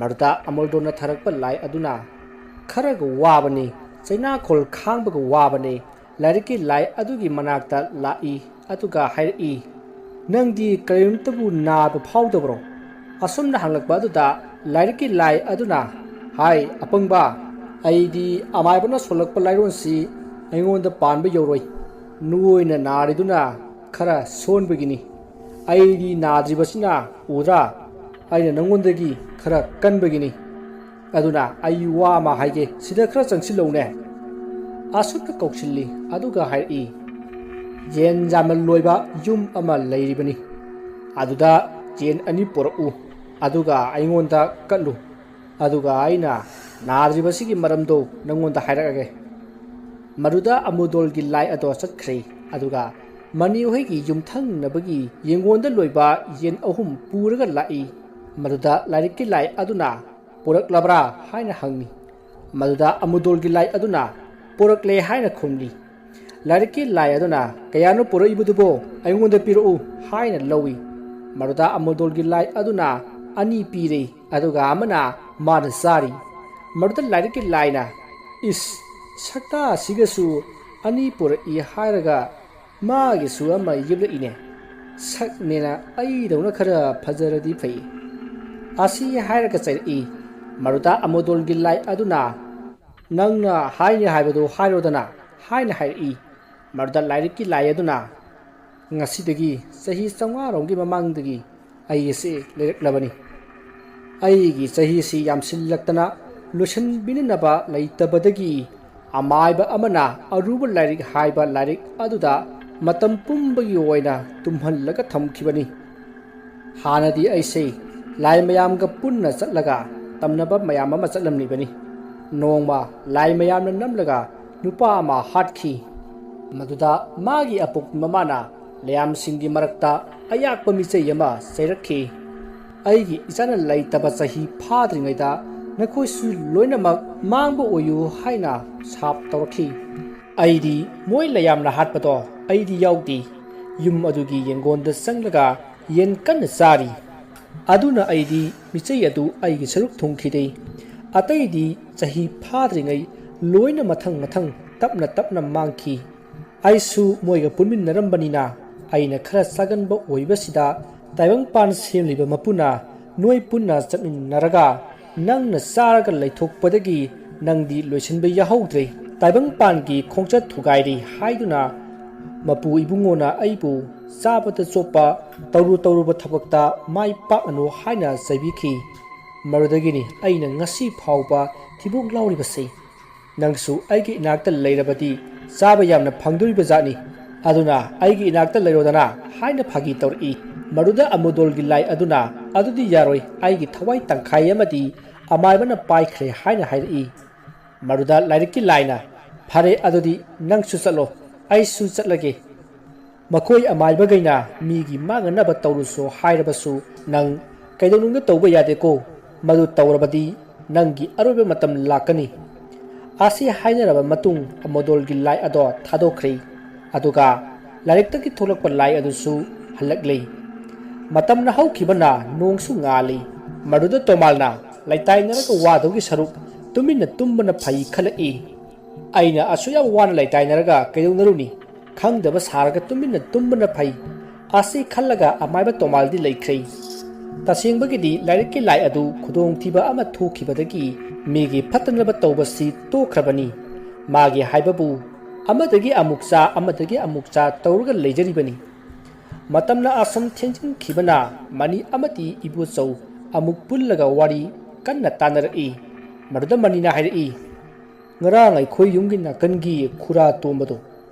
ꯃꯗꯨꯗ ꯑꯃꯨꯗꯣꯜꯅ ꯊꯥꯔꯛꯄ ꯂꯥꯏ ꯑꯗꯨꯅ ꯈꯔꯒ ꯋꯥꯕꯅꯤ ꯆꯩꯅꯥꯈꯣꯜ ꯈꯥꯡꯕꯒ ꯋꯥꯕꯅꯤ ꯂꯥꯏꯔꯤꯛꯀꯤ ꯂꯥꯏ ꯑꯗꯨꯒꯤ ꯃꯅꯥꯛꯇ ꯂꯥꯛꯏ ꯑꯗꯨꯒ ꯍꯥꯏꯔꯛꯏ ꯅꯪꯗꯤ ꯀꯔꯤꯝꯇꯕꯨ ꯅꯥꯕ ꯐꯥꯎꯗꯕ꯭ꯔꯣ ꯑꯁꯨꯝꯅ ꯍꯪꯂꯛꯄ ꯑꯗꯨꯗ ꯂꯥꯏꯔꯤꯛꯀꯤ ꯂꯥꯏ ꯑꯗꯨꯅ ꯍꯥꯏ ꯑꯄꯪꯕ ꯑꯩꯗꯤ ꯑꯃꯥꯏꯕꯅ ꯁꯣꯜꯂꯛꯄ ꯂꯥꯏꯔꯣꯟꯁꯤ ꯑꯩꯉꯣꯟꯗ ꯄꯥꯟꯕ ꯌꯧꯔꯣꯏ ꯅꯣꯏꯅ ꯅꯥꯔꯤꯗꯨꯅ ꯈꯔ ꯁꯣꯟꯕꯒꯤꯅꯤ ꯑꯩꯗꯤ ꯅꯥꯗ꯭ꯔꯤꯕꯁꯤꯅ ꯎꯗ꯭ꯔꯥ ꯑꯩꯅ ꯅꯪꯉꯣꯟꯗꯒꯤ ꯈꯔ ꯀꯟꯕꯒꯤꯅꯤ ꯑꯗꯨꯅ ꯑꯩ ꯋꯥ ꯑꯃ ꯍꯥꯏꯒꯦ ꯁꯤꯗ ꯈꯔ ꯆꯪꯁꯤꯜꯂꯧꯅꯦ ꯑꯁꯨꯛꯀ ꯀꯧꯁꯤꯜꯂꯤ ꯑꯗꯨꯒ ꯍꯥꯏꯔꯛꯏ ꯌꯦꯟ ꯌꯥꯝꯅ ꯂꯣꯏꯕ ꯌꯨꯝ ꯑꯃ ꯂꯩꯔꯤꯕꯅꯤ ꯑꯗꯨꯗ ꯌꯦꯟ 2 ꯄꯨꯔꯛꯎ ꯑꯗꯨꯒ ꯑꯩꯉꯣꯟꯗ ꯀꯠꯂꯨ ꯑꯗꯨꯒ ꯑꯩꯅ ꯅꯥꯗ꯭ꯔꯤꯕꯁꯤꯒꯤ ꯃꯔꯝꯗꯣ ꯅꯪꯉꯣꯟꯗ ꯍꯥꯏꯔꯛꯑꯒꯦ ꯃꯗꯨꯗ ꯑꯃꯨꯗꯣꯜꯒꯤ ꯂꯥꯏ ꯑꯗꯣ ꯆꯠꯈ꯭ꯔꯦ ꯑꯗꯨꯒ ꯃꯅꯤ ꯍꯣꯏꯒꯤ ꯌꯨꯝꯊꯪꯅꯕꯒꯤ ꯌꯦꯡꯒꯣꯟꯗ ꯂꯣꯏꯕ ꯌꯦꯟ ꯑꯍꯨꯝ ꯄꯨꯔꯒ ꯂꯥꯛꯏ ꯃꯗꯨꯗ ꯂꯥꯏꯔꯤꯛꯀꯤ ꯂꯥꯏ ꯑꯗꯨꯅ ꯄꯨꯔꯛꯂꯕ꯭ꯔꯥ ꯍꯥꯏꯅ ꯍꯪꯉꯤ ꯃꯗꯨꯗ ꯑꯃꯨꯗꯣꯜꯒꯤ ꯂꯥꯏ ꯑꯗꯨꯅ ꯄꯨꯔꯛꯂꯦ ꯍꯥꯏꯅ ꯈꯨꯝꯂꯤ ꯂꯥꯏꯔꯤꯛꯀꯤ ꯂꯥꯏ ꯑꯗꯨꯅ ꯀꯌꯥꯅꯣ ꯄꯨꯔꯛꯏꯕꯗꯨꯕꯣ ꯑꯩꯉꯣꯟꯗ ꯄꯤꯔꯛꯎ ꯍꯥꯏꯅ ꯂꯧꯏ ꯃꯗꯨꯗ ꯑꯃꯨꯗꯣꯜꯒꯤ ꯂꯥꯏ ꯑꯗꯨꯅ ꯑꯅꯤ ꯄꯤꯔꯦ ꯑꯗꯨꯒ ꯑꯃꯅ ꯃꯥꯅ ꯆꯥꯔꯤ ꯃꯗꯨꯗ ꯂꯥꯏꯔꯤꯛꯀꯤ ꯂꯥꯏꯅ ꯏꯁ ꯁꯛꯇꯥ ꯑꯁꯤꯒꯁꯨ ꯑꯅꯤ ꯄꯨꯔꯛꯏ ꯍꯥꯏꯔꯒ ꯃꯥꯒꯤꯁꯨ ꯑꯃ ꯌꯦꯞꯂꯛꯏꯅꯦ ꯁꯛꯅꯦꯅ ꯑꯩꯗꯧꯅ ꯈꯔ ꯐꯖꯔꯗꯤ ꯐꯩ ꯑꯁꯤ ꯍꯥꯏꯔꯒ ꯆꯩꯔꯛꯏ ꯃꯗꯨꯗ ꯑꯃꯨꯗꯣꯜꯒꯤ ꯂꯥꯏ ꯑꯗꯨꯅ ꯅꯪꯅ ꯍꯥꯏꯅꯤ ꯍꯥꯏꯕꯗꯨ ꯍꯥꯏꯔꯣꯗꯅ ꯍꯥꯏꯅ ꯍꯥꯏꯔꯛꯏ ꯃꯗꯨꯗ ꯂꯥꯏꯔꯤꯛꯀꯤ ꯂꯥꯏ ꯑꯗꯨꯅ ꯉꯁꯤꯗꯒꯤ ꯆꯍꯤ 500ꯔꯣꯝꯒꯤ ꯃꯃꯥꯡꯗꯒꯤ ꯑꯩ ꯑꯁꯤ ꯂꯩꯔꯛꯂꯕꯅꯤ ꯑꯩꯒꯤ ꯆꯍꯤꯁꯤ ꯌꯥꯝꯁꯤꯜꯂꯛꯇꯅ ꯂꯣꯏꯁꯤꯟꯕꯤꯅꯅꯕ ꯂꯩꯇꯕꯗꯒꯤ ꯑꯃꯥꯏꯕ ꯑꯃꯅ ꯑꯔꯨꯕ ꯂꯥꯏꯔꯤꯛ ꯍꯥꯏꯕ ꯂꯥꯏꯔꯤꯛ ꯑꯗꯨꯗ ꯃꯇꯝ ꯄꯨꯝꯕꯒꯤ ꯑꯣꯏꯅ ꯇꯨꯝꯍꯜꯂꯒ ꯊꯝꯈꯤꯕꯅꯤ ꯍꯥꯟꯅꯗꯤ ꯑꯩꯁꯦ ꯂꯥꯏ ꯃꯌꯥꯝꯒ ꯄꯨꯟꯅ ꯆꯠꯂꯒ ꯇꯝꯅꯕ ꯃꯌꯥꯝ ꯑꯃ ꯆꯠꯂꯝꯂꯤꯕꯅꯤ ꯅꯣꯡꯃ ꯂꯥꯏ ꯃꯌꯥꯝꯅ ꯅꯝꯂꯒ ꯅꯨꯄꯥ ꯑꯃ ꯍꯥꯠꯈꯤ ꯃꯗꯨꯗ ꯃꯥꯒꯤ ꯑꯄꯣꯛꯄ ꯃꯃꯥꯅ ꯂꯌꯥꯝꯁꯤꯡꯒꯤ ꯃꯔꯛꯇ ꯑꯌꯥꯛꯄ ꯃꯤꯆꯩ ꯑꯃ ꯆꯩꯔꯛꯈꯤ ꯑꯩꯒꯤ ꯏꯆꯥꯅ ꯂꯩꯇꯕ ꯆꯍꯤ ꯐꯥꯗ꯭ꯔꯤꯉꯩꯗ ꯅꯈꯣꯏꯁꯨ ꯂꯣꯏꯅꯃꯛ ꯃꯥꯡꯕ ꯑꯣꯏꯌꯨ ꯍꯥꯏꯅ ꯁꯥꯞ ꯇꯧꯔꯛꯈꯤ ꯑꯩꯗꯤ ꯃꯣꯏ ꯂꯌꯥꯝꯅ ꯍꯥꯠꯄꯗꯣ ꯑꯩꯗꯤ ꯌꯥꯎꯗꯦ ꯌꯨꯝ ꯑꯗꯨꯒꯤ ꯌꯦꯡꯒꯣꯟꯗ ꯆꯪꯂꯒ ꯌꯦꯟ ꯀꯟꯅ ꯆꯥꯔꯤ ꯑꯗꯨꯅ ꯑꯩꯗꯤ ꯃꯤꯆꯩ ꯑꯗꯨ ꯑꯩꯒꯤ ꯁꯔꯨꯛ ꯊꯨꯡꯈꯤꯗꯦ ꯑꯇꯩꯗꯤ ꯆꯍꯤ ꯐꯥꯗ꯭ꯔꯤꯉꯩ ꯂꯣꯏꯅ ꯃꯊꯪ ꯃꯊꯪ ꯇꯞꯅ ꯇꯞꯅ ꯃꯥꯡꯈꯤ ꯑꯩꯁꯨ ꯃꯣꯏꯒ ꯄꯨꯟꯃꯤꯟꯅꯔꯝꯕꯅꯤꯅ ꯑꯩꯅ ꯈꯔ ꯆꯥꯒꯟꯕ ꯑꯣꯏꯕꯁꯤꯗ ꯇꯥꯏꯕꯪꯄꯥꯟ ꯁꯦꯝꯂꯤꯕ ꯃꯄꯨꯅ ꯅꯣꯏ ꯄꯨꯟꯅ ꯆꯠꯃꯤꯟꯅꯔꯒ ꯅꯪꯅ ꯆꯥꯔꯒ ꯂꯩꯊꯣꯛꯄꯗꯒꯤ ꯅꯪꯗꯤ ꯂꯣꯏꯁꯤꯟꯕ ꯌꯥꯍꯧꯗ꯭ꯔꯦ ꯇꯥꯏꯕꯪꯄꯥꯟꯒꯤ ꯈꯣꯡꯆꯠ ꯊꯨꯒꯥꯏꯔꯤ ꯍꯥꯏꯗꯨꯅ ꯃꯄꯨ ꯏꯕꯨꯡꯉꯣꯅ ꯑꯩꯕꯨ ꯆꯥꯕꯗ ꯆꯣꯞꯄ ꯇꯧꯔꯨꯕ ꯊꯕꯛꯇ ꯃꯥꯏ ꯄꯥꯛꯑꯅꯨ ꯍꯥꯏꯅ ꯆꯩꯕꯤꯈꯤ ꯃꯗꯨꯗꯒꯤꯅꯤ ꯑꯩꯅ ꯉꯁꯤ ꯐꯥꯎꯕ ꯊꯤꯕꯣꯡ ꯂꯥꯎꯔꯤꯕꯁꯦ ꯅꯪꯁꯨ ꯑꯩꯒꯤ ꯏꯅꯥꯛꯇ ꯂꯩꯔꯕꯗꯤ ꯆꯥꯕ ꯌꯥꯝꯅ ꯐꯪꯗꯣꯔꯤꯕ ꯖꯥꯠꯅꯤ ꯑꯗꯨꯅ ꯑꯩꯒꯤ ꯏꯅꯥꯛꯇ ꯂꯩꯔꯣꯗꯅ ꯍꯥꯏꯅ ꯐꯥꯒꯤ ꯇꯧꯔꯛꯏ ꯃꯗꯨꯗ ꯑꯃꯨꯗꯣꯜꯒꯤ ꯂꯥꯏ ꯑꯗꯨꯅ ꯑꯗꯨꯗꯤ ꯌꯥꯔꯣꯏ ꯑꯩꯒꯤ ꯊꯋꯥꯏ ꯇꯪꯈꯥꯏ ꯑꯃꯗꯤ ꯑꯃꯥꯏꯕꯅ ꯄꯥꯏꯈ꯭ꯔꯦ ꯍꯥꯏꯅ ꯍꯥꯏꯔꯛꯏ ꯃꯗꯨꯗ ꯂꯥꯏꯔꯤꯛꯀꯤ ꯂꯥꯏꯅ ꯐꯔꯦ ꯑꯗꯨꯗꯤ ꯅꯪꯁꯨ ꯆꯠꯂꯣ ꯑꯩꯁꯨ ꯆꯠꯂꯒꯦ ꯃꯈꯣꯏ ꯑꯃꯥꯏꯕꯒꯩꯅ ꯃꯤꯒꯤ ꯃꯥꯡꯅꯅꯕ ꯇꯧꯔꯨꯁꯨ ꯍꯥꯏꯔꯕꯁꯨ ꯅꯪ ꯀꯩꯗꯧꯅꯨꯡꯗ ꯇꯧꯕ ꯌꯥꯗꯦꯀꯣ ꯃꯗꯨ ꯇꯧꯔꯕꯗꯤ ꯅꯪꯒꯤ ꯑꯔꯣꯏꯕ ꯃꯇꯝ ꯂꯥꯛꯀꯅꯤ ꯑꯁꯤ ꯍꯥꯏꯅꯔꯕ ꯃꯇꯨꯡ ꯑꯃꯨꯗꯣꯜꯒꯤ ꯂꯥꯏ ꯑꯗꯣ ꯊꯥꯗꯣꯛꯈ꯭ꯔꯦ ꯑꯗꯨꯒ ꯂꯥꯏꯔꯤꯛꯇꯒꯤ ꯊꯣꯛꯂꯛꯄ ꯂꯥꯏ ꯑꯗꯨꯁꯨ ꯍꯜꯂꯛꯂꯦ ꯃꯇꯝꯅ ꯍꯧꯈꯤꯕꯅ ꯅꯣꯡꯁꯨ ꯉꯥꯜꯂꯤ ꯃꯗꯨꯗ ꯇꯣꯃꯥꯜꯅ ꯂꯩꯇꯥꯏꯅꯔꯒ ꯋꯥꯗꯧꯒꯤ ꯁꯔꯨꯛ ꯇꯨꯃꯤꯟꯅ ꯇꯨꯝꯕꯅ ꯐꯩ ꯈꯜꯂꯛꯏ ꯑꯩꯅ ꯑꯁꯨꯛ ꯌꯥꯝ ꯋꯥꯅ ꯂꯩꯇꯥꯏꯅꯔꯒ ꯀꯩꯗꯧꯅꯔꯨꯅꯤ ꯈꯪꯗꯕ ꯁꯥꯔꯒ ꯇꯨꯃꯤꯟꯅ ꯇꯨꯝꯕꯅ ꯐꯩ ꯑꯁꯤ ꯈꯜꯂꯒ ꯑꯃꯥꯏꯕ ꯇꯣꯃꯥꯜꯗꯤ ꯂꯩꯈ꯭ꯔꯦ ꯇꯁꯦꯡꯕꯒꯤꯗꯤ ꯂꯥꯏꯔꯤꯛꯀꯤ ꯂꯥꯏ ꯑꯗꯨ ꯈꯨꯗꯣꯡꯊꯤꯕ ꯑꯃ ꯊꯣꯛꯈꯤꯕꯗꯒꯤ ꯃꯤꯒꯤ ꯐꯠꯇꯅꯕ ꯇꯧꯕꯁꯤ ꯇꯣꯛꯈ꯭ꯔꯕꯅꯤ ꯃꯥꯒꯤ ꯍꯥꯏꯕꯕꯨ ꯑꯃꯗꯒꯤ ꯑꯃꯨꯛ ꯆꯥ ꯑꯃꯗꯒꯤ ꯑꯃꯨꯛ ꯆꯥ ꯇꯧꯔꯒ ꯂꯩꯖꯔꯤꯕꯅꯤ ꯃꯇꯝꯅ ꯑꯁꯨꯝ ꯊꯦꯡꯖꯤꯟꯈꯤꯕꯅ ꯃꯅꯤ ꯑꯃꯗꯤ ꯏꯕꯣꯆꯧ ꯑꯃꯨꯛ ꯄꯨꯜꯂꯒ ꯋꯥꯔꯤ ꯀꯟꯅ ꯇꯥꯟꯅꯔꯛꯏ ꯃꯗꯨꯗ ꯃꯅꯤꯅ ꯍꯥꯏꯔꯛꯏ ꯉꯔꯥꯡ ꯑꯩꯈꯣꯏ ꯌꯨꯝꯒꯤ ꯅꯥꯀꯟꯒꯤ ꯈꯨꯔꯥ ꯇꯣꯝꯕꯗꯣ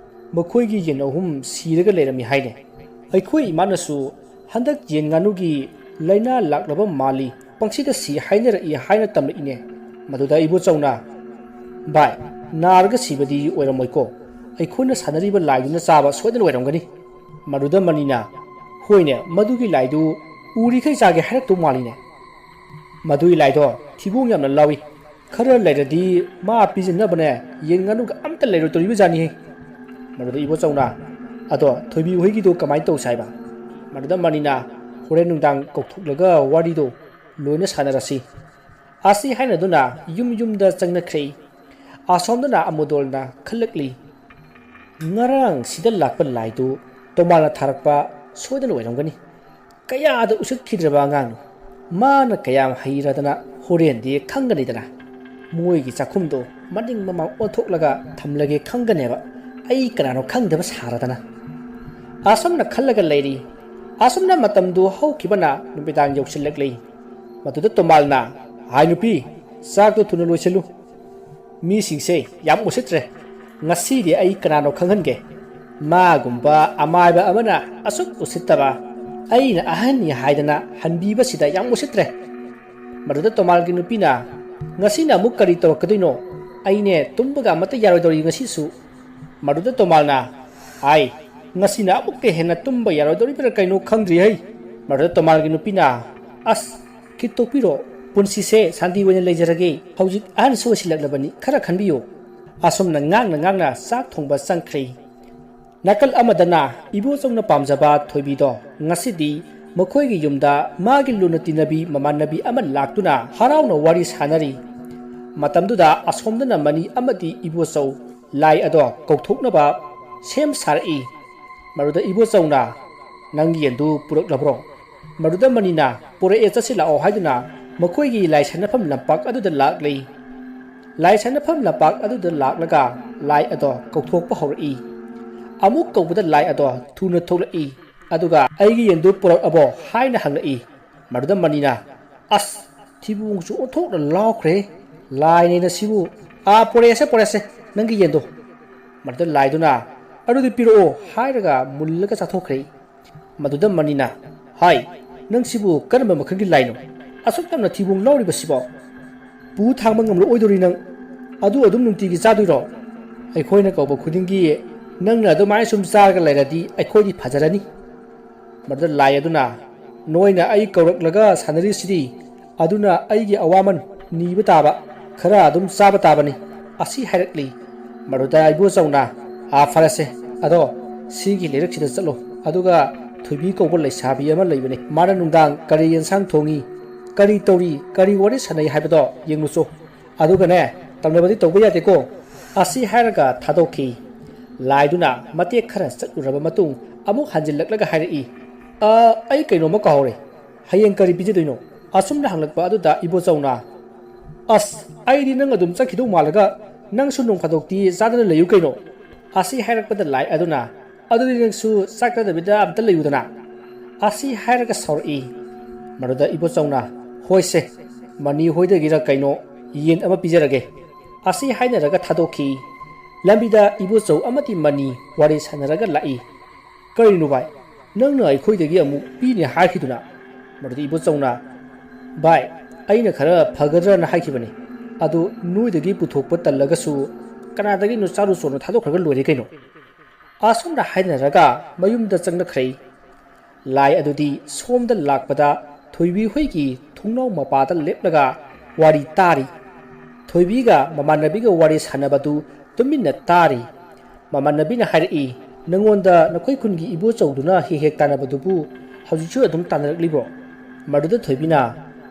ꯃꯈꯣꯏꯒꯤ ꯌꯦꯟ ꯑꯍꯨꯝ ꯁꯤꯔꯒ ꯂꯩꯔꯝꯃꯤ ꯍꯥꯏꯅꯦ ꯑꯩꯈꯣꯏ ꯏꯃꯥꯅꯁꯨ ꯍꯟꯗꯛ ꯌꯦꯟ ꯉꯥꯅꯨꯒꯤ ꯂꯥꯏꯅꯥ ꯂꯥꯛꯂꯕ ꯃꯥꯜꯂꯤ ꯄꯪꯁꯤꯗ ꯁꯤ ꯍꯥꯏꯅꯔꯛꯏ ꯍꯥꯏꯅ ꯇꯝꯂꯛꯏꯅꯦ ꯃꯗꯨꯗ ꯏꯕꯣꯆꯧꯅ ꯚꯥꯏ ꯅꯥꯔꯒ ꯁꯤꯕꯗꯤ ꯑꯣꯏꯔꯝꯃꯣꯏꯀꯣ ꯑꯩꯈꯣꯏꯅ ꯁꯥꯟꯅꯔꯤꯕ ꯂꯥꯏꯗꯨꯅ ꯆꯥꯕ ꯁꯣꯏꯗꯅ ꯑꯣꯏꯔꯝꯒꯅꯤ ꯃꯗꯨꯗ ꯃꯅꯤꯅ ꯍꯣꯏꯅꯦ ꯃꯗꯨꯒꯤ ꯂꯥꯏꯗꯨ ꯎꯔꯤꯈꯩ ꯆꯥꯒꯦ ꯍꯥꯏꯔꯛꯇꯧ ꯃꯥꯜꯂꯤꯅꯦ ꯃꯗꯨꯒꯤ ꯂꯥꯏꯗꯣ ꯊꯤꯕꯣꯡ ꯌꯥꯝꯅ ꯂꯥꯎꯏ ꯈꯔ ꯂꯩꯔꯗꯤ ꯃꯥ ꯄꯤꯖꯅꯕꯅꯦ ꯌꯦꯟ ꯉꯥꯅꯨꯒ ꯑꯝꯇ ꯂꯩꯔꯣꯏꯗꯧꯔꯤꯕꯖꯥꯠꯅꯤꯍꯦ ꯃꯗꯨꯗ ꯏꯕꯣꯆꯧꯅ ꯑꯗꯣ ꯊꯣꯏꯕꯤ ꯍꯣꯏꯒꯤꯗꯣ ꯀꯃꯥꯏꯅ ꯇꯧꯁꯦ ꯍꯥꯏꯕ ꯃꯗꯨꯗ ꯃꯅꯤꯅ ꯍꯣꯔꯦꯟ ꯅꯨꯡꯗꯥꯡ ꯀꯧꯊꯣꯛꯂꯒ ꯋꯥꯔꯤꯗꯣ ꯂꯣꯏꯅ ꯁꯥꯟꯅꯔꯁꯤ ꯑꯁꯤ ꯍꯥꯏꯅꯗꯨꯅ ꯌꯨꯝ ꯌꯨꯝꯗ ꯆꯪꯅꯈ꯭ꯔꯦ ꯑꯁꯣꯝꯗꯅ ꯑꯃꯨꯗꯣꯜꯅ ꯈꯜꯂꯛꯂꯤ ꯉꯔꯥꯡ ꯁꯤꯗ ꯂꯥꯛꯄ ꯂꯥꯏꯗꯨ ꯇꯣꯃꯥꯜꯅ ꯊꯥꯔꯛꯄ ꯁꯣꯏꯗꯅ ꯑꯣꯏꯔꯝꯒꯅꯤ ꯀꯌꯥꯗ ꯎꯁꯤꯠꯈꯤꯗ꯭ꯔꯕ ꯑꯉꯥꯡꯅꯣ ꯃꯥꯅ ꯀꯌꯥꯝ ꯍꯩꯔꯗꯅ ꯍꯣꯔꯦꯟꯗꯤ ꯈꯪꯒꯅꯤꯗꯅ ꯃꯣꯏꯒꯤ ꯆꯥꯛꯈꯨꯝꯗꯣ ꯃꯅꯤꯡ ꯃꯃꯥꯡ ꯑꯣꯟꯊꯣꯛꯂꯒ ꯊꯝꯂꯒꯦ ꯈꯪꯒꯅꯦꯕ ꯑꯩ ꯀꯅꯥꯅꯣ ꯈꯪꯗꯕ ꯁꯥꯔꯗꯅ ꯑꯁꯨꯝꯅ ꯈꯜꯂꯒ ꯂꯩꯔꯤ ꯑꯁꯨꯝꯅ ꯃꯇꯝꯗꯨ ꯍꯧꯈꯤꯕꯅ ꯅꯨꯃꯤꯗꯥꯡ ꯌꯧꯁꯤꯜꯂꯛꯂꯤ ꯃꯗꯨꯗ ꯇꯣꯃꯥꯜꯅ ꯍꯥꯏ ꯅꯨꯄꯤ ꯆꯥꯛꯇꯣ ꯊꯨꯅ ꯂꯣꯏꯁꯤꯜꯂꯨ ꯃꯤꯁꯤꯡꯁꯦ ꯌꯥꯝ ꯎꯁꯤꯠꯇ꯭ꯔꯦ ꯉꯁꯤꯗꯤ ꯑꯩ ꯀꯅꯥꯅꯣ ꯈꯪꯍꯟꯒꯦ ꯃꯥꯒꯨꯝꯕ ꯑꯃꯥꯏꯕ ꯑꯃꯅ ꯑꯁꯨꯛ ꯎꯁꯤꯠꯇꯕ ꯑꯩꯅ ꯑꯍꯟꯅꯤ ꯍꯥꯏꯗꯅ ꯍꯟꯕꯤꯕꯁꯤꯗ ꯌꯥꯝ ꯎꯁꯤꯠꯇ꯭ꯔꯦ ꯃꯗꯨꯗ ꯇꯣꯃꯥꯜꯒꯤ ꯅꯨꯄꯤꯅ ꯉꯁꯤꯅ ꯑꯃꯨꯛ ꯀꯔꯤ ꯇꯧꯔꯛꯀꯗꯣꯏꯅꯣ ꯑꯩꯅꯦ ꯇꯨꯝꯕꯒ ꯑꯃꯠꯇ ꯌꯥꯔꯣꯏꯗꯧꯔꯤ ꯉꯁꯤꯁꯨ ꯃꯗꯨꯗ ꯇꯣꯃꯥꯜꯅ ꯍꯥꯏ ngasina amukke hena tumba yarodori pera kaino khangdri hai marda tomal gi nupina as kitopiro punsi se sandi wene lejarage hojik an so silaklabani khara khanbiyo asomna ngang na sak thongba sangkhri nakal amadana ibo chongna pamjaba thoibi do ngasidi makhoi gi yumda magi lunati nabi mamanabi aman laktuna harawna wari sanari matamduda asomdana mani amadi ibo chau lai ado kauthoknaba sem sarai maruda ibo chauna nangi yendu purok labro maruda manina pore e chasila o haiduna makhoi gi lai sanafam lampak aduda laklei lai sanafam lampak aduda laklaga lai ado kauthokpa hori amuk kaubada lai ado thuna tholai aduga aigi yendu purok abo haina hangai maruda manina as thibung chu othokna lawkhre lai ne na sibu a porese nangi yendo maruda lai duna adudi piro hairaga mullaga chathokre maduda manina hai nang sibu karma makhangi laino asuk tamna thibung lawri basibo pu thangma ngamlo oidori nang adu adum nungti gi chaduiro ai khoina kawba khudingi nangna adu mai sum charga lairadi ai khoi di phajarani maduda lai aduna noina ai kawraklaga sanari sidi aduna ai gi awaman niba taba khara adum chaba tabani asi hairakli maduda ibo chauna a farase ado sigi lerak sida chalo aduga thubi kawba laisabi ama leibani mara nungdang kari yensang thongi kari tori kari wari sanai haibado yengmuso aduga ne tamnabadi tawba yate ko asi hairaga thadokhi laiduna mate khara chaturaba matung amuk hanjillaklaga hairai ai kaino ma kahore hayeng kari bijedoino asumna hanglakpa aduda ibo chauna as ai di nang adum chakhidu malaga nang sunung phadokti zadana leyu kaino asi hairakpada lai aduna adudi nangsu sakada bida amta leyudana asi hairaga sauri maruda ibo chauna hoise mani hoida gira kaino yen ama pijarage asi hainaraga thadokhi lambida ibo chau amati mani wari sanaraga lai karinu bai nangna ai khoidagi amu pini hakhiduna maruda ibo chauna bai aina khara phagadra haikibani adu nuidagi puthokpa tallagasu kanadagi no charu sono thadokhrga lori kaino asomna hainaraga mayumda changna khrei lai adudi somda lakpada thoibi hoigi thungnaw mapada leplaga wari tari thoibiga mamanabiga wari sanabadu tuminna tari mamanabina hairi nangonda nakoi kungi ibo chauduna hek tanabadubu haujichu adum tanaraklibo maduda thoibina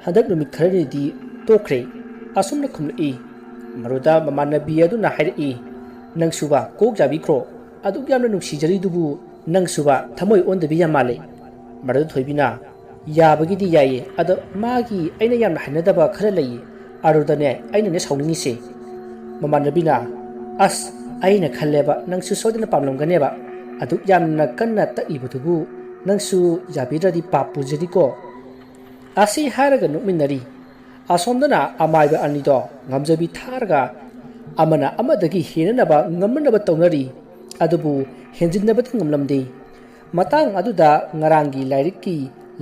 hadak numit kharani di tokre asumna khumli maruda mamanabi aduna hairi nangsuba kok jabi khro aduk yamna nungsi jari dubu nangsuba thamoi ondabi yamale maruda thoibina yabagi di yaye ada magi aina yamna hanadaba khara lei arudane aina ne saunini se mamanabina as aina khalleba nangsu sodina pamlamganeba aduk yamna kanna ta ibutubu nangsu yabidradi papu jediko asi haraga nukminari asomdana amaiba anido ngamjabi tharga amana amadagi henanaba ngamnaba tawnari adubu henjinnabati ngamlamde matang aduda ngarangi lairikki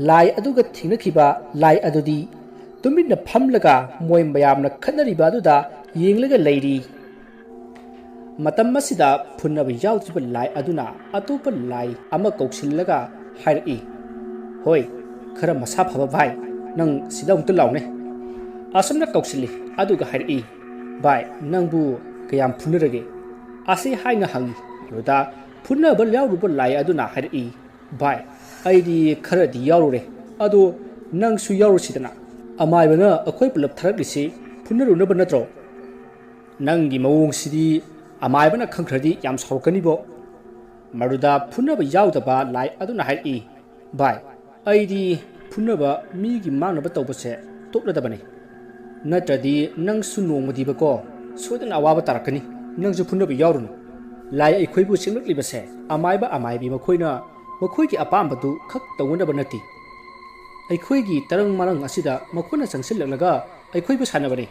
lai aduga thingnakhiba lai adudi tuminna phamlaga moy mayamna khanariba aduda yenglaga leiri matam masida phunnabi yawtriba lai aduna atopa lai ama kauksillaga hairi hoi khara masa phaba bhai nang sida umtu laune asumna kauksili aduga hairi bai nangbu kayam phunarage asi haina hangi ruda phunna yawruba lai aduna hairi bai aidi khara di yawrure adu nangsu yawrusidana amaibana akhoi pulap tharaklisi phunnaru banatro nangi mawong sidi amaibana khangkhradi yam saurkanibo maruda phunaba yawdaba lai aduna hairi bai aidi phunaba migi mangnaba tawbase topladabani natradi nangsu nongmadibako sodana awaba tarakani nangsu phunaba yawrunu lai aikhoibu singlaklibase amaibi makhoina makhoigi apambadu khak tawunaba nati aikhoigi tarang marang asida makhona sangsillaga aikhoibu sanabani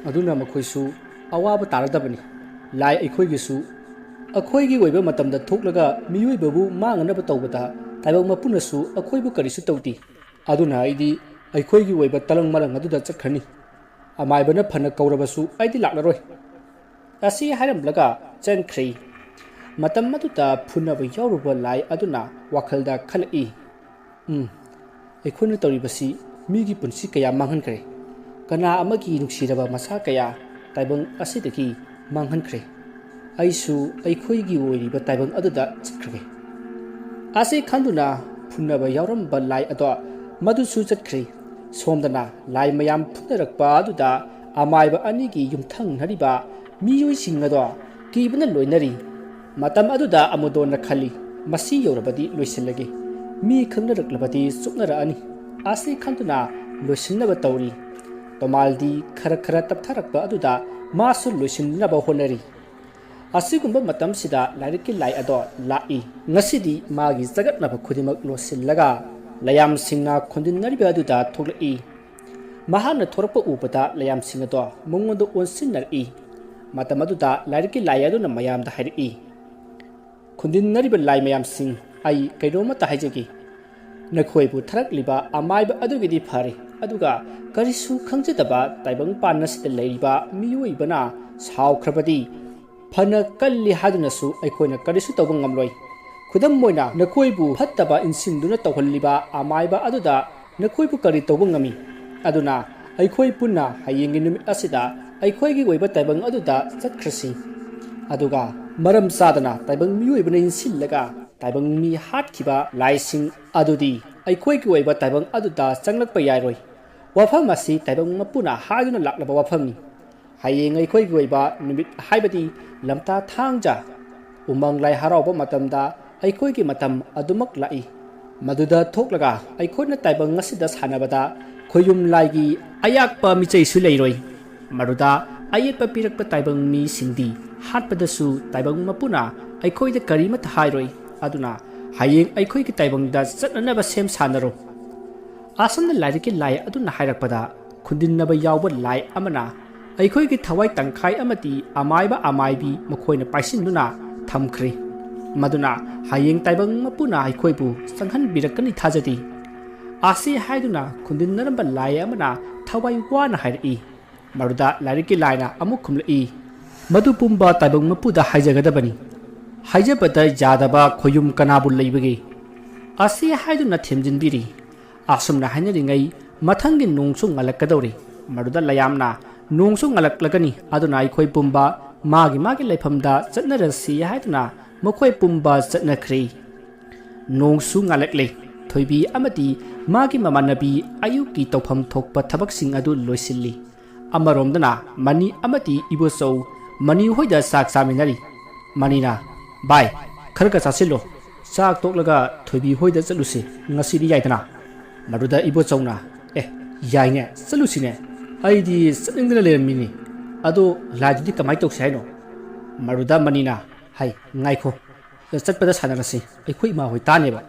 aduna makhoisu awaba taradabani lai aikhoigisu akhoigi oiba matamda thoklaga miyuibabu manganaba tawbada taibang mapunasu akhoibu karisu tawti aduna aidi aikhoigi oiba talang marang aduda chakhrani amaibana phana kaurabasu aidi laklaroi asi haramlaga chenkhri matam aduda phunaba yauruba lai aduna wakhalda khalai ekhuna toribasi migi punsi kaya manghankre kana amagi nuksiraba masa kaya taibang asidaki manghankre aisu aikhoigi oiriba taibang aduda chikre ase khanduna phunaba yauramba lai ado madusu chatkre somdana lai mayam phunarakpa aduda amaiba anigi yumthang hariba miyoi singado kibna loinari matam aduda amudona khali masi yorabadi loisilage mi khangnaraklabadi supnara ani ase khanduna loisinaba tawri tomaldi khara khara taptharakpa aduda masu loisinaba honari asigumba matam sida lairiki lai ado lai ngasidi magi jagatnaba khudimak losillaga layam singna khondinnariba aduda thoklai mahana thorpa ubada layam singado mongondo onsinnari matam aduda lairiki lai aduna mayamda hairi khondinnariba lai mayam sing ai kaidoma ta haijegi nakhoibu tharakliba amaiba adugidi phari aduga karisu khangjadaba taibang panna sida leiriba miyoibana saukhrabadi phana kalli hadunasu aikhoina karisu tawbang ngamloi khudam moina nakhoibu phattaba insinduna tawhalliba amaiba aduda nakhoibu kari tawbang ngami aduna aikhoi punna hayingi numit asida aikhoigi oiba taibang aduda chatkrasi aduga maram sadana taibang miyoibana insillaga taibang mi hatkhiba laising adudi aikhoigi oiba taibang aduda changlakpa yairoi wafam asi taibang mapuna haiduna laklaba wafamni hayeng aikhoigi oiba numit haibadi lamta thangja umang lai harauba matamda aikhoigi matam adumak lai maduda thoklaga aikhoina taibang ngasida sanabada khoyum laigi ayakpa michei su leiroi maruda ayetpa pirakpa taibang mi singdi hatpadasu taibang mapuna aikhoida karimata hairoi aduna hayeng aikhoigi taibangda chatnanaba sem sanaro asana lairiki lai aduna hairakpada khundinnaba yawba lai amana aikhoigi thawai tangkhai amati amaiba amaibi makhoina paisinduna thamkhri maduna hayeng taibang mapuna aikhoibu sanghan birakani thajadi asi haiduna khundinnaramba lai amana thawai wana hairi maruda lairiki laina amuk khumlai madu pumba taibang mapuda haijagadabani haijabada jadaba khoyum kanabu leibagi asi haiduna themjinbiri asumna hainaringai mathangi nongsu ngalakadori maruda layamna nongsu ngalaklagani aduna aikhoi pumba magi leifamda chatnarasi haiduna makhoi pumba chatnakhri nongsu ngalakle thoibi amati magi mamanabi ayuki tawpham thokpa thabaksing adu loisilli amaromdana mani amati ibosau mani hoida sak saminari manina bai kharga chasilo sak toklaga thoibi hoida chalusi ngasidi yaidana maruda ibosawna yaine chalusine aidi saningdana lermini ado lajidi kamai tokse haino maruda manina hai ngaikho chatpada sanarasi aikhoi ma hoi taneba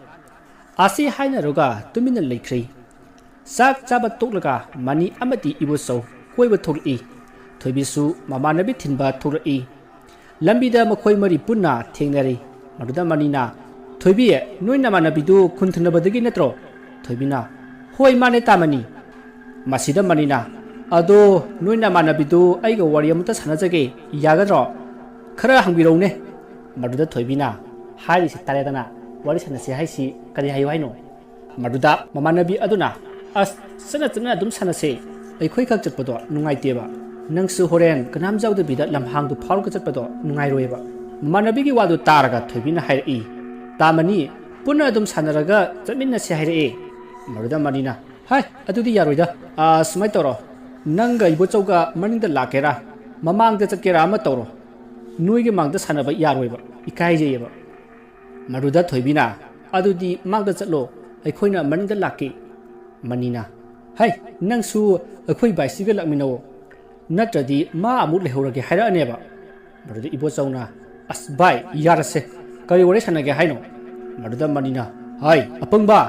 asi haina roga tumina leikhri sak chaba toklaga mani amati ibosau koiba thokli thoibisu mamanabi thinba thokli lambida makhoi mari punna thengnari maruda manina thoibi noina manabidu khunthunabadagi natro thoibina hoi mane tamani masida manina ado noina manabidu aiga wariyamta sanajage yagadro khara hangbirone maruda thoibina hari sitaredana wari sanasi haisi kali hayu haino maruda mamanabi aduna as sana dum sanase aikhoi khak chatpado nungaiteba nangsu horen kanam jawda bida lamhang du phawr ka chatpado nungai roeba mamanabi gi wadu taraga thoibina hairi tamani punna dum sanaraga chatminna se hairi maruda manina hai adudi yaroida asmai toro nanga ibo chauga maninda lakera mamangda chatkera ama toro nuige mangda sanaba yaroiba ikai jeyeba maruda thoibina adudi mangda chatlo aikhoina maninda lakki manina hai nangsu akhoi baisiga lakmino natradi ma amuk lehorage haira aneba maruda ibo chauna asbai yarase kari wore sanage haino maruda manina hai apangba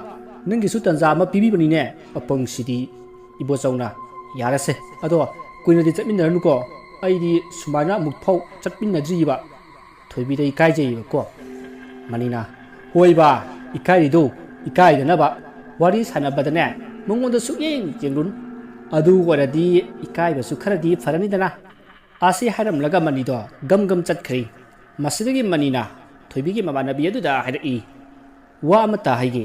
nangi su tanja ma pibi bani ne apang sidi ibo chauna yarase ado kuina di chatminna nuko aidi sumana mukphau chatminna jiba thoibi dei kai jei ko manina hoiba ikai do ikai dana ba wari sanabadane mongondo suyeng jengrun adu waradi ikai basu kharadi farani dana asi haram laga manido gam chatkhri masidagi manina ꯊꯣꯏꯕꯤꯒꯤ ꯃꯃꯥꯟꯅꯕꯤ ꯑꯗꯨꯗ ꯍꯥꯏꯔꯛꯏ ꯋꯥ ꯑꯃꯠꯇ ꯍꯥꯏꯒꯦ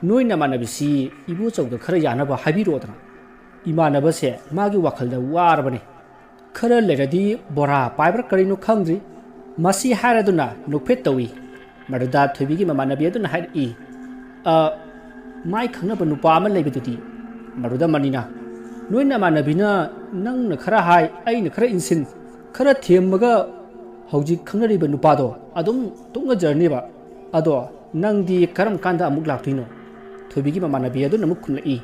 ꯅꯣꯏ ꯅꯃꯥꯟꯅꯕꯤꯁꯤ ꯏꯕꯣꯆꯧꯗ ꯈꯔ ꯌꯥꯅꯕ ꯍꯥꯏꯕꯤꯔꯛꯑꯣꯗꯅ ꯏꯃꯥꯟꯅꯕꯁꯦ ꯃꯥꯒꯤ ꯋꯥꯈꯜꯗ ꯋꯥꯔꯕꯅꯦ ꯈꯔ ꯂꯩꯔꯗꯤ ꯕꯣꯔꯥ ꯄꯥꯏꯕ꯭ꯔꯥ ꯀꯔꯤꯅꯣ ꯈꯪꯗ꯭ꯔꯤ ꯃꯁꯤ ꯍꯥꯏꯔꯗꯨꯅ ꯅꯣꯛꯐꯦꯠ ꯇꯧꯏ ꯃꯗꯨꯗ ꯊꯣꯏꯕꯤꯒꯤ ꯃꯃꯥꯟꯅꯕꯤ ꯑꯗꯨꯅ ꯍꯥꯏꯔꯛꯏ ꯃꯥꯏ ꯈꯪꯅꯕ ꯅꯨꯄꯥ ꯑꯃ ꯂꯩꯕꯗꯨꯗꯤ ꯃꯗꯨꯗ ꯃꯅꯤꯅ ꯅꯣꯏ ꯅꯃꯥꯟꯅꯕꯤꯅ ꯅꯪꯅ ꯈꯔ ꯍꯥꯏ ꯑꯩꯅ ꯈꯔ ꯏꯟꯁꯤꯟ khara themaga hojik khangnariba nupado adum tungna jarniba ado nangdi karam kanda amuk laktino thobigi mamanabi adu namuk khumlai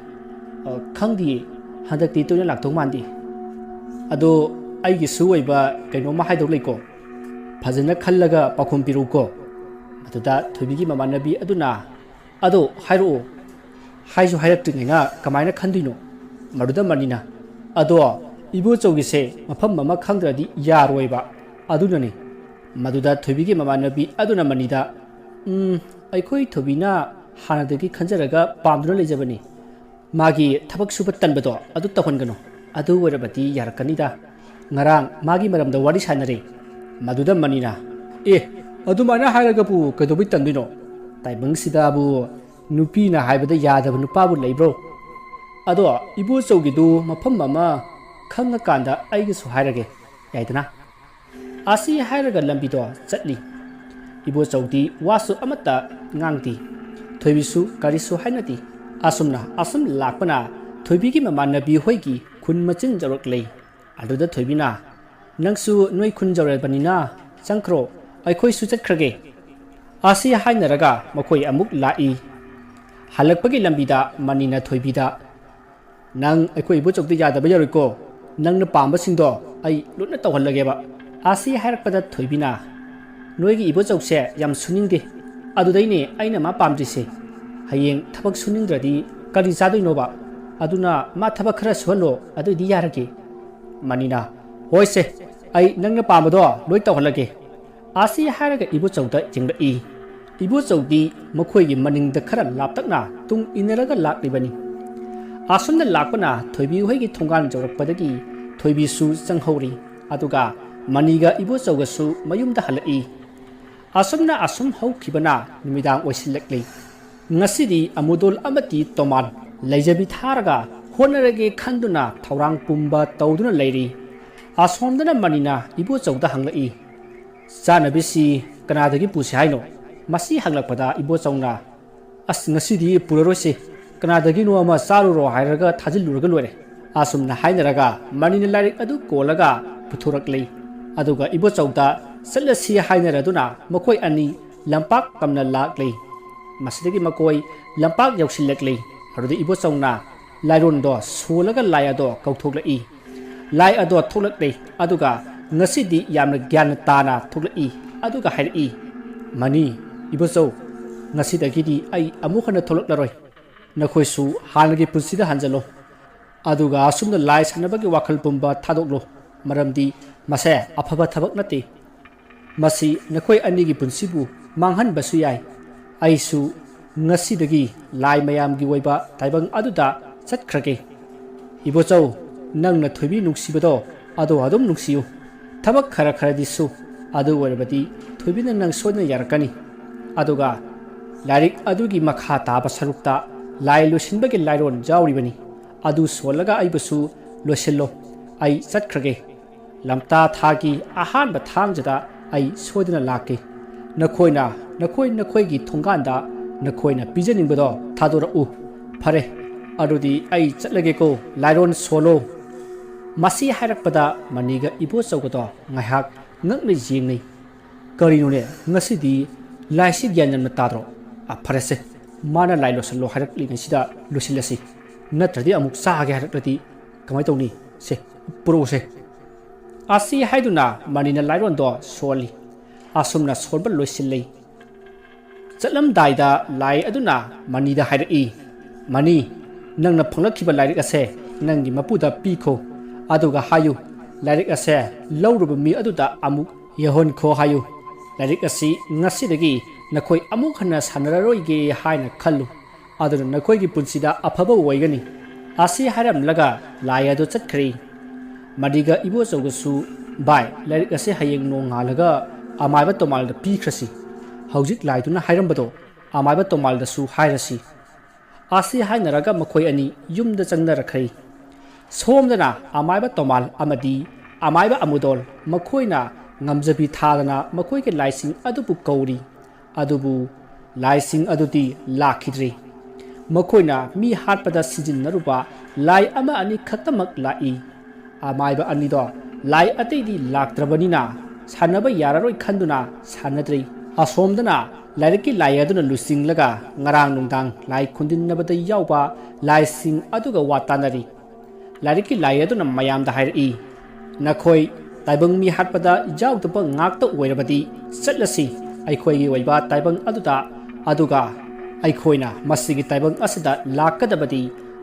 khangdi hadakti toina laktong mandi ado aigi suwaiba kaino ma haidok leiko phajana khallaga pakhum piruko aduda thobigi mamanabi aduna ado hairo haisu hairaktinga kamaina khandino maduda manina ado ibu chogise mafam mama khangdradi yaroiba adunani maduda thobigi mamanabi aduna manida aikhoi thobina hanadagi khanjaraga pamduna lejabani magi thabak suba tanbado adu tahongano adu werabati yarakanida ngarang magi maramda wari sanare maduda manina adu mana haraga pu kadobi tandino taibang sida bu nupi na haibada yadaba nupa bu leibro ado ibu chogidu mafam mama khanga kanda aigi su hairage yaidana asi hairaga lambido chatli ibu chawdi wasu amata ngangti thoibisu karisu hainati asum lakpana thoibigi mamanabi hoigi khun machin jarok lei aduda thoibina nangsu noi khun jaralbanina changkhro aikhoi su chatkrage asi hainaraga makoi amuk lai halakpagi lambida manina thoibida nang aikhoi ibu chawdi yadaba yariko nangna pamba singdo ai lutna tawhallageba asi hairakpada thoibina noigi ibo chawse yam suningde adudaini aina ma pamdrise hayeng thabak suningdradi kari jadoinoba aduna ma thabak khara suhalo adudi yarage manina hoise ai nangna pambado loi tawhallage asi hairaga ibo chawda jingrai ibo chawdi makhoigi maningda khara laptakna tung inaraga laklibani asumda lakpana thoibi hoigi thongan jawrakpadagi thoibi su changhori aduga maniga ibo chawga su mayumda halai asumna asum haukhibana nimidang oisilakle ngasidi amudol amati toman leijabi tharaga honarage khanduna thaurang pumba tawduna leiri asomdana manina ibo chawda hanglai sanabisi kanadagi pusi haino masi hanglakpada ibo chawna ngasidi purarose kanadagi no ama saruro hairaga thajiluraga lore asumna hainaraga manina larik adu kolaga puthoraklei aduga ibo chawda salasi hainaraduna makoi ani lampak kamna laklei masidagi makoi lampak yausilaklei harude ibo chawna lairon do solaga lai ado kauthoklai lai ado tholaklei aduga ngasidi yamna gyan tana thoklai aduga hairi mani ibo chaw ngasidagidi ai amukhana tholaklaroi nakhoisu hanagi punsida hanjalo aduga asumna lai sanabagi wakhal pumba thadoklo maramdi mase afaba thabak nati masi nakhoi anigi punsibu manghan basu yai aisu ngasidagi lai mayamgi woiba taibang aduda chatkrage ibochaw nangna thoibi nungsibado ado adum nungsiu thabak khara khara disu adu warabati thoibina nang sodna yarakani aduga larik adugi makha taba sarukta lai losinbagi lairon jawribani adu solaga aibasu losello ai chatkrage lamta thagi ahanba thangjada ai sodina lake nakhoigi thonganda nakhoina pijaningbodo thadora u phare adudi ai chatlage ko lairon solo masi hairakpada maniga ibo chawgodo ngaihak ngakni jingnei karinone ngasidi laisi gyanjamna tadro pharese mana lailo salo hairakli ngisida lusilasi natradi amuk saage hairakati kamai tawni se pro se asi haiduna manina lairon do soli asumna solba loisilei chatlam daida lai aduna manida hairi mani nangna phanglakiba lairik ase nanggi mapuda pikho aduga hayu lairik ase lawruba mi aduda amuk yahon kho hayu lairik asi ngasidagi nakhoi amuk hana sanararoige haina khallu aduna nakhoigi punsida afaba woigani asi haram laga lai adu chatkhri madiga ibo chawgasu bai lairik ase hayeng no ngalaga amaiba tomal da pikrasi ꯍꯧꯖꯤꯛ ꯂꯥꯏꯗꯨꯅ ꯍꯥꯏꯔꯝꯕꯗꯣ ꯑꯃꯥꯏꯕ ꯇꯣꯃꯥꯜꯗꯁꯨ ꯍꯥꯏꯔꯁꯤ ꯑꯁꯤ ꯍꯥꯏꯅꯔꯒ ꯃꯈꯣꯏ ꯑꯅꯤ ꯌꯨꯝꯗ ꯆꯪꯅꯔꯛꯈ꯭ꯔꯦ ꯁꯣꯝꯗꯅ ꯑꯃꯥꯏꯕ ꯇꯣꯃꯥꯜ ꯑꯃꯗꯤ ꯑꯃꯥꯏꯕ ꯑꯃꯨꯗꯣꯜ ꯃꯈꯣꯏꯅ ꯉꯝꯖꯕꯤ ꯊꯥꯗꯅ ꯃꯈꯣꯏꯒꯤ ꯂꯥꯏꯁꯤꯡ ꯑꯗꯨꯕꯨ ꯀꯧꯔꯤ ꯑꯗꯨꯕꯨ ꯂꯥꯏꯁꯤꯡ ꯑꯗꯨꯗꯤ ꯂꯥꯛꯈꯤꯗ꯭ꯔꯦ ꯃꯈꯣꯏꯅ ꯃꯤ ꯍꯥꯠꯄꯗ ꯁꯤꯖꯤꯟꯅꯔꯨꯕ ꯂꯥꯏ ꯑꯃ ꯑꯅꯤ ꯈꯛꯇꯃꯛ ꯂꯥꯛꯏ ꯑꯃꯥꯏꯕ ꯑꯅꯤꯗꯣ ꯂꯥꯏ ꯑꯇꯩꯗꯤ ꯂꯥꯛꯇ꯭ꯔꯕꯅꯤꯅ ꯁꯥꯟꯅꯕ ꯌꯥꯔꯔꯣꯏ ꯈꯟꯗꯨꯅ ꯁꯥꯟꯅꯗ꯭ꯔꯤ ꯑꯁꯣꯝꯗꯅ ꯂꯥꯏꯔꯤꯛꯀꯤ ꯂꯥꯏ ꯑꯗꯨꯅ ꯂꯨꯆꯤꯡꯂꯒ ꯉꯔꯥꯡ ꯅꯨꯡꯗꯥꯡ ꯂꯥꯏ ꯈꯨꯟꯗꯤꯟꯅꯕꯗ ꯌꯥꯎꯕ ꯂꯥꯏꯁꯤꯡ ꯑꯗꯨꯒ ꯋꯥ ꯇꯥꯟꯅꯔꯤ ꯂꯥꯏꯔꯤꯛꯀꯤ ꯂꯥꯏ ꯑꯗꯨꯅ ꯃꯌꯥꯝꯗ ꯍꯥꯏꯔꯛꯏ ꯅꯈꯣꯏ ꯇꯥꯏꯕꯪ ꯃꯤ ꯍꯥꯠꯄꯗ ꯌꯥꯎꯗꯕ ꯉꯥꯛꯇ ꯑꯣꯏꯔꯕꯗꯤ ꯆꯠꯂꯁꯤ ꯑꯩꯈꯣꯏꯒꯤ ꯑꯣꯏꯕ ꯇꯥꯏꯕꯪ ꯑꯗꯨꯗ ꯑꯗꯨꯒ ꯑꯩꯈꯣꯏꯅ ꯃꯁꯤꯒꯤ ꯇꯥꯏꯕꯪ ꯑꯁꯤꯗ ꯂꯥꯛꯀꯗꯕꯗꯤ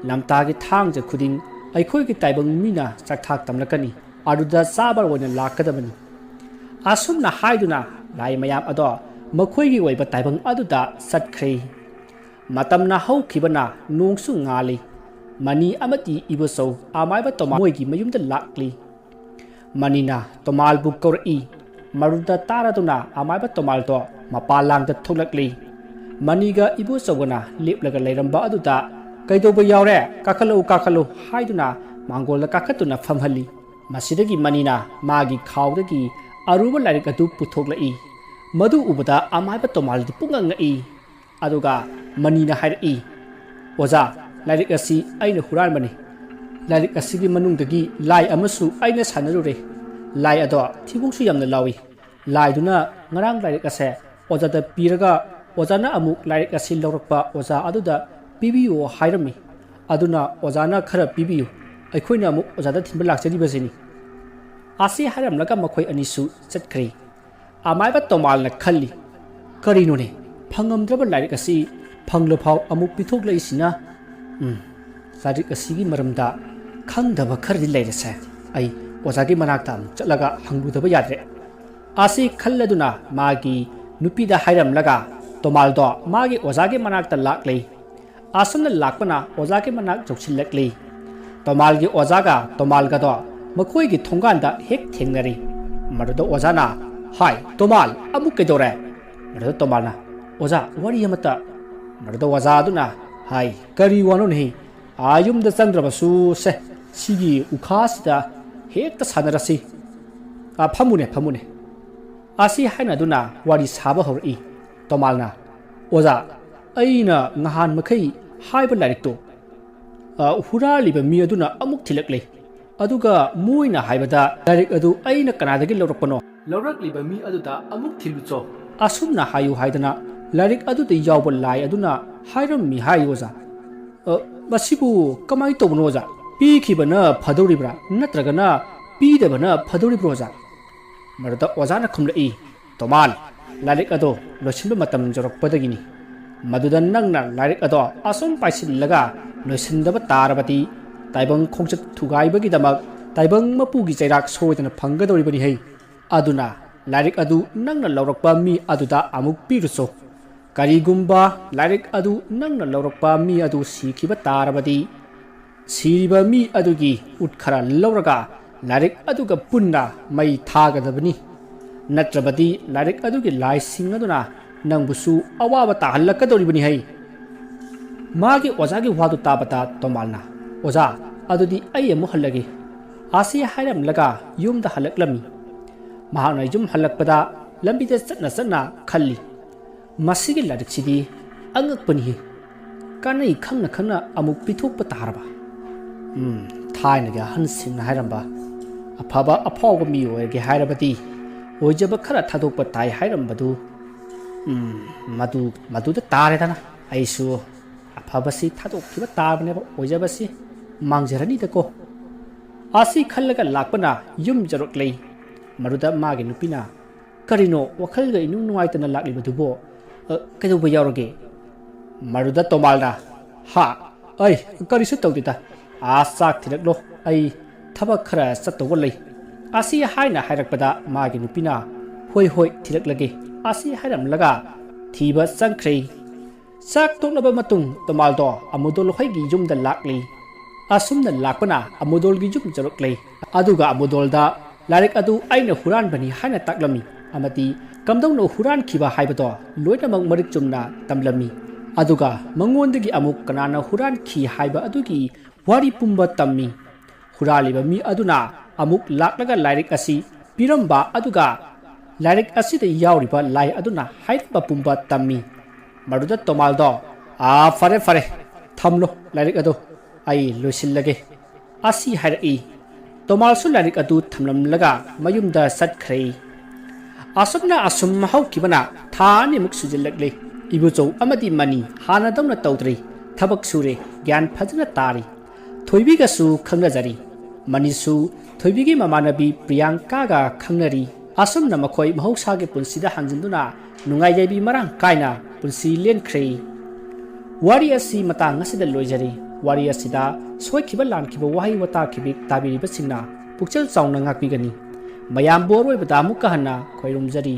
ꯂꯝꯇꯥꯒꯤ ꯊꯥꯡꯖ ꯈꯨꯗꯤꯡ ꯑꯩꯈꯣꯏꯒꯤ ꯇꯥꯏꯕꯪ ꯃꯤꯅ ꯆꯥꯛꯊꯥꯛ ꯇꯝꯂꯛꯀꯅꯤ ꯑꯗꯨꯗ ꯆꯥꯕ ꯑꯣꯏꯅ ꯂꯥꯛꯀꯗꯕꯅꯤ ꯑꯁꯨꯝꯅ ꯍꯥꯏꯗꯨꯅ ꯂꯥꯏ ꯃꯌꯥꯝ ꯑꯗꯣ ꯃꯈꯣꯏꯒꯤ ꯑꯣꯏꯕ ꯇꯥꯏꯕꯪ ꯑꯗꯨꯗ ꯆꯠꯈ꯭ꯔꯦ ꯃꯇꯝꯅ ꯍꯧꯈꯤꯕꯅ ꯅꯣꯡꯁꯨ ꯉꯥꯜꯂꯤ ꯃꯅꯤ ꯑꯃꯗꯤ ꯏꯕꯣꯆꯧ ꯑꯃꯥꯏꯕ ꯇꯣꯃꯥꯜ ꯃꯣꯏꯒꯤ ꯃꯌꯨꯝꯗ ꯂꯥꯛꯂꯤ ꯃꯅꯤꯅ ꯇꯣꯃꯥꯜꯕꯨ ꯀꯧꯔꯛꯏ ꯃꯗꯨꯗ ꯇꯥꯔꯗꯨꯅ ꯑꯃꯥꯏꯕ ꯇꯣꯃꯥꯜꯗꯣ ꯃꯄꯥꯟꯂꯥꯡꯗ ꯊꯣꯛꯂꯛꯂꯤ ꯃꯅꯤꯒ ꯏꯕꯣꯆꯧꯒꯅ ꯂꯦꯞꯂꯒ ꯂꯩꯔꯝꯕ ꯑꯗꯨꯗ ꯀꯩꯗꯧꯕ ꯌꯥꯎꯔꯦ ꯀꯥꯈꯠꯂꯨ ꯍꯥꯏꯗꯨꯅ ꯃꯥꯡꯒꯣꯜꯗ ꯀꯥꯈꯠꯇꯨꯅ ꯐꯝꯍꯜꯂꯤ ꯃꯁꯤꯗꯒꯤ ꯃꯅꯤꯅ ꯃꯥꯒꯤ ꯈꯥꯎꯗꯒꯤ ꯑꯔꯨꯕ ꯂꯥꯏꯔꯤꯛ ꯑꯗꯨ ꯄꯨꯊꯣꯛꯂꯛꯏ ꯃꯗꯨ ꯎꯕꯗ ꯑꯃꯥꯏꯕ ꯇꯣꯃꯥꯜꯗꯤ ꯄꯨꯡꯉꯛ ꯉꯛꯏ ꯑꯗꯨꯒ ꯃꯅꯤꯅ ꯍꯥꯏꯔꯛꯏ ꯑꯣꯖꯥ ꯂꯥꯏꯔꯤꯛ ꯑꯁꯤ ꯑꯩꯅ ꯍꯨꯔꯥꯟꯕꯅꯤ ꯂꯥꯏꯔꯤꯛ ꯑꯁꯤꯒꯤ ꯃꯅꯨꯡꯗꯒꯤ ꯂꯥꯏ ꯑꯃꯁꯨ ꯑꯩꯅ ꯁꯥꯟꯅꯔꯨꯔꯦ ꯂꯥꯏ ꯑꯗꯣ ꯊꯤꯕꯣꯡꯁꯨ ꯌꯥꯝꯅ ꯂꯥꯎꯏ ꯂꯥꯏꯗꯨꯅ ꯉꯔꯥꯡ ꯂꯥꯏꯔꯤꯛ ꯑꯁꯦ ꯑꯣꯖꯥꯗ ꯄꯤꯔꯒ ꯑꯣꯖꯥꯅ ꯑꯃꯨꯛ ꯂꯥꯏꯔꯤꯛ ꯑꯁꯤ ꯂꯧꯔꯛꯄ ꯑꯣꯖꯥ ꯑꯗꯨꯗ ꯄꯤꯕꯤꯌꯨ ꯍꯥꯏꯔꯝꯃꯤ ꯑꯗꯨꯅ ꯑꯣꯖꯥꯅ ꯈꯔ ꯄꯤꯕꯤꯌꯨ ꯑꯩꯈꯣꯏꯅ ꯑꯃꯨꯛ ꯑꯣꯖꯥꯗ ꯊꯤꯟꯕ ꯂꯥꯛꯆꯔꯤꯕꯁꯤꯅꯤ ꯑꯁꯤ ꯍꯥꯏꯔꯝꯂꯒ ꯃꯈꯣꯏ ꯑꯅꯤꯁꯨ ꯆꯠꯈ꯭ꯔꯦ ꯑꯃꯥꯏꯕ ꯇꯣꯃꯥꯜꯅ ꯈꯜꯂꯤ ꯀꯔꯤꯅꯣꯅꯦ ꯐꯪꯉꯝꯗ꯭ꯔꯕ ꯂꯥꯏꯔꯤꯛ ꯑꯁꯤ ꯐꯪꯂꯐꯥꯎ ꯑꯃꯨꯛ ꯄꯤꯊꯣꯛꯂꯛꯏꯁꯤꯅ ꯂꯥꯏꯔꯤꯛ ꯑꯁꯤꯒꯤ ꯃꯔꯝꯗ ꯈꯪꯗꯕ ꯈꯔꯗꯤ ꯂꯩꯔꯁꯦ ꯑꯩ ꯑꯣꯖꯥꯒꯤ ꯃꯅꯥꯛꯇ ꯑꯃꯨꯛ ꯆꯠꯂꯒ ꯍꯪꯂꯨꯗꯕ ꯌꯥꯗ꯭ꯔꯦ ꯑꯁꯤ ꯈꯜꯂꯗꯨꯅ ꯃꯥꯒꯤ ꯅꯨꯄꯤꯗ ꯍꯥꯏꯔꯝꯂꯒ ꯇꯣꯃꯥꯜꯗꯣ ꯃꯥꯒꯤ ꯑꯣꯖꯥꯒꯤ ꯃꯅꯥꯛꯇ ꯂꯥꯛꯂꯤ ꯑꯁꯨꯝꯅ ꯂꯥꯛꯄꯅ ꯑꯣꯖꯥꯒꯤ ꯃꯅꯥꯛ ꯌꯧꯁꯤꯜꯂꯛꯂꯤ ꯇꯣꯃꯥꯜꯒꯤ ꯑꯣꯖꯥꯒ ꯇꯣꯃꯥꯜꯒꯗꯣ ꯃꯈꯣꯏꯒꯤ ꯊꯣꯡꯒꯥꯟꯗ ꯍꯦꯛ ꯊꯦꯡꯅꯔꯤ ꯃꯗꯨꯗ ꯑꯣꯖꯥꯅ ꯍꯥꯏ ꯇꯣꯃꯥꯜ ꯑꯃꯨꯛ ꯀꯩꯗꯧꯔꯦ ꯃꯗꯨꯗ ꯇꯣꯃꯥꯜꯅ ꯑꯣꯖꯥ ꯋꯥꯔꯤ ꯑꯃꯠꯇ ꯃꯗꯨꯗ ꯑꯣꯖꯥ ꯑꯗꯨꯅ ꯍꯥꯏ ꯀꯔꯤ ꯋꯥꯅꯣꯅꯦ ꯌꯨꯝꯗ ꯆꯪꯗ꯭ꯔꯕꯁꯨ ꯁꯦ ꯁꯤꯒꯤ ꯎꯈꯥꯁꯤꯗ ꯍꯦꯛꯇ ꯁꯥꯟꯅꯔꯁꯤ ꯐꯝꯃꯨꯅꯦ ꯑꯁꯤ ꯍꯥꯏꯅꯗꯨꯅ ꯋꯥꯔꯤ ꯁꯥꯕ ꯍꯧꯔꯛꯏ ꯇꯣꯃꯥꯜꯅ ꯑꯣꯖꯥ ꯑꯩꯅ ꯅꯍꯥꯟ ꯃꯈꯩ ꯍꯥꯏꯕ ꯂꯥꯏꯔꯤꯛꯇꯣ ꯍꯨꯔꯥꯜꯂꯤꯕ ꯃꯤ ꯑꯗꯨꯅ ꯑꯃꯨꯛ ꯊꯤꯜꯂꯛꯂꯦ ꯑꯗꯨꯒ ꯃꯣꯏꯅ ꯍꯥꯏꯕꯗ ꯂꯥꯏꯔꯤꯛ ꯑꯗꯨ ꯑꯩꯅ ꯀꯅꯥꯗꯒꯤ ꯂꯧꯔꯛꯄꯅꯣ ꯂꯧꯔꯛꯂꯤꯕ ꯃꯤ ꯑꯗꯨꯗ ꯑꯃꯨꯛ ꯊꯤꯜꯂꯨꯆꯣ ꯑꯁꯨꯝꯅ ꯍꯥꯏꯌꯨ ꯍꯥꯏꯗꯅ ꯂꯥꯏꯔꯤꯛ ꯑꯗꯨꯗ ꯌꯥꯎꯕ ꯂꯥꯏ ꯑꯗꯨꯅ ꯍꯥꯏꯔꯝꯃꯤ ꯍꯥꯏ ꯑꯣꯖꯥ ꯃꯁꯤꯕꯨ ꯀꯃꯥꯏꯅ ꯇꯧꯕꯅꯣ ꯑꯣꯖꯥ ꯄꯤꯈꯤꯕꯅ ꯐꯗꯧꯔꯤꯕ꯭ꯔꯥ ꯅꯠꯇ꯭ꯔꯒꯅ ꯄꯤꯗꯕꯅ ꯐꯗꯧꯔꯤꯕ꯭ꯔꯣ ꯑꯣꯖꯥ ꯃꯗꯨꯗ ꯑꯣꯖꯥꯅ ꯈꯨꯝꯂꯛꯏ ꯇꯣꯃꯥꯜ ꯂꯥꯏꯔꯤꯛ ꯑꯗꯣ ꯂꯣꯏꯁꯤꯟꯕ ꯃꯇꯝ ꯌꯧꯔꯛꯄꯗꯒꯤꯅꯤ ꯃꯗꯨꯗ ꯅꯪꯅ ꯂꯥꯏꯔꯤꯛ ꯑꯗꯣ ꯑꯁꯨꯝ ꯄꯥꯏꯁꯤꯜꯂꯒ ꯂꯣꯏꯁꯤꯟꯗꯕ ꯇꯥꯔꯕꯗꯤ ꯇꯥꯏꯕꯪ ꯈꯣꯡꯆꯠ ꯊꯨꯒꯥꯏꯕꯒꯤꯗꯃꯛ ꯇꯥꯏꯕꯪ ꯃꯄꯨꯒꯤ ꯆꯩꯔꯥꯛ ꯁꯣꯏꯗꯅ ꯐꯪꯒꯗꯧꯔꯤꯕꯅꯤ ꯍꯩ ꯑꯗꯨꯅ ꯂꯥꯏꯔꯤꯛ ꯑꯗꯨ ꯅꯪꯅ ꯂꯧꯔꯛꯄ ꯃꯤ ꯑꯗꯨꯗ ꯑꯃꯨꯛ ꯄꯤꯔꯨꯆꯣ ꯀꯔꯤꯒꯨꯝꯕ ꯂꯥꯏꯔꯤꯛ ꯑꯗꯨ ꯅꯪꯅ ꯂꯧꯔꯛꯄ ꯃꯤ ꯑꯗꯨ ꯁꯤꯈꯤꯕ ꯇꯥꯔꯕꯗꯤ ꯁꯤꯔꯤꯕ ꯃꯤ ꯑꯗꯨꯒꯤ ꯎꯠ ꯈꯔ ꯂꯧꯔꯒ ꯂꯥꯏꯔꯤꯛ ꯑꯗꯨꯒ ꯄꯨꯟꯅ ꯃꯩ ꯊꯥꯒꯗꯕꯅꯤ ꯅꯠꯇ꯭ꯔꯕꯗꯤ ꯂꯥꯏꯔꯤꯛ ꯑꯗꯨꯒꯤ ꯂꯥꯏꯁꯤꯡ ꯑꯗꯨꯅ ꯅꯪꯕꯨꯁꯨ ꯑꯋꯥꯕ ꯇꯥꯍꯜꯂꯛꯀꯗꯧꯔꯤꯕꯅꯤ ꯍꯩ ꯃꯥꯒꯤ ꯑꯣꯖꯥꯒꯤ ꯋꯥꯗꯨ ꯇꯥꯕꯗ ꯇꯣꯃꯥꯜꯅ ꯑꯣꯖꯥ ꯑꯗꯨꯗꯤ ꯑꯩ ꯑꯃꯨꯛ ꯍꯜꯂꯒꯦ ꯑꯁꯤ ꯍꯥꯏꯔꯝꯂꯒ ꯌꯨꯝꯗ ꯍꯜꯂꯛꯂꯝꯃꯤ ꯃꯍꯥꯛꯅ ꯌꯨꯝ ꯍꯜꯂꯛꯄꯗ ꯂꯝꯕꯤꯗ ꯆꯠꯅ ꯈꯜꯂꯤ ꯃꯁꯤꯒꯤ ꯂꯥꯏꯔꯤꯛꯁꯤꯗꯤ ꯑꯉꯛꯄꯅꯤ ꯀꯥꯟꯅꯩ ꯈꯪꯅ ꯑꯃꯨꯛ ꯄꯤꯊꯣꯛꯄ ꯇꯥꯔꯕ ꯊꯥꯏꯅꯒꯤ ꯑꯍꯟꯁꯤꯡꯅ ꯍꯥꯏꯔꯝꯕ ꯑꯐꯕ ꯑꯐꯥꯎꯕ ꯃꯤ ꯑꯣꯏꯔꯒꯦ ꯍꯥꯏꯔꯕꯗꯤ ꯑꯣꯏꯖꯕ ꯈꯔ ꯊꯥꯗꯣꯛꯄ ꯇꯥꯏ ꯍꯥꯏꯔꯝꯕꯗꯨ ꯃꯗꯨꯗ ꯇꯥꯔꯦꯗꯅ ꯑꯩꯁꯨ ꯑꯐꯕꯁꯤ ꯊꯥꯗꯣꯛꯈꯤꯕ ꯇꯥꯕꯅꯦꯕ ꯑꯣꯏꯖꯕꯁꯤ ꯃꯥꯡꯖꯔꯅꯤꯗꯀꯣ ꯑꯁꯤ ꯈꯜꯂꯒ ꯂꯥꯛꯄꯅ ꯌꯨꯝ ꯌꯧꯔꯛꯂꯦ ꯃꯗꯨꯗ ꯃꯥꯒꯤ ꯅꯨꯄꯤꯅ ꯀꯔꯤꯅꯣ ꯋꯥꯈꯜꯒ ꯏꯅꯨꯡ ꯅꯨꯡꯉꯥꯏꯇꯅ ꯂꯥꯛꯂꯤꯕꯗꯨꯕꯣ ꯀꯩꯗꯧꯕ ꯌꯥꯎꯔꯒꯦ ꯃꯗꯨꯗ ꯇꯣꯃꯥꯜꯅ ꯑꯩ ꯀꯔꯤꯁꯨ ꯇꯧꯗꯦꯗ ꯆꯥꯛ ꯊꯤꯜꯂꯛꯂꯣ ꯑꯩ ꯊꯕꯛ ꯈꯔ ꯆꯠꯇꯧꯕ ꯂꯩ ꯑꯁꯤ ꯍꯥꯏꯅ ꯍꯥꯏꯔꯛꯄꯗ ꯃꯥꯒꯤ ꯅꯨꯄꯤꯅ ꯍꯣꯏ ꯊꯤꯜꯂꯛꯂꯒꯦ ꯑꯁꯤ ꯍꯥꯏꯔꯝꯂꯒ ꯊꯤꯕ ꯆꯪꯈ꯭ꯔꯦ ꯆꯥꯛ ꯇꯣꯛꯂꯕ ꯃꯇꯨꯡ ꯇꯣꯃꯥꯜꯗꯣ ꯑꯃꯨꯗꯣꯜ ꯍꯣꯏꯒꯤ ꯌꯨꯝꯗ ꯂꯥꯛꯂꯤ ꯑꯁꯨꯝꯅ ꯂꯥꯛꯄꯅ ꯑꯃꯨꯗꯣꯜꯒꯤ ꯌꯨꯝ ꯌꯧꯔꯛꯂꯦ ꯑꯗꯨꯒ ꯑꯃꯨꯗꯣꯜꯗ ꯂꯥꯏꯔꯤꯛ ꯑꯗꯨ ꯑꯩꯅ ꯍꯨꯔꯥꯟꯕꯅꯤ ꯍꯥꯏꯅ ꯇꯥꯛꯂꯝꯃꯤ amati kamdongno huran khiba haibado loinamang marik chumna tamlami aduga mangondagi amuk kanana huran khi haiba adugi wari pumba tammi huraliba mi aduna amuk laklaga lairik asi piramba aduga lairik asi de yauriba lai aduna haiba pumba tammi maruda tomaldo fare fare thamlo lairik adu ai loisillage asi hairi tomal su lairik adu thamlam laga mayumda satkhre asumna asum hau kibana thani muk sujilakle ibuchou amadi mani hana dongna tawdri thabak sure gyan phajna tari thoibi ga su khangnajari manisu thoibi gi mamanabi priyanka ga khangnari asumna makhoi mahausa ge punsida hanjinduna nungai jaibi marang kaina punsi lenkhre wari asi matang asida loijari wari asida soikiba lankiba wahi wata kibik tabiri basingna pukchel chaungna ngakpi gani mayam boroi badamu kahana khoirumjari